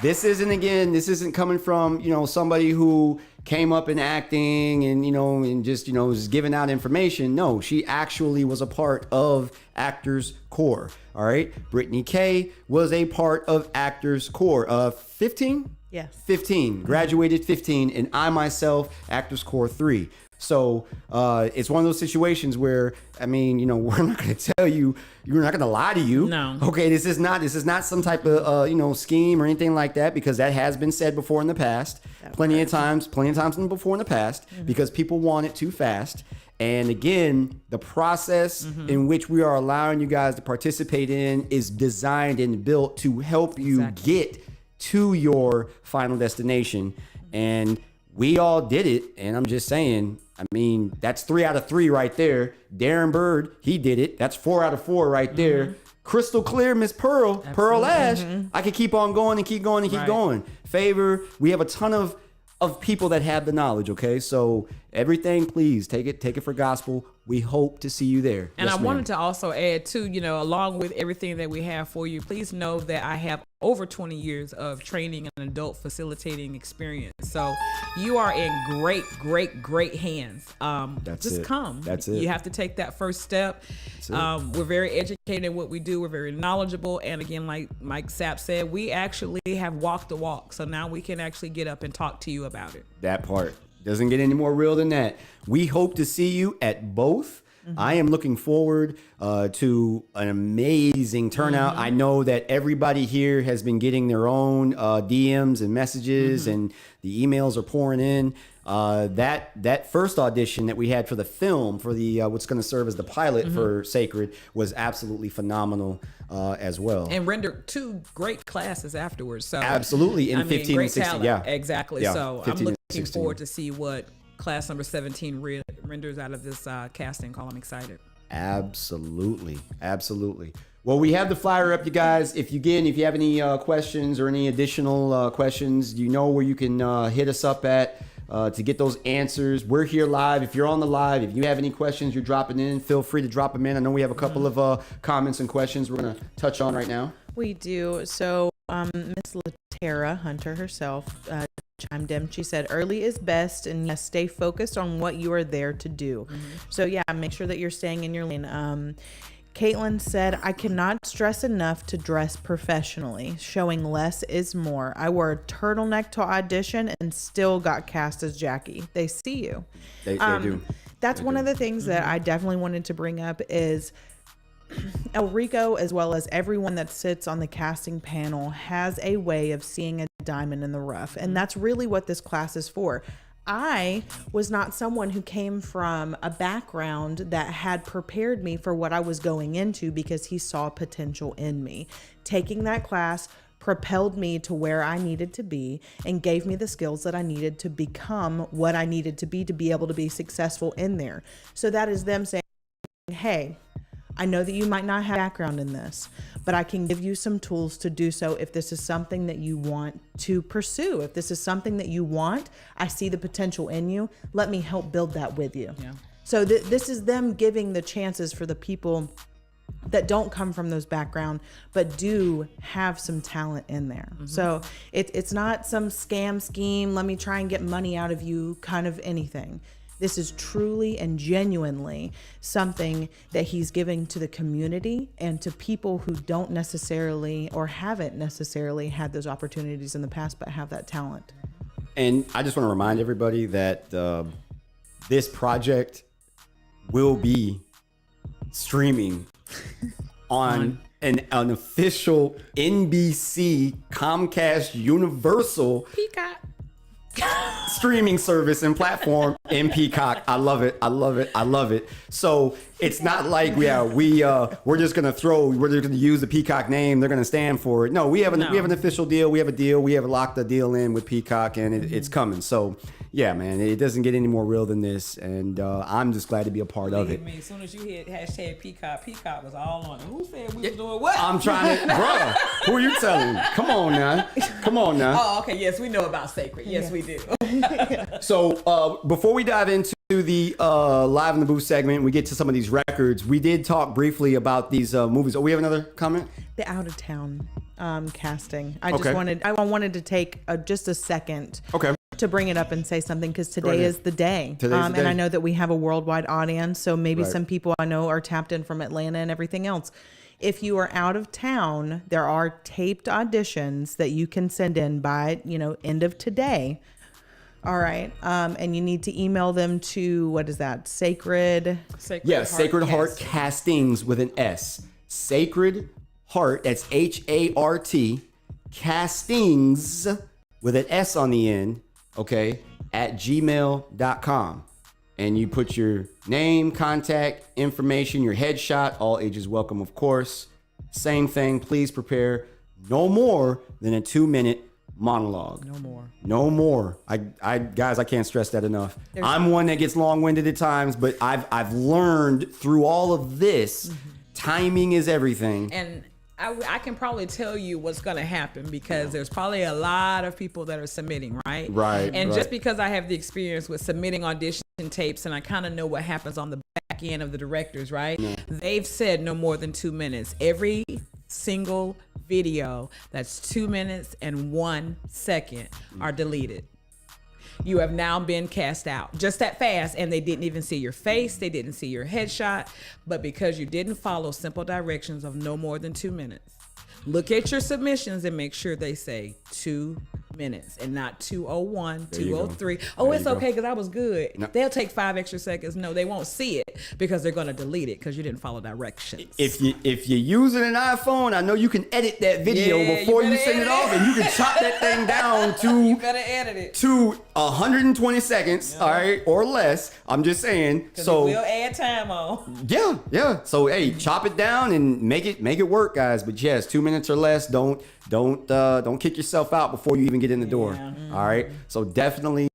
this isn't coming from, somebody who came up in acting and, and just, was giving out information. No, she actually was a part of Actors Core. All right. Brittani Kei was a part of Actors Core. 15? Yes. 15, graduated 15, and I myself, Actors Core 3. So it's one of those situations where, we're not going to tell you, we're not going to lie to you. No. Okay, this is not some type of, scheme or anything like that, because that has been said before in the past, plenty of times before in the past, because people want it too fast. And again, the process in which we are allowing you guys to participate in is designed and built to help you get to your final destination. And we all did it. And I'm just saying, that's 3 out of 3 right there. Darren Bird, he did it. That's 4 out of 4 right there. Crystal clear, Miss Pearl Ash. I could keep on going and keep going and keep going. Favor, we have a ton of people that have the knowledge, okay? So everything, please take it for gospel. We hope to see you there. And Yes, I ma'am. wanted to also add too, along with everything that we have for you, please know that I have over 20 years of training and adult facilitating experience. So you are in great hands. Come. That's it. You have to take that first step. We're very educated in what we do. We're very knowledgeable. And again, like Mike Sapp said, we actually have walked the walk. So now we can actually get up and talk to you about it. That part doesn't get any more real than that. We hope to see you at both. I am looking forward to an amazing turnout. I know that everybody here has been getting their own DMs and messages, and the emails are pouring in. That first audition that we had for the film, for the what's going to serve as the pilot for Sacred, was absolutely phenomenal as well. And rendered 2 great classes afterwards. So absolutely, in 15 great and 16, talent. yeah. Exactly. Yeah, So 15 I'm and looking 16. forward to see what class number 17 renders out of this casting call. I'm excited. Absolutely. Well, we have the flyer up, you guys. If you have any questions or any additional questions, you know where you can hit us up at to get those answers. We're here live. If you're on the live, if you have any questions you're dropping in, feel free to drop them in. I know we have a couple of comments and questions we're going to touch on right now. We do. So Miss Latera Hunter herself chimed in. She said, early is best, and yes, stay focused on what you are there to do. So yeah, make sure that you're staying in your lane. Caitlin said, I cannot stress enough to dress professionally. Showing less is more. I wore a turtleneck to audition and still got cast as Jackie. They see you. They do. That's one of the things that I definitely wanted to bring up is El Rico, as well as everyone that sits on the casting panel, has a way of seeing a diamond in the rough. And that's really what this class is for. I was not someone who came from a background that had prepared me for what I was going into, because he saw potential in me. Taking that class propelled me to where I needed to be and gave me the skills that I needed to become what I needed to be able to be successful in there. So that is them saying, hey, I know that you might not have background in this, but I can give you some tools to do so if this is something that you want to pursue. If this is something that you want, I see the potential in you. Let me help build that with you. Yeah. So this is them giving the chances for the people that don't come from those background, but do have some talent in there. So it's not some scam scheme, let me try and get money out of you kind of anything. This is truly and genuinely something that he's giving to the community and to people who don't necessarily or haven't necessarily had those opportunities in the past, but have that talent. And I just want to remind everybody that this project will be streaming on an official NBC Comcast Universal Peacock streaming service and platform in Peacock. I love it. I love it. I love it. So it's not like we're just gonna use the Peacock name. They're gonna stand for it. No, we have an official deal. We have a deal. We have locked the deal in with Peacock, and it's coming. So yeah, man, it doesn't get any more real than this, and I'm just glad to be a part of it. As soon as you hit hashtag Peacock, Peacock was all on it. Who said we was doing what? I'm trying to, bruh. Who are you telling? Come on now. Oh, okay. Yes, we know about Sacred. Yes, we do. So before we dive into the live in the booth segment, we get to some of these records. We did talk briefly about these movies. Oh, we have another comment? The out of town casting. I wanted to take just a second. Okay. To bring it up and say something, because today is the day. And I know that we have a worldwide audience, so maybe some people I know are tapped in from Atlanta and everything else. If you are out of town, there are taped auditions that you can send in by, end of today. All right. And you need to email them to, what is that? Sacred Heart Castings with an S. Sacred Heart, that's HART, Castings with an S on the end, okay, at gmail.com. And you put your name, contact information, your headshot, all ages welcome, of course. Same thing, please prepare no more than a 2-minute monologue. No more. I guys, I can't stress that enough. I'm one that gets long-winded at times, but I've learned through all of this, timing is everything. And I can probably tell you what's going to happen, because there's probably a lot of people that are submitting, right? Right. And just because I have the experience with submitting audition tapes, and I kind of know what happens on the back end of the directors, right? Yeah. They've said no more than 2 minutes. Every single video that's 2 minutes and 1 second are deleted. You have now been cast out just that fast, and they didn't even see your face. They didn't see your headshot, but because you didn't follow simple directions of no more than 2 minutes. Look at your submissions and make sure they say 2 minutes and not 2:01, 2:03. Oh, it's okay because I was good. No. They'll take 5 extra seconds. No, they won't see it because they're going to delete it because you didn't follow directions. If you're using an iPhone, I know you can edit that video before you send it off, and you can chop that thing down to you better edit it to 120 seconds, all right, or less. I'm just saying. So we'll add time on. Yeah. So hey, chop it down and make it work, guys. But yes, 2 minutes or less. Don't kick yourself out before you even get in the door. All right. So definitely,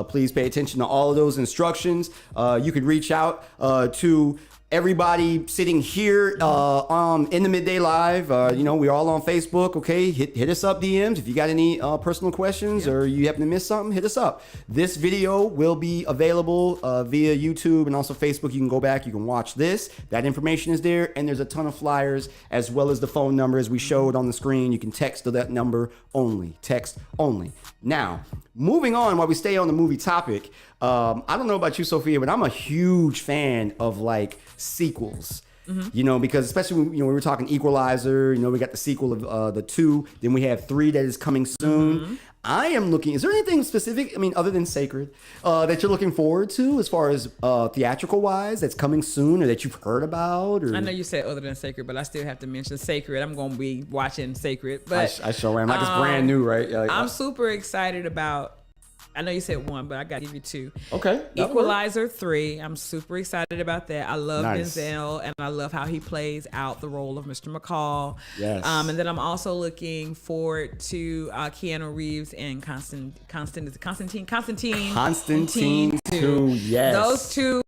please pay attention to all of those instructions. You could reach out to everybody sitting here in the Midday Live. We're all on Facebook. Okay, hit us up DMs if you got any personal questions or you happen to miss something. Hit us up. This video will be available via YouTube and also Facebook. You can go back. You can watch this. That information is there, and there's a ton of flyers as well as the phone number as we showed on the screen. You can text to that number only. Text only. Now, moving on while we stay on the movie topic. I don't know about you, Sophia, but I'm a huge fan of like sequels. Because especially when, we were talking Equalizer, we got the sequel of the 2, then we have 3 that is coming soon. I am looking, is there anything specific, other than Sacred, that you're looking forward to as far as theatrical wise that's coming soon or that you've heard about? Or? I know you said other than Sacred, but I still have to mention Sacred. I'm going to be watching Sacred. But I sure am. Like it's brand new, right? I'm super excited about, I know you said 1, but I got to give you 2. Okay. Equalizer 3. I'm super excited about that. I love Denzel, and I love how he plays out the role of Mr. McCall. Yes. And then I'm also looking forward to Keanu Reeves and Constantine 2. Yes. Those 2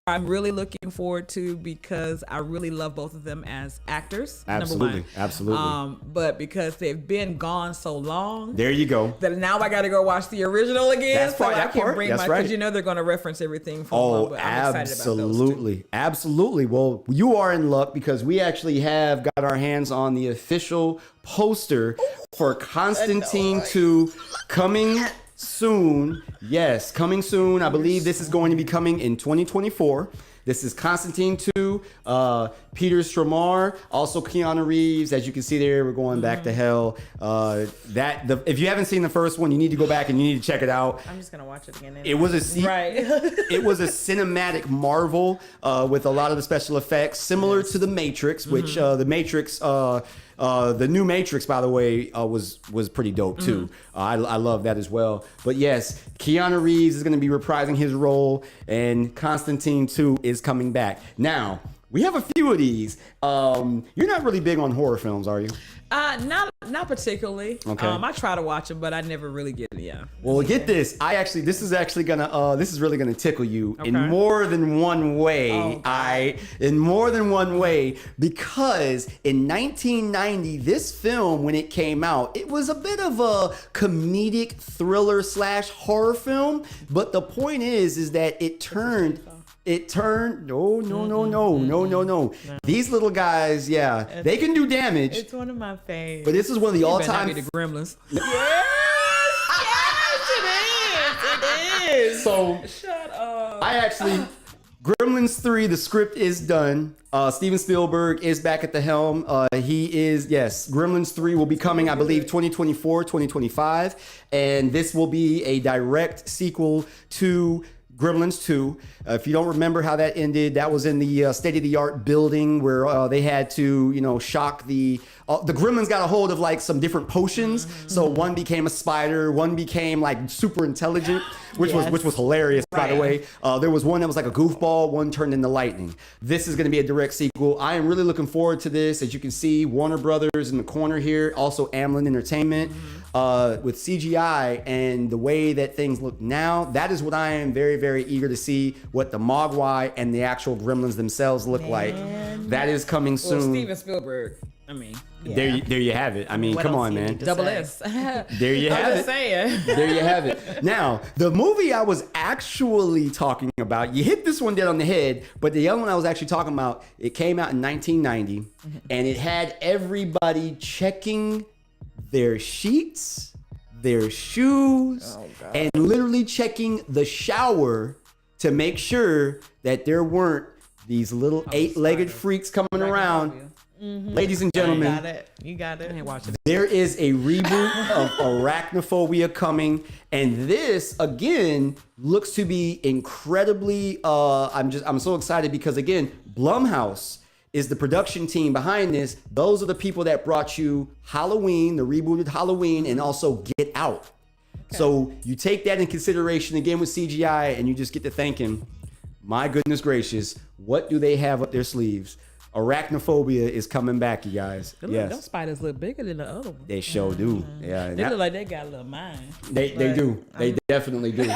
I'm really looking forward to because I really love both of them as actors. Absolutely. But because they've been gone so long. There you go. That now I got to go watch the original again. That's so right. I can bring my, because they're going to reference everything from one, but I'm excited about those 2. Absolutely. Well, you are in luck because we actually have got our hands on the official poster for Constantine 2 coming soon. Yes, coming soon. I believe this is going to be coming in 2024. This is Constantine 2, Peter Stormare, also Keanu Reeves. As you can see there, we're going back to hell. If you haven't seen the first one, you need to go back and you need to check it out. I'm just gonna watch it again. Anyway. It was a cinematic marvel with a lot of the special effects, similar to The Matrix, which The Matrix The new Matrix, by the way, was pretty dope too. I love that as well. But yes, Keanu Reeves is going to be reprising his role, and Constantine 2 is coming back. Now, we have a few of these. You're not really big on horror films, are you? Not particularly. Okay. I try to watch them, but I never really get it. Yeah. Well, get this. This is really gonna tickle you in Okay. more than one way. Oh, In more than one way, because in 1990, this film, when it came out, it was a bit of a comedic thriller / horror film. But the point is that it turned. No. These little guys, yeah, they can do damage. It's one of my favorites. But this is one of the You better all-time. not be the Gremlins. It is. So Shut up. Gremlins 3, the script is done. Steven Spielberg is back at the helm. Gremlins 3 will be coming, I believe, 2024, 2025. And this will be a direct sequel to Gremlins 2. If you don't remember how that ended, that was in the state-of-the-art building where they had to, shock the Gremlins got a hold of like some different potions. So one became a spider, one became like super intelligent, which was hilarious, by the way. There was one that was like a goofball, one turned into lightning. This is going to be a direct sequel. I am really looking forward to this. As you can see, Warner Brothers in the corner here, also Amblin Entertainment. With CGI and the way that things look now, that is what I am very, very eager to see, what the Mogwai and the actual Gremlins themselves look like. That is coming soon. Well, Steven Spielberg. I mean, there you have it. I mean, come on, man. Double S. There you have it. Saying. There you have it. Now, the movie I was actually talking about, you hit this one dead on the head, but the other one I was actually talking about, it came out in 1990, and it had everybody checking their sheets, their shoes, and literally checking the shower to make sure that there weren't these little eight-legged freaks coming around. Ladies and gentlemen, You got it. I ain't watching. there is a reboot of Arachnophobia coming, and this again looks to be incredibly. I'm so excited because again, Blumhouse is the production team behind this. Those are the people that brought you Halloween, the rebooted Halloween, and also Get Out. So you take that in consideration again with CGI, and you just get to thinking, my goodness gracious, what do they have up their sleeves? Arachnophobia is coming back, you guys. Those spiders look bigger than the other one. They sure do. Yeah, They look like they got a little mind. They do. They definitely do.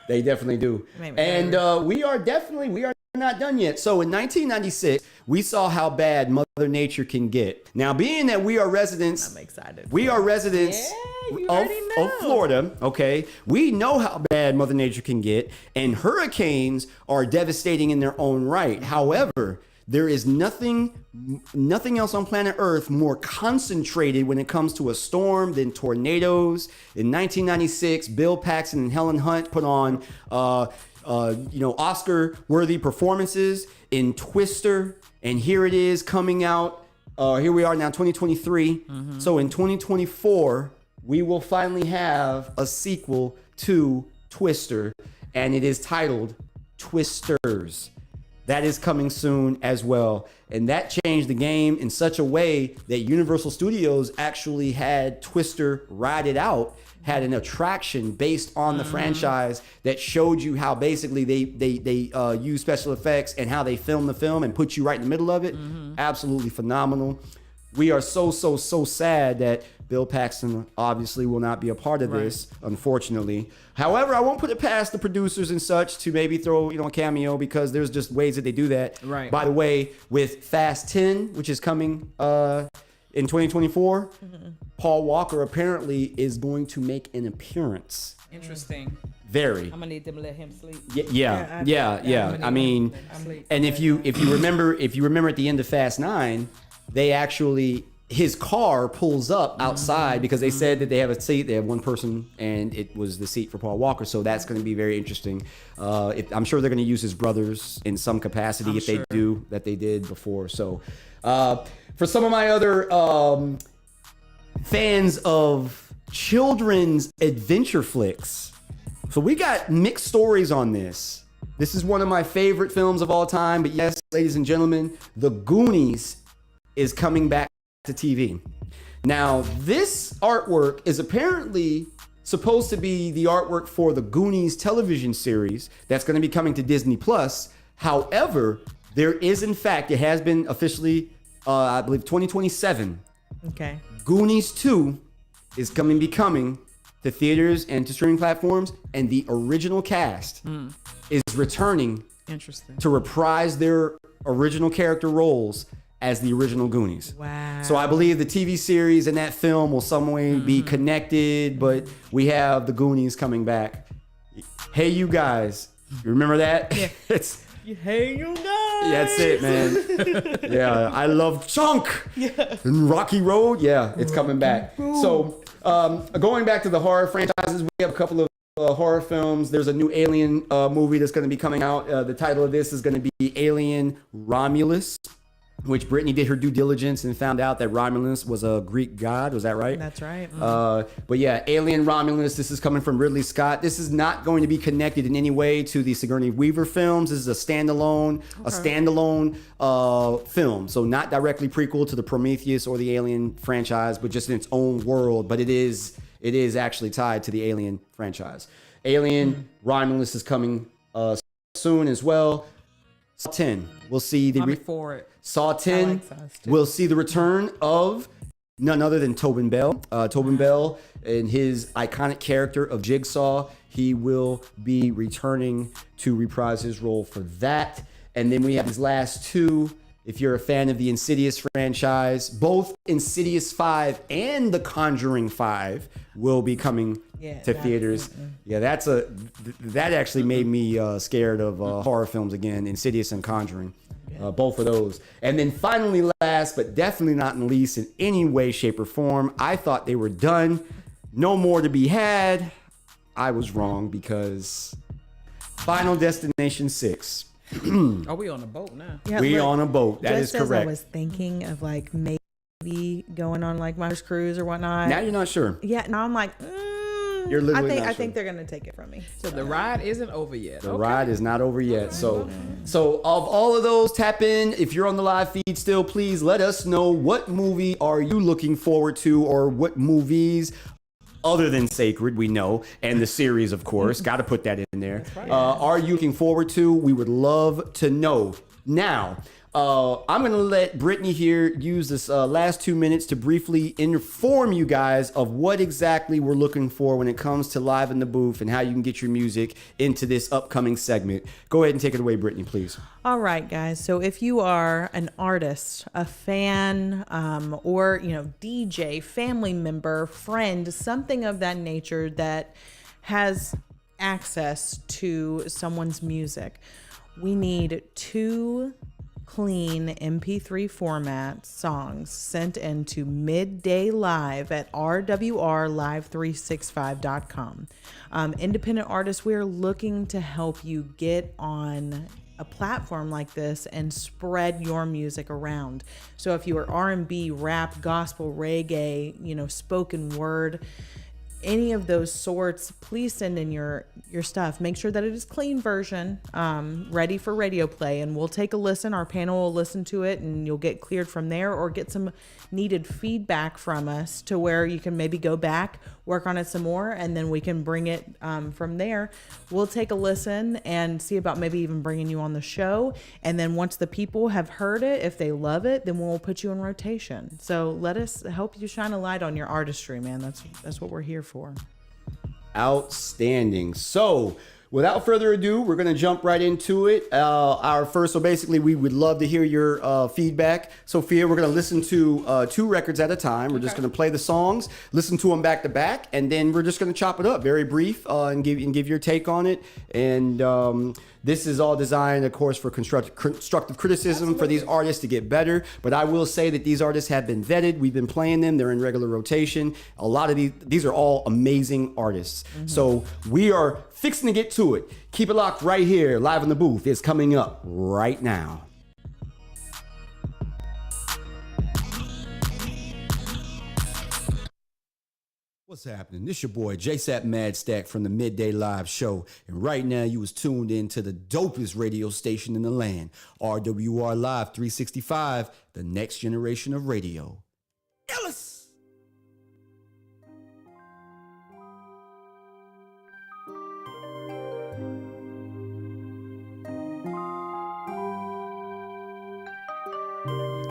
They definitely do. And we are not done yet. So in 1996, we saw how bad Mother Nature can get. Now, being that we are residents, I'm excited. we are residents of Florida, okay? We know how bad Mother Nature can get, and hurricanes are devastating in their own right. However, there is nothing else on planet Earth more concentrated when it comes to a storm than tornadoes. In 1996, Bill Paxton and Helen Hunt put on Oscar-worthy performances in Twister, and here it is coming out. Here we are now, 2023. So in 2024, we will finally have a sequel to Twister, and it is titled Twisters. That is coming soon as well. And that changed the game in such a way that Universal Studios actually had Twister Ride It Out, had an attraction based on the franchise that showed you how basically they use special effects and how they film the film and put you right in the middle of it. Absolutely phenomenal. We are so sad that Bill Paxton obviously will not be a part of this, unfortunately. However, I won't put it past the producers and such to maybe throw, a cameo, because there's just ways that they do that. Right. By the way, with Fast 10, which is coming in 2024, Paul Walker apparently is going to make an appearance. Interesting. Very. I'm gonna need them to let him sleep. Yeah. I mean, and if you remember at the end of Fast 9, they actually, his car pulls up outside because they said that they have a seat. They have one person, and it was the seat for Paul Walker. So that's going to be very interesting. I'm sure they're going to use his brothers in some capacity they do that they did before. So for some of my other fans of children's adventure flicks, so we got mixed stories on this. This is one of my favorite films of all time. But yes, ladies and gentlemen, The Goonies is coming back to TV. Now, this artwork is apparently supposed to be the artwork for the Goonies television series that's going to be coming to Disney Plus. However, there is, in fact, it has been officially, I believe, 2027. Okay. Goonies 2 is coming to theaters and to streaming platforms, and the original cast is returning Interesting. to reprise their original character roles as the original Goonies. Wow. So I believe the TV series and that film will some way be connected, but we have the Goonies coming back. Hey, you guys, you remember that? Yeah. It's Hey, you guys. that's it, man. Yeah, I love Chunk. Yeah. And Rocky Road. Yeah, it's coming back. So going back to the horror franchises, we have a couple of horror films. There's a new Alien movie that's going to be coming out. The title of this is going to be Alien Romulus, which Brittany did her due diligence and found out that Romulus was a Greek god. Was that right? That's right. But yeah, Alien Romulus, this is coming from Ridley Scott. This is not going to be connected in any way to the Sigourney Weaver films. This is a standalone film. So not directly prequel to the Prometheus or the Alien franchise, but just in its own world. But it is actually tied to the Alien franchise. Alien Romulus is coming soon as well. Saw 10. We'll see the for it. Saw 10. We'll see the return of none other than Tobin Bell. Tobin Bell and his iconic character of Jigsaw. He will be returning to reprise his role for that. And then we have his last two. If you're a fan of the Insidious franchise, both Insidious 5 and The Conjuring 5 will be coming to theaters. Yeah, that actually made me scared of horror films again, Insidious and Conjuring. Both of those. And then finally, last but definitely not least in any way, shape, or form, I thought they were done. No more to be had. I was wrong because Final Destination 6. Are we on a boat now? Yeah, we look, on a boat. That is just correct. as I was thinking of like maybe going on like my first cruise or whatnot. Now you're not sure. Yeah, now I'm like, You're literally I not think sure. they're gonna take it from me. So the ride isn't over yet. The ride is not over yet. So of all of those, tap in. If you're on the live feed still, please let us know what movie are you looking forward to, or what movies other than Sacred, we know, and the series, of course. Got to put that in there. Are you looking forward to? We would love to know. Now, I'm going to let Brittany here use this last 2 minutes to briefly inform you guys of what exactly we're looking for when it comes to Live in the Booth and how you can get your music into this upcoming segment. Go ahead and take it away, Brittany, please. All right, guys. So if you are an artist, a fan, or DJ, family member, friend, something of that nature that has access to someone's music, we need 2 clean MP3 format songs sent into middaylive@rwrlive365.com. Independent artists, we're looking to help you get on a platform like this and spread your music around. So if you are R&B, rap, gospel, reggae, spoken word, any of those sorts, please send in your stuff. Make sure that it is clean version, ready for radio play, and we'll take a listen. Our panel will listen to it, and you'll get cleared from there, or get some needed feedback from us to where you can maybe go back, work on it some more, and then we can bring it from there. We'll take a listen and see about maybe even bringing you on the show. And then once the people have heard it, if they love it, then we'll put you in rotation. So let us help you shine a light on your artistry, man. That's what we're here for. Outstanding. So without further ado, we're going to jump right into it. So basically we would love to hear your feedback. Sophia, we're going to listen to 2 records at a time. We're just going to play the songs, listen to them back to back, and then we're just going to chop it up very brief and give your take on it. And this is all designed, of course, for constructive criticism for these artists to get better. But I will say that these artists have been vetted. We've been playing them. They're in regular rotation. A lot of these are all amazing artists. So we are fixing to get to it. Keep it locked right here. Live in the Booth is coming up right now. What's happening? This your boy JSapp MadStak from the Midday Live Show, and right now you was tuned in to the dopest radio station in the land, RWR Live 365, the next generation of radio.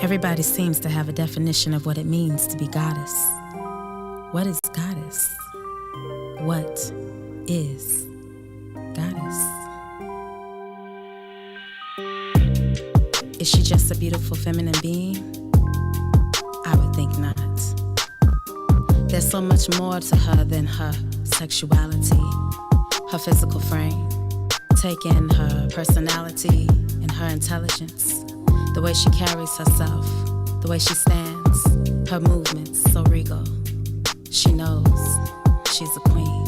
Everybody seems to have a definition of what it means to be goddess. What is goddess? What is goddess? Is she just a beautiful feminine being? I would think not. There's so much more to her than her sexuality, her physical frame. Take in her personality and her intelligence, the way she carries herself, the way she stands, her movements so regal. She knows she's a queen.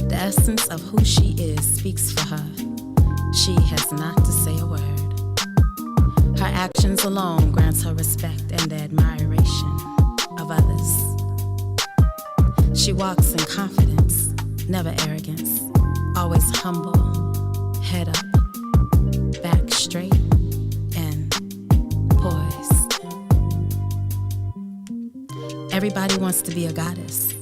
The essence of who she is speaks for her. She has not to say a word. Her actions alone grants her respect and the admiration of others. She walks in confidence, never arrogance, always humble, head up, back straight, and poised. Everybody wants to be a goddess,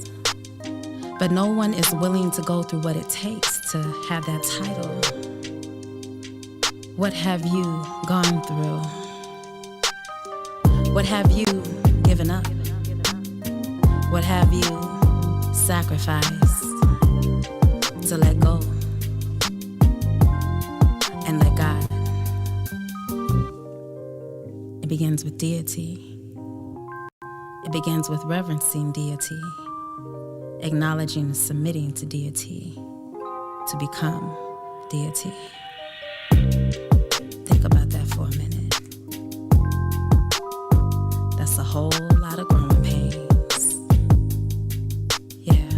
but no one is willing to go through what it takes to have that title. What have you gone through? What have you given up? What have you sacrificed to let go and let God? It begins with deity. It begins with reverencing deity, acknowledging and submitting to deity, to become deity. Think about that for a minute. That's a whole lot of growing pains. Yeah.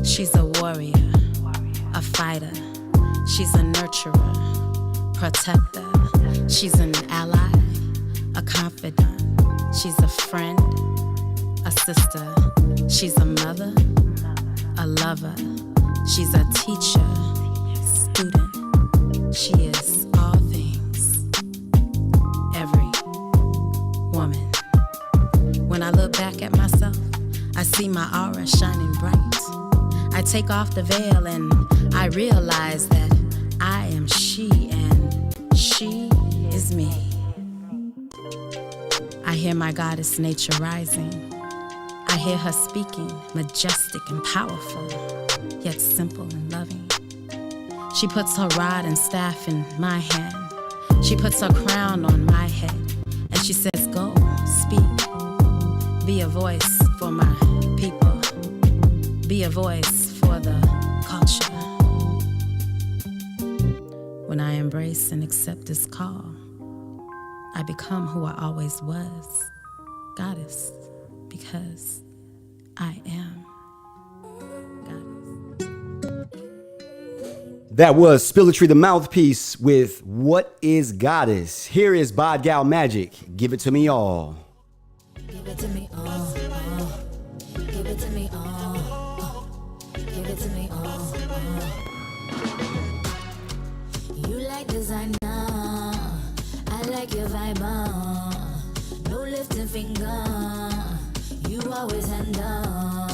She's a warrior, a fighter. She's a nurturer, protector. She's an ally, a confidant. She's a friend, a sister. She's a mother, a lover. She's a teacher, student. She is all things, every woman. When I look back at myself, I see my aura shining bright. I take off the veil and I realize that I am she and she is me. I hear my goddess nature rising. I hear her speaking, majestic and powerful, yet simple and loving. She puts her rod and staff in my hand. She puts her crown on my head. And she says, go, speak. Be a voice for my people. Be a voice for the culture. When I embrace and accept this call, I become who I always was, goddess, because I am goddess. That was Spilletry the Mouthpiece with What is Goddess? Here is Bod Gal Magic. Give it to me all. Give it to me all. Give it to me all. Give it to me all. You like designer. I like your vibe. No lifting finger. You always handle.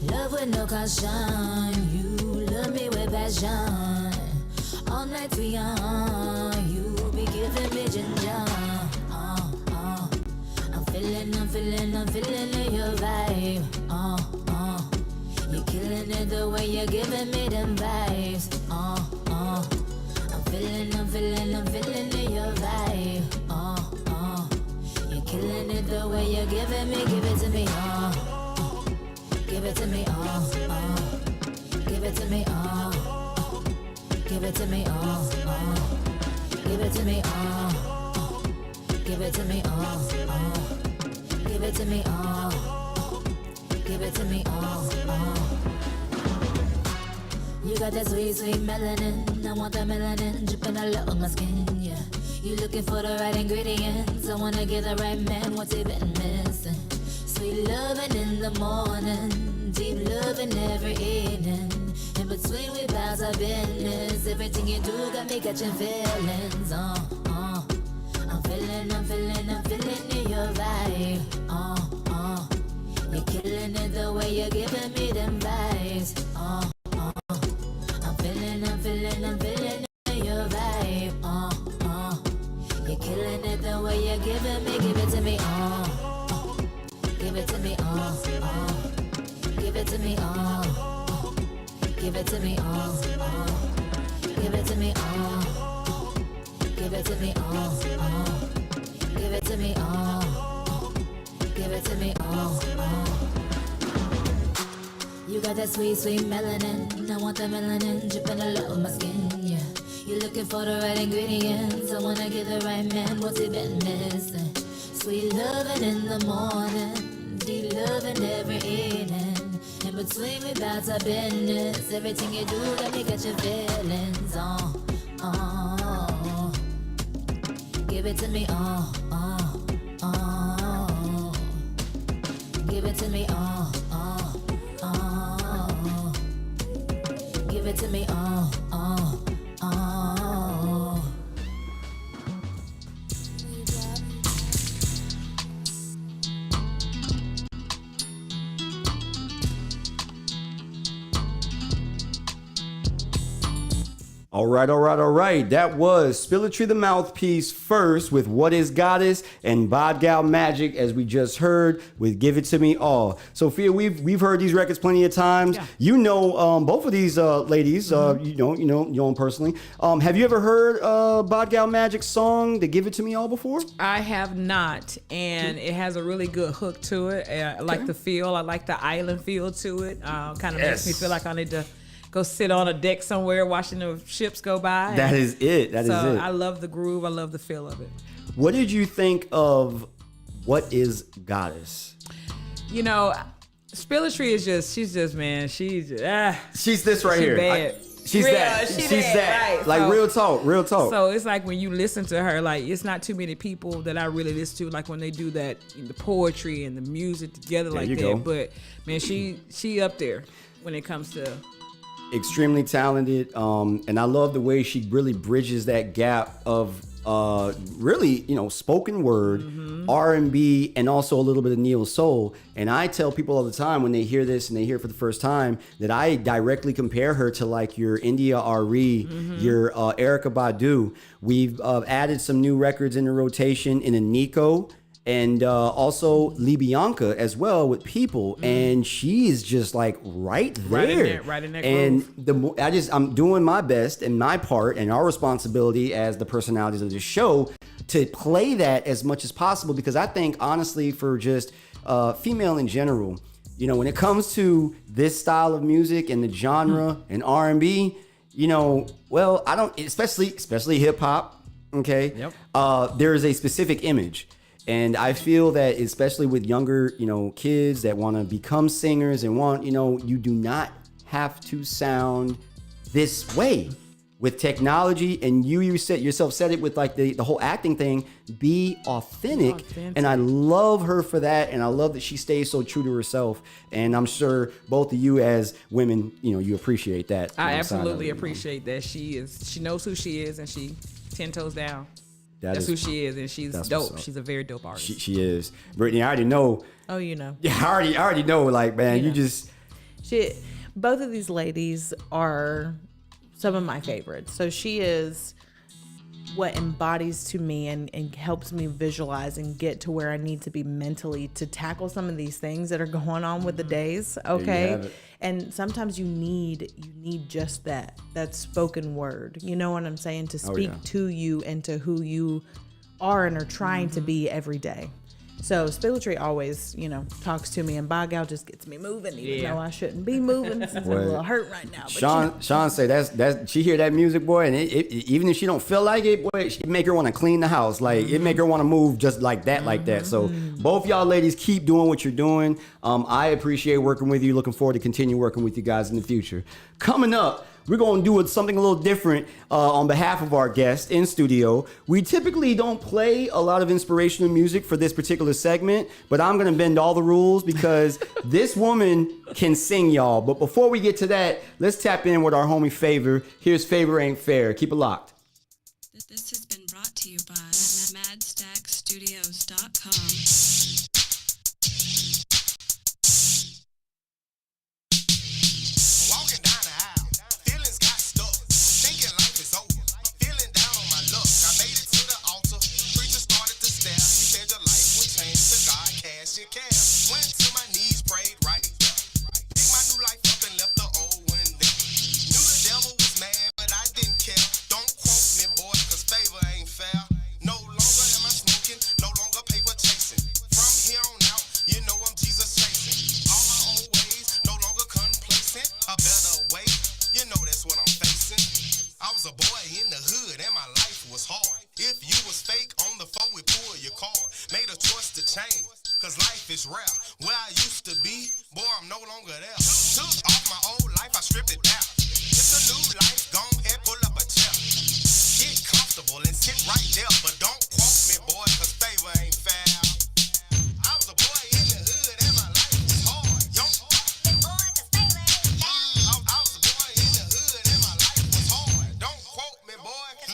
Love with no caution. You love me with passion. All night we on. You be giving me ginger. I'm feeling your vibe. You're killing it the way you're giving me them vibes. I'm feeling your vibe. You're killing it the way you're giving me. Give it to me, give it to me, give it to me, give it to me, give it to me, give it to me, give it to me, give it to me, You got that sweet, sweet melanin. I want that melanin dripping all over my skin, yeah. You looking for the right ingredients. I wanna get the right man. What's he been missing? Sweet loving in the morning, deep loving every evening. In between we bounce our business. Everything you do got me catching feelings. I'm feeling your vibe. You're killing it the way you're giving me them vibes. I'm feeling your vibe. Killing it the way you're giving me, give it to me, give it to me, give it to me, give it to me, give it to me, give it to me, give it to me, give it to me, You got that sweet, sweet melanin. I want the melanin dripping all over my skin, yeah. You're looking for the right ingredients. I wanna get the right man, what's he been missing? Sweet loving in the morning, deep loving every evening. In between we bout our business. Everything you do, let me get your feelings on. Give it to me, give it to me, give it to me, All right. That was Spilletry the Mouthpiece first with What Is Goddess and Bodgal Magic, as we just heard, with Give It To Me All. Sophia, we've heard these records plenty of times. Yeah. You know both of these ladies. You know them personally. Have you ever heard Bodgal Magic's song, the Give It To Me All, before? I have not, and it has a really good hook to it. I like the feel. I like the island feel to it. Kind of makes me feel like I need to go sit on a deck somewhere watching the ships go by. That is it. I love the groove. I love the feel of it. What did you think of What Is Goddess? You know, Spilletry is she's this right here. Bad. She's that. Right. Like, so, real talk. So it's like when you listen to her, like, it's not too many people that I really listen to, like when they do that, the poetry and the music together like that. Go. But man, she up there when it comes to extremely talented, and I love the way she really bridges that gap of really, spoken word, R&B, and also a little bit of neo soul. And I tell people all the time when they hear this and they hear it for the first time that I directly compare her to like your India Ari, your Erykah Badu. We've added some new records in the rotation in a Nico. And also Libianca as well with People, and she is just like right there. Right in that and groove. I'm doing my best and my part and our responsibility as the personalities of the show to play that as much as possible, because I think honestly for just female in general, when it comes to this style of music and the genre and R&B, well, I don't, especially hip hop. Okay. Yep. There is a specific image. And I feel that especially with younger, kids that want to become singers and want, you do not have to sound this way with technology. And you said it with like the whole acting thing, be authentic. And I love her for that. And I love that she stays so true to herself. And I'm sure both of you as women, you appreciate that. I absolutely appreciate that. She knows who she is, and she 10 toes down. That's who she is, and she's dope. She's a very dope artist. She is. Brittany, I already know. Oh, you know. Yeah, I already know. Like, man, you just. Both of these ladies are some of my favorites. So she is what embodies to me and helps me visualize and get to where I need to be mentally to tackle some of these things that are going on with the days. Okay. And sometimes you need just that spoken word. You know what I'm saying? To speak to you and to who you are and are trying to be every day. So Spilletry always, talks to me, and Bodgal just gets me moving, even though I shouldn't be moving. Since I'm a little hurt right now. But Sean say that's she hear that music, boy, and even if she don't feel like it, boy, it make her want to clean the house. Like it make her want to move just like that. So both y'all ladies keep doing what you're doing. I appreciate working with you. Looking forward to continue working with you guys in the future. Coming up, we're going to do something a little different on behalf of our guest in studio. We typically don't play a lot of inspirational music for this particular segment, but I'm going to bend all the rules because this woman can sing, y'all. But before we get to that, let's tap in with our homie Favor. Here's Favor Ain't Fair. Keep it locked. This has been brought to you by MadStakStudios.com. Thinking life is over, feeling down on my luck. I made it to the altar, life is rare. Where I used to be, boy, I'm no longer there. Took off my old life, I stripped it down. It's a new life, go ahead, pull up a chair. Get comfortable and sit right there, but don't quote me, boy, cause favor ain't fair. I was a boy in the hood and my life was hard. Yo, I was a boy in the hood and my life was hard. Don't quote me, boy, cause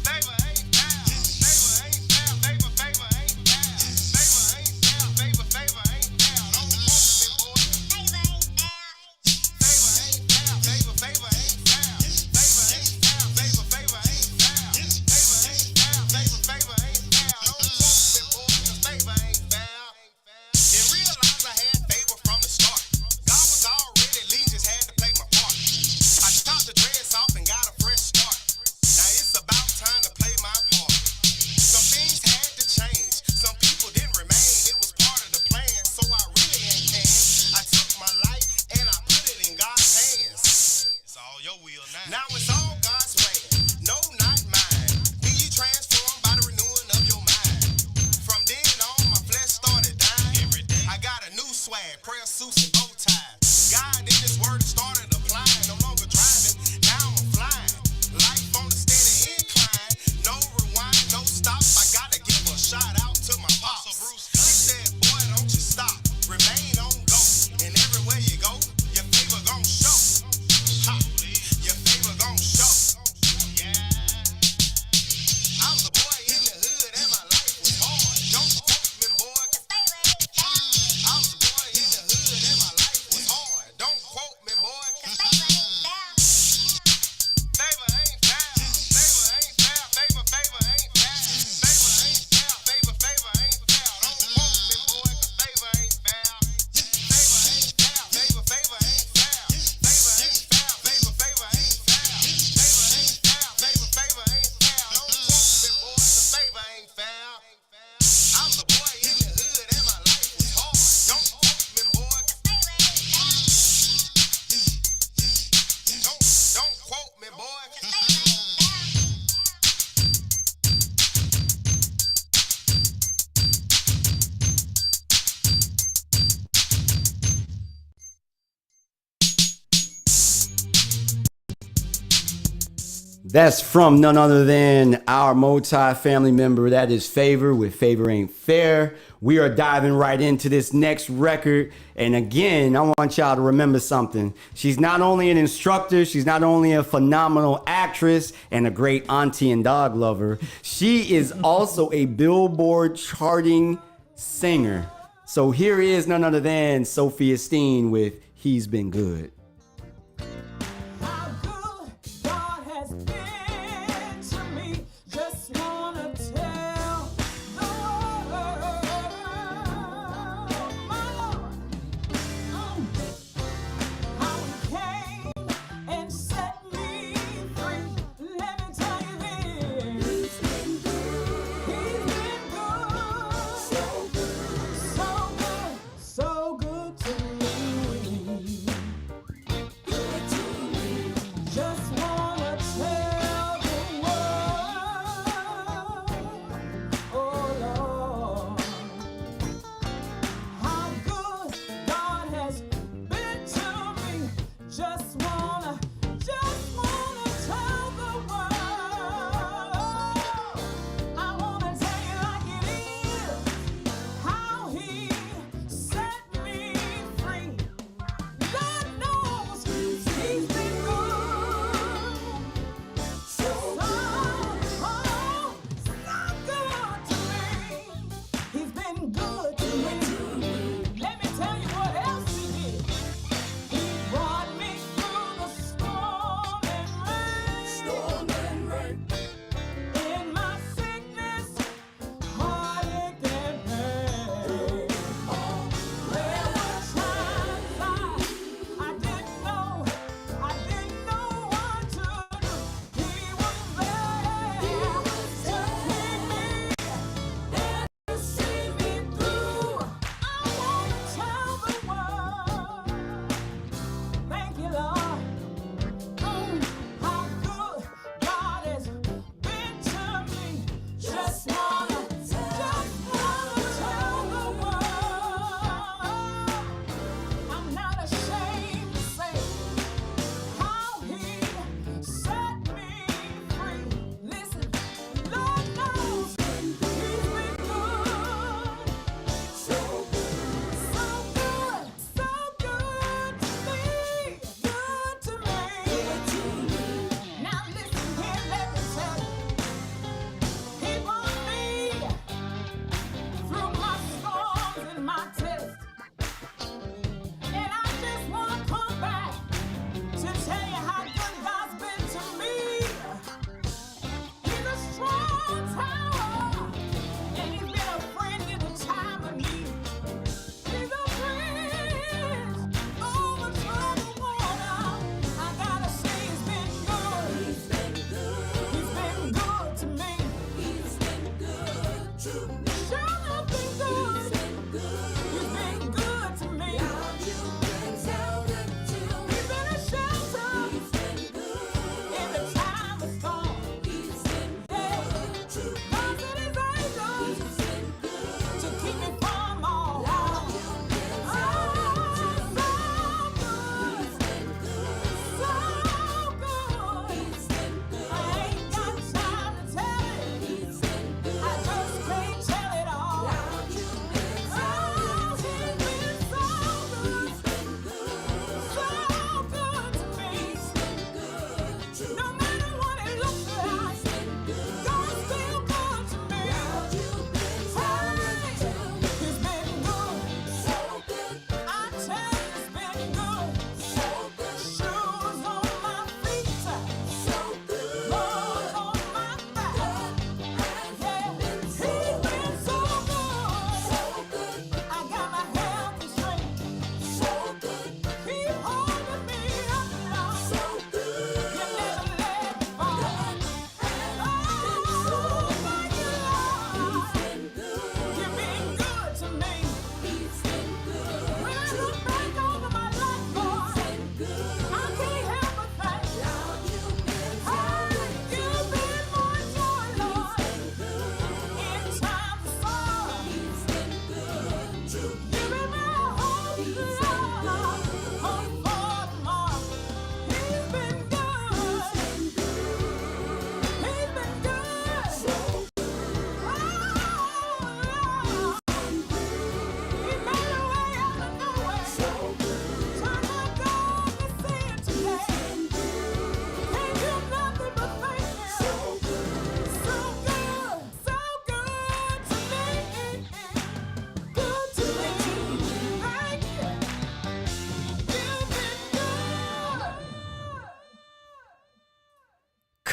favor ain't fair. Favor ain't fair. Favor ain't fair. Favor ain't fair. Don't quote me, boy. Favor ain't fair. Favor ain't fair. Favor ain't fair. Favor ain't fair. Favor ain't fair. Don't quote me, boy, cause favor ain't fair. Didn't realize I had favor from the start. God was already lean, just had to play my part. I chopped the dreads off and got a fresh start. Now it's about time to play my part. Some things had to change. Some people didn't remain. It was part of the plan, so I really ain't can. I took my life and I put it in God's hands. It's all your will now. Now it's all God's plan. No, not mine. Be ye transformed by the renewing of your mind. From then on, my flesh started dying. Every day. I got a new swag, prayer suits and bow ties. God in His word started applying. No longer driving, now I'm flying. Life on a steady incline. No rewind, no stop. I gotta give a shout out to my pops. He said, boy, don't you stop. Remain on go. And everywhere you go, your favor gon' show. Ha, your favor gon' show. Yeah. I was a boy in the hood and my life was hard. Don't quote me, boy. I was a boy in the hood and my life was hard. Don't quote me, boy. Favor ain't fair. Favor ain't fair. Favor ain't fair. Favor ain't fair. Favor ain't fair. Don't quote me, boy, cause favor ain't fair. Favor ain't fair. Favor ain't fair. Favor ain't fair. Favor ain't fair. Favor ain't fair. Don't quote me, boy, cause favor ain't fair. I was a boy in the hood and my life was hard. Don't quote me, boy. Don't quote me, boy. That's from none other than our multi-family member. That is Favor with Favor Ain't Fair. We are diving right into this next record. And again, I want y'all to remember something. She's not only an instructor, she's not only a phenomenal actress and a great auntie and dog lover, she is also a Billboard charting singer. So here is none other than Sophia Steen with He's Been Good.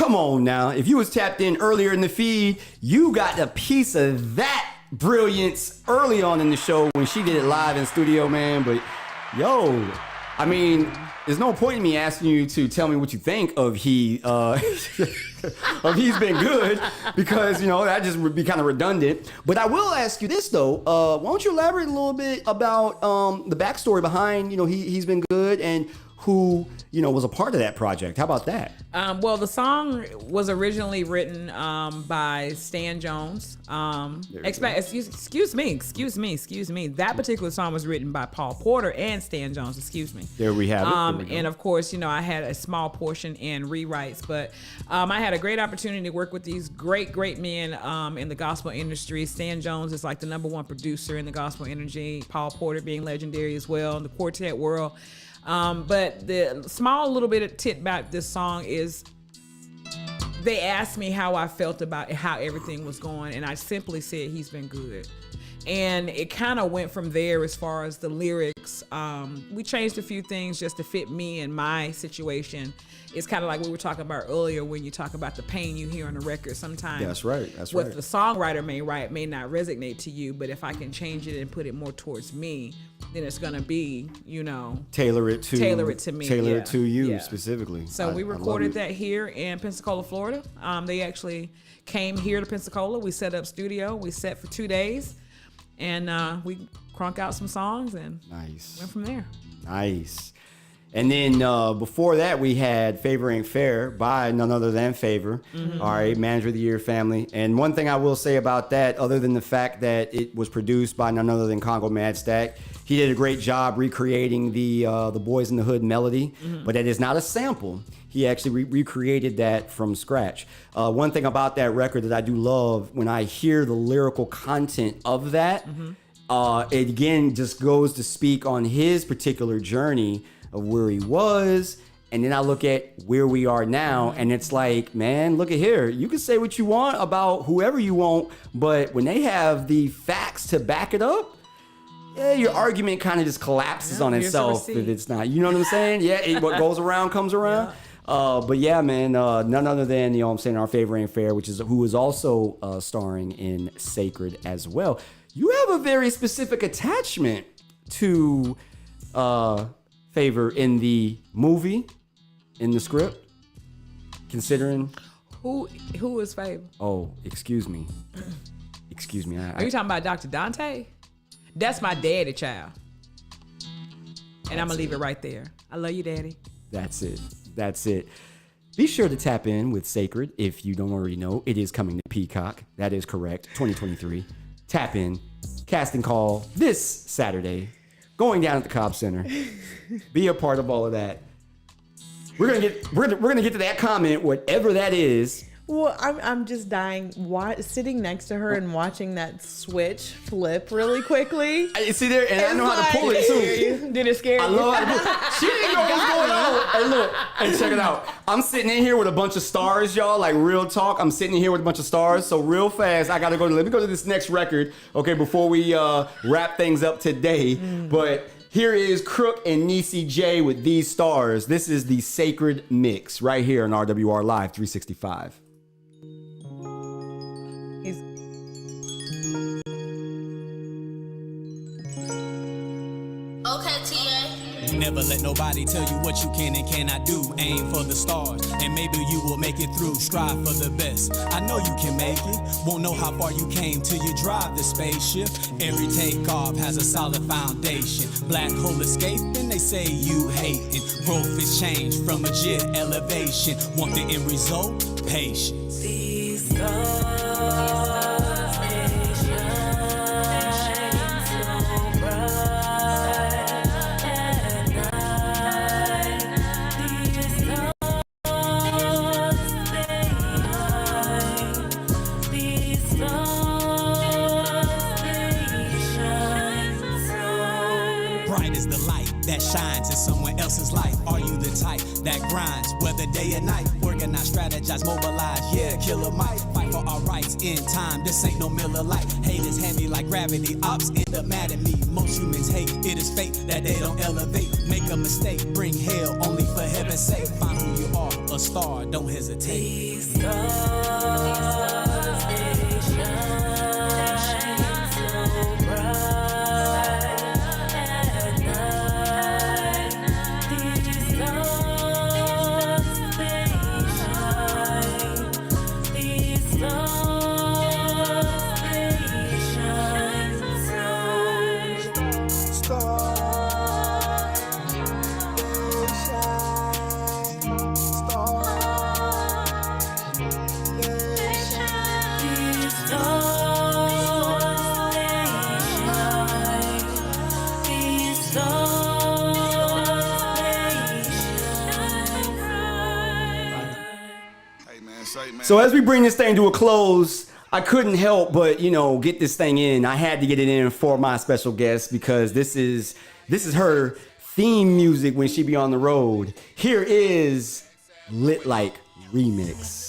come on now. If you was tapped in earlier in the feed, you got a piece of that brilliance early on in the show when she did it live in studio, man. But yo, I mean, there's no point in me asking you to tell me what you think of He's Been Good, because, you know, that just would be kind of redundant. But I will ask you this, though. Why don't you elaborate a little bit about the backstory behind, you know, He's Been Good, and who, you know, was a part of that project? How about that? Well, the song was originally written by Stan Jones. Excuse me. That particular song was written by Paul Porter and Stan Jones. Excuse me. There we have it. And of course, you know, I had a small portion in rewrites, but I had a great opportunity to work with these great men in the gospel industry. Stan Jones is like the #1 producer in the gospel industry. Paul Porter being legendary as well in the quartet world. But the small little bit of tit about this song is they asked me how I felt about how everything was going, and I simply said He's Been Good. And it kind of went from there as far as the lyrics. We changed a few things just to fit me and my situation. It's kind of like we were talking about earlier when you talk about the pain you hear on the record. Sometimes that's right. What the songwriter may write may not resonate to you, but if I can change it and put it more towards me, then it's gonna be, you know, tailor it to me, tailor it to you specifically. So we recorded that here in Pensacola, Florida. They actually came here to Pensacola. We set up studio. We set for 2 days, and we crunk out some songs and went from there. Nice. And then before that, we had Favor Ain't Fair by none other than Favor. Mm-hmm. All right, Manager of the Year family. And one thing I will say about that, other than the fact that it was produced by none other than Congo MadStak, he did a great job recreating the Boys in the Hood melody, but that is not a sample. He actually recreated that from scratch. One thing about that record that I do love, when I hear the lyrical content of that, it again just goes to speak on his particular journey of where he was, and then I look at where we are now, and it's like, man, look at here. You can say what you want about whoever you want, but when they have the facts to back it up, yeah, your argument kind of just collapses on itself if it's not. You know what I'm saying? Yeah, what goes around comes around. But yeah, man, none other than, you know what I'm saying, our Favor Ain't Fair, who is also starring in Sacred as well. You have a very specific attachment to Favor in the movie, in the script, considering who is Favor? Oh, excuse me. Are you talking about Dr. Dante? That's my daddy, child. And I'm gonna leave it right there. I love you, Daddy. That's it. Be sure to tap in with Sacred if you don't already know. It is coming to Peacock. That is correct. 2023. Tap in. Casting call this Saturday. Going down at the Cobb Center. Be a part of all of that. We're gonna get to that comment, whatever that is. Well, I'm just dying sitting next to her and watching that switch flip really quickly. I see there, and I know how to pull it too. Did it scare you? I love how to pull it. She didn't know what's going on. Hey, look, hey, check it out. I'm sitting in here with a bunch of stars, y'all. Like real talk. I'm sitting in here with a bunch of stars. So real fast, let me go to this next record, okay, before we wrap things up today. But here is Crook and Niecy J with These Stars. This is the Sacred Mix right here on RWR Live 365. Okay, TA. Never let nobody tell you what you can and cannot do. Aim for the stars, and maybe you will make it through. Strive for the best. I know you can make it. Won't know how far you came till you drive the spaceship. Every takeoff has a solid foundation. Black hole escaping, they say you hating. Growth is change from legit elevation. Want the end result? Patience. These stars. That shines in someone else's life. Are you the type that grinds, whether day or night? Work Organize, strategize, mobilize, yeah, killer might fight for our rights in time. This ain't no Miller Lite. Hate is heavy like gravity. Ops end up mad at me. Most humans hate. It is fate that they don't elevate. Make a mistake, bring hell only for heaven's sake. Find who you are, a star. Don't hesitate. These stars, they shine so bright at night. These stars, they shine. These stars, they shine bright. Stars, they shine. Stars, they shine. These stars, they shine. These stars, they shine. So as we bring this thing to a close, I couldn't help but, get this thing in. I had to get it in for my special guest because this is her theme music when she be on the road. Here is Lit Like Remix.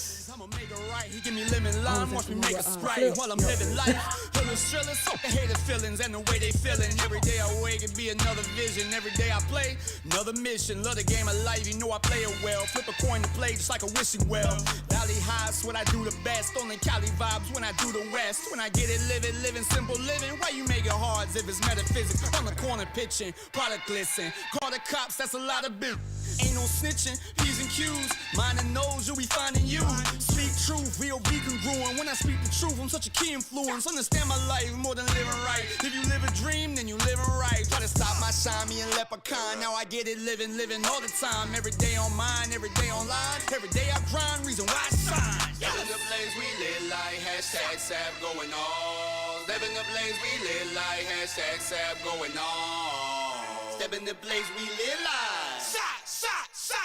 He give me lemon lime, watch me make a Sprite while I'm living life. Feelings, thrillers, fuck the haters' feelings and the way they feeling. Every day I wake, it be another vision. Every day I play, another mission. Love the game of life, you know I play it well. Flip a coin to play just like a wishing well. Valley highs, what I do the best. Only Cali vibes when I do the west. When I get it, living simple living. Why you make it hard as if it's metaphysics? On the corner pitching, product glisten. Call the cops, that's a lot of business. Ain't no snitching, P's and Q's. Mine and those, you'll be finding you. Speak truth, real be congruent. When I speak the truth, I'm such a key influence. Understand my life more than living right. If you live a dream, then you living right. Try to stop my shine, me and leprechaun. Now I get it, living all the time. Every day on mine, every day online. Every day I grind, reason why I shine. Living the blaze, we lit like #SAP going on. Living the blaze, we lit like #SAP going on. Step in the blaze, we lit like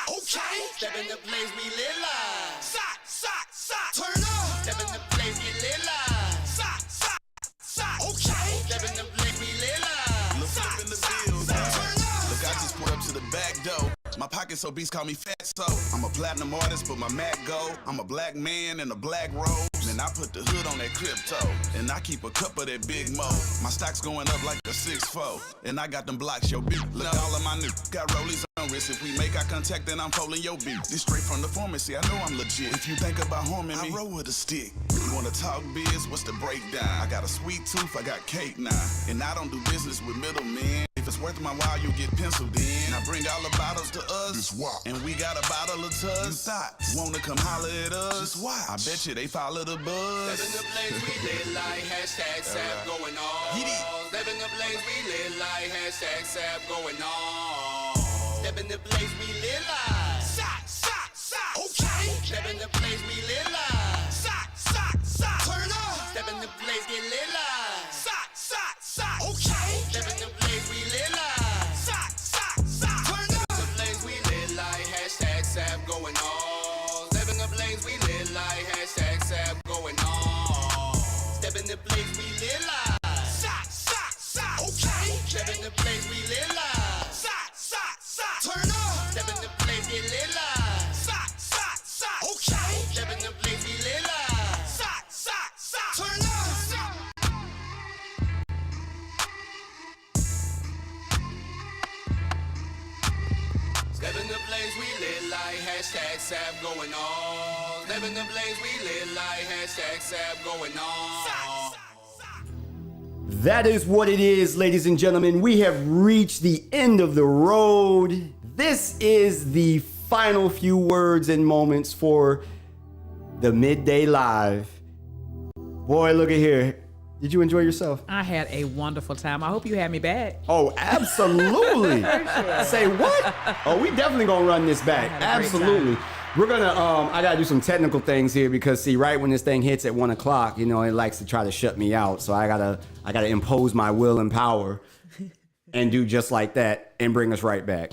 okay. Step in the blaze, we lit like turn up. Step in the blaze, we lit like okay. Step in the blaze, we lit like look up in the bills. turn up. Look, I just pulled up to the back door. My pockets obese, call me fat so. I'm a platinum artist, but my Mac go. I'm a black man in a black robe. And I put the hood on that crypto. And I keep a cup of that big mo. My stock's going up like a 6-4. And I got them blocks, yo bitch. Look, all of my new got rollies on wrist. If we make eye contact, then I'm pulling your beat. This straight from the pharmacy, I know I'm legit. If you think about harming me, I roll with a stick. You wanna talk biz? What's the breakdown? I got a sweet tooth, I got cake now. And I don't do business with middlemen. If it's worth my while, you get penciled in. I bring all the bottles to us, and we got a bottle of Tuz. You thoughts wanna come holler at us? Just watch. I bet you they follow the buzz. Step in the blaze, we lit like #SAP going on. Step in the blaze, we lit like #SAP going on. Step in the blaze, we lit like okay. Step in the blaze, we lit like turn up. Step in the blaze, get lit like okay. Step in the blaze, we lit like turn up. The blaze, we lit like #SAP going on. Step in the blaze, we lit like #SAP going on. Step in the blaze, we lit like okay. Step in the blaze, we lit like turn up. Step in the blaze, get lit like okay. Step in the blaze, we lit like turn up. Step in the blaze, we lit like #SAP going on. Step in the blaze, we lit like #SAP going on. That is what it is, ladies and gentlemen. We have reached the end of the road. This is the final few words and moments for the Midday Live. Boy, look at here. Did you enjoy yourself? I had a wonderful time. I hope you had me back. Oh, absolutely. Say what? Oh, we definitely gonna run this back. Absolutely. We're gonna, I gotta do some technical things here because see, right when this thing hits at 1 o'clock, it likes to try to shut me out. So I gotta impose my will and power and do just like that and bring us right back.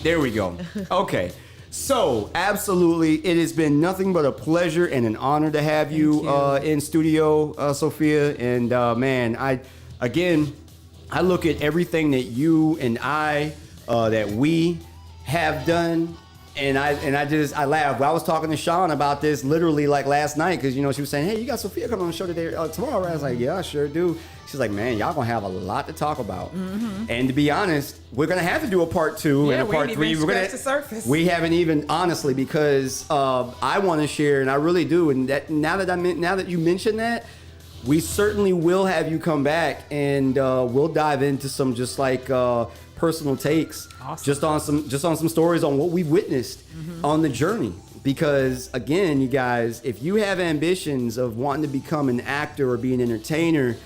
There we go. Okay. So, absolutely, it has been nothing but a pleasure and an honor to have you in studio, Sophia. And man, I look at everything that you and that we have done And I laughed. Well, I was talking to Sean about this literally like last night because, you know, she was saying, hey, you got Sophia coming on the show today, tomorrow, right? I was like, yeah, I sure do. She's like, man, y'all gonna have a lot to talk about. Mm-hmm. And to be honest, we're gonna have to do a part 2 and a part 3. We're gonna the surface. We haven't even, honestly, because I want to share, and I really do. And that now that you mention that, we certainly will have you come back, and we'll dive into some just like personal takes, awesome. just on some stories on what we've witnessed on the journey. Because again, you guys, if you have ambitions of wanting to become an actor or be an entertainer,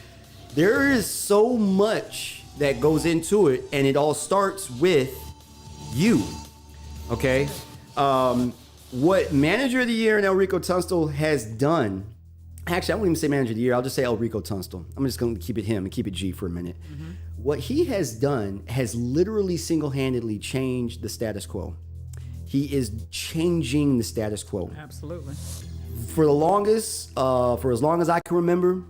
there is so much that goes into it, and it all starts with you. Okay, what Manager of the Year and Elrico Tunstall has done. Actually, I won't even say Manager of the Year. I'll just say Elrico Tunstall. I'm just going to keep it him and keep it G for a minute. Mm-hmm. What he has done has literally single-handedly changed the status quo. He is changing the status quo. Absolutely. For as long as I can remember,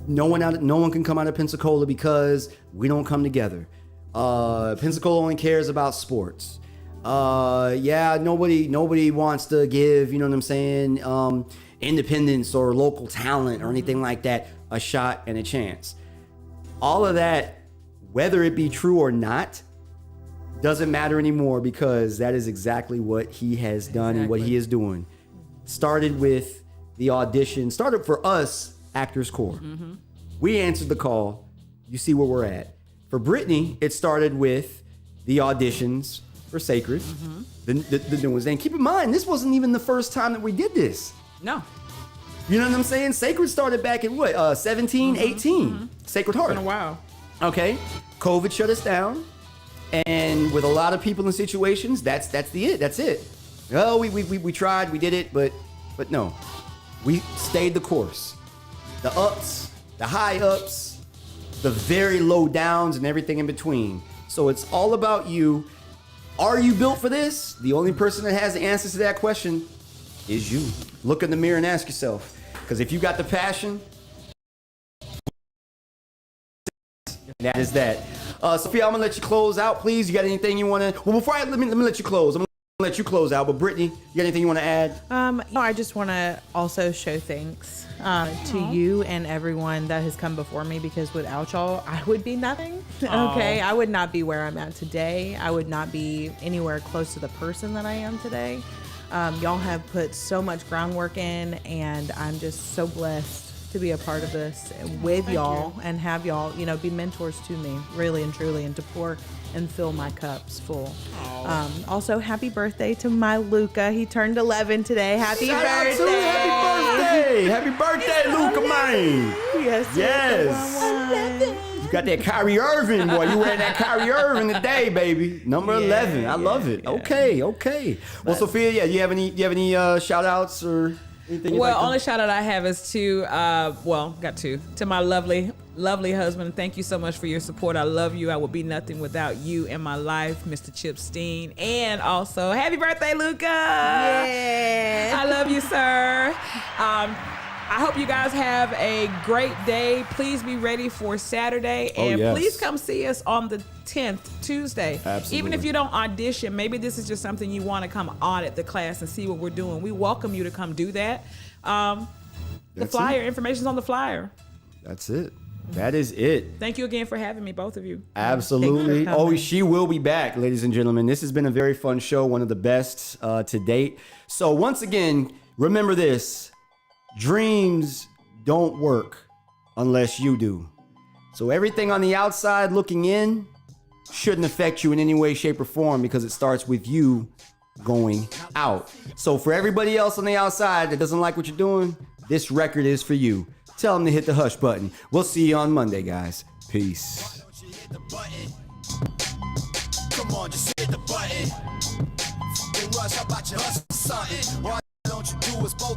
no one can come out of Pensacola because we don't come together. Pensacola only cares about sports. Nobody wants to give, you know what I'm saying, independence or local talent or anything like that a shot and a chance. All of that, whether it be true or not, doesn't matter anymore, because that is exactly what he has done and what he is doing. Started with the audition, started for us, Actors Corps. Mm-hmm. We answered the call. You see where we're at. For Brittani, it started with the auditions for Sacred, the new ones. And keep in mind, this wasn't even the first time that we did this. No. You know what I'm saying? Sacred started back in what, 17, 18? Sacred Heart. It's been a while. Okay. COVID shut us down. And with a lot of people in situations, that's it. Oh, we tried, we did it, but no. We stayed the course. The ups, the high ups, the very low downs, and everything in between. So it's all about you. Are you built for this? The only person that has the answers to that question is you. Look in the mirror and ask yourself. Because if you got the passion, that is that. Sophia, I'm gonna let you close out, please. You got anything you wanna? Well, before let me let you close. I'm gonna let you close out. But Brittani, you got anything you wanna add? No, I just want to also show thanks to you and everyone that has come before me, because without y'all, I would be nothing. Okay, I would not be where I'm at today. I would not be anywhere close to the person that I am today. Y'all have put so much groundwork in, and I'm just so blessed to be a part of this with y'all and have y'all, be mentors to me, really and truly, and to pour and fill my cups full. Also, happy birthday to my Luca. He turned 11 today. Happy birthday! Happy birthday, Luca, man! Yes. You got that Kyrie Irving, boy. You wearing that Kyrie Irving today, baby. Number 11. I love it. Yeah. Okay. Well, Sophia, you have any shout outs or anything? Well, only shout out I have is to to my lovely husband. Thank you so much for your support. I love you. I would be nothing without you in my life, Mr. Chip Steen. And also, happy birthday, Luca. Yeah. I love you, sir. I hope you guys have a great day. Please be ready for Saturday. And please come see us on the 10th, Tuesday. Absolutely. Even if you don't audition, maybe this is just something you want to come audit the class and see what we're doing. We welcome you to come do that. The flyer, information's on the flyer. That's it. That is it. Thank you again for having me, both of you. Absolutely. Oh, she will be back, ladies and gentlemen. This has been a very fun show, one of the best to date. So once again, remember this. Dreams don't work unless you do. So everything on the outside looking in shouldn't affect you in any way, shape, or form, because it starts with you going out. So for everybody else on the outside that doesn't like what you're doing, this record is for you. Tell them to hit the hush button. We'll see you on Monday, guys. Peace. Come on, just hit the button. Hey, Russ, how about you hustle something? Why don't you do us both?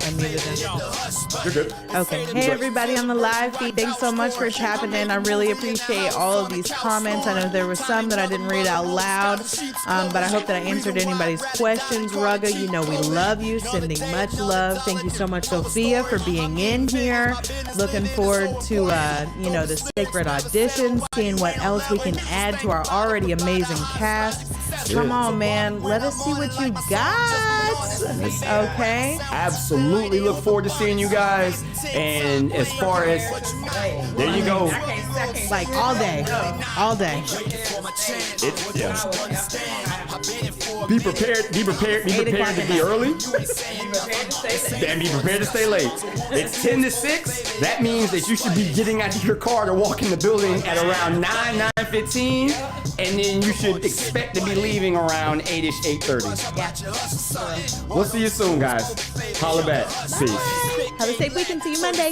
You're good. Okay. Hey, everybody on the live feed. Thanks so much for tapping in. I really appreciate all of these comments. I know there were some that I didn't read out loud, but I hope that I answered anybody's questions. Rugga, we love you. Sending much love. Thank you so much, Sophia, for being in here. Looking forward to, the sacred audition, seeing what else we can add to our already amazing cast. Come on, man. Let us see what you got. Okay. Absolutely look forward to seeing you guys. And as far as, there you go. Like all day. All day. Be prepared to be early. And be prepared to stay late. It's 10 to 6. That means that you should be getting out of your car to walk in the building at around 9:15, and then you should expect to be leaving around 8-ish, 8:30. Yeah. We'll see you soon, guys. Holla back. Peace. Have a safe weekend. See you Monday.